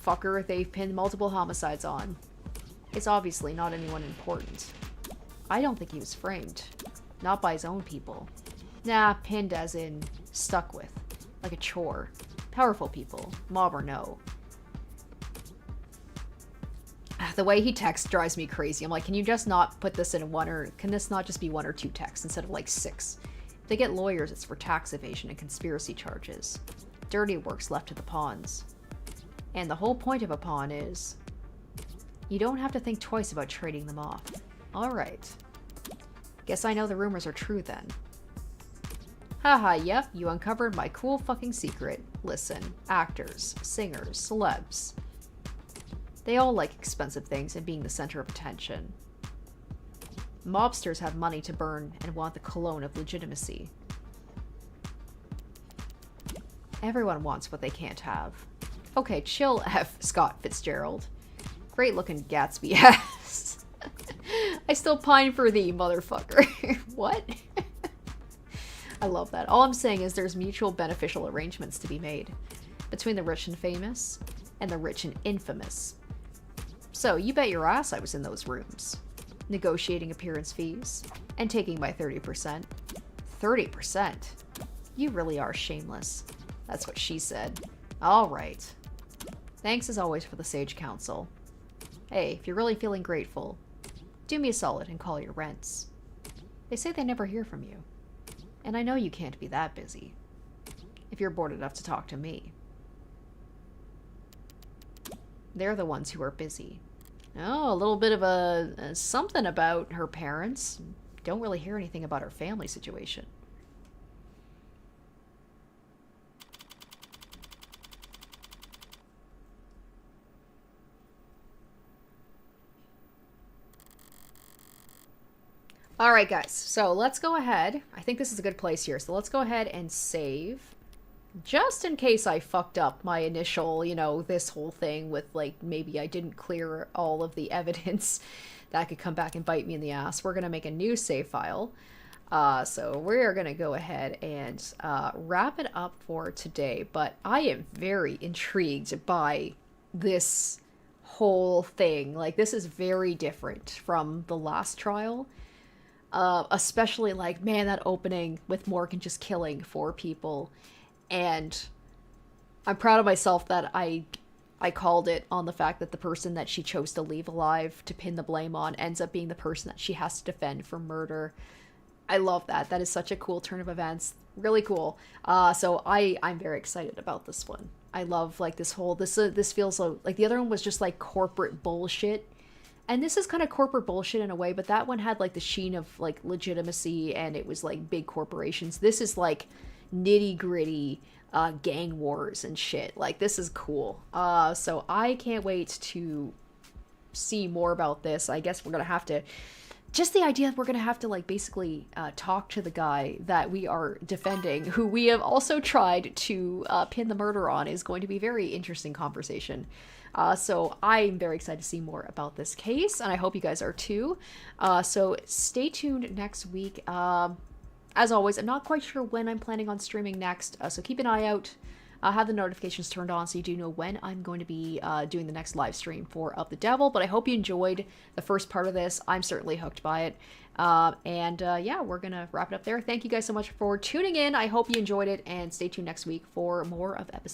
fucker they've pinned multiple homicides on, it's obviously not anyone important. I don't think he was framed. Not by his own people. Nah, pinned as in stuck with. Like a chore. Powerful people, mob or no. The way he texts drives me crazy. I'm like, can you just not put this in one, or can this not just be 1 or 2 texts instead of like 6? If they get lawyers, it's for tax evasion and conspiracy charges. Dirty work's left to the pawns. And the whole point of a pawn is you don't have to think twice about trading them off. Alright. Guess I know the rumors are true then. Haha, yep, you uncovered my cool fucking secret. Listen, actors, singers, celebs. They all like expensive things and being the center of attention. Mobsters have money to burn and want the cologne of legitimacy. Everyone wants what they can't have. Okay, chill F, Scott Fitzgerald. Great looking Gatsby ass. I still pine for thee, motherfucker. What? I love that. All I'm saying is there's mutual beneficial arrangements to be made between the rich and famous and the rich and infamous. So you bet your ass I was in those rooms, negotiating appearance fees and taking my 30%. 30%? You really are shameless. That's what she said. All right. Thanks as always for the sage counsel. Hey, if you're really feeling grateful, do me a solid and call your rents. They say they never hear from you. And I know you can't be that busy. If you're bored enough to talk to me. They're the ones who are busy. Oh, a little bit of a something about her parents. Don't really hear anything about her family situation. Alright guys, so let's go ahead. I think this is a good place here. So let's go ahead and save. Just in case I fucked up my initial, you know, this whole thing with, like, maybe I didn't clear all of the evidence that could come back and bite me in the ass. We're going to make a new save file. So we're going to go ahead and wrap it up for today. But I am very intrigued by this whole thing. Like, this is very different from the last trial. Especially, like, man, that opening with Morgan just killing 4 people. And I'm proud of myself that I called it on the fact that the person that she chose to leave alive to pin the blame on ends up being the person that she has to defend for murder. I love that. That is such a cool turn of events. Really cool. So I'm very excited about this one. I love, like, this whole, this feels like the other one was just like corporate bullshit. And this is kind of corporate bullshit in a way, but that one had like the sheen of like legitimacy and it was like big corporations. This is like nitty gritty gang wars and shit. Like, this is cool. So I can't wait to see more about this. I guess we're gonna have to, just the idea that we're gonna have to, like, basically talk to the guy that we are defending, who we have also tried to pin the murder on, is going to be a very interesting conversation. So I'm very excited to see more about this case, and I hope you guys are too. So stay tuned next week. As always, I'm not quite sure when I'm planning on streaming next, so keep an eye out. Have the notifications turned on so you do know when I'm going to be doing the next live stream for Of the Devil. But I hope you enjoyed the first part of this. I'm certainly hooked by it. Yeah, we're going to wrap it up there. Thank you guys so much for tuning in. I hope you enjoyed it, and stay tuned next week for more of episode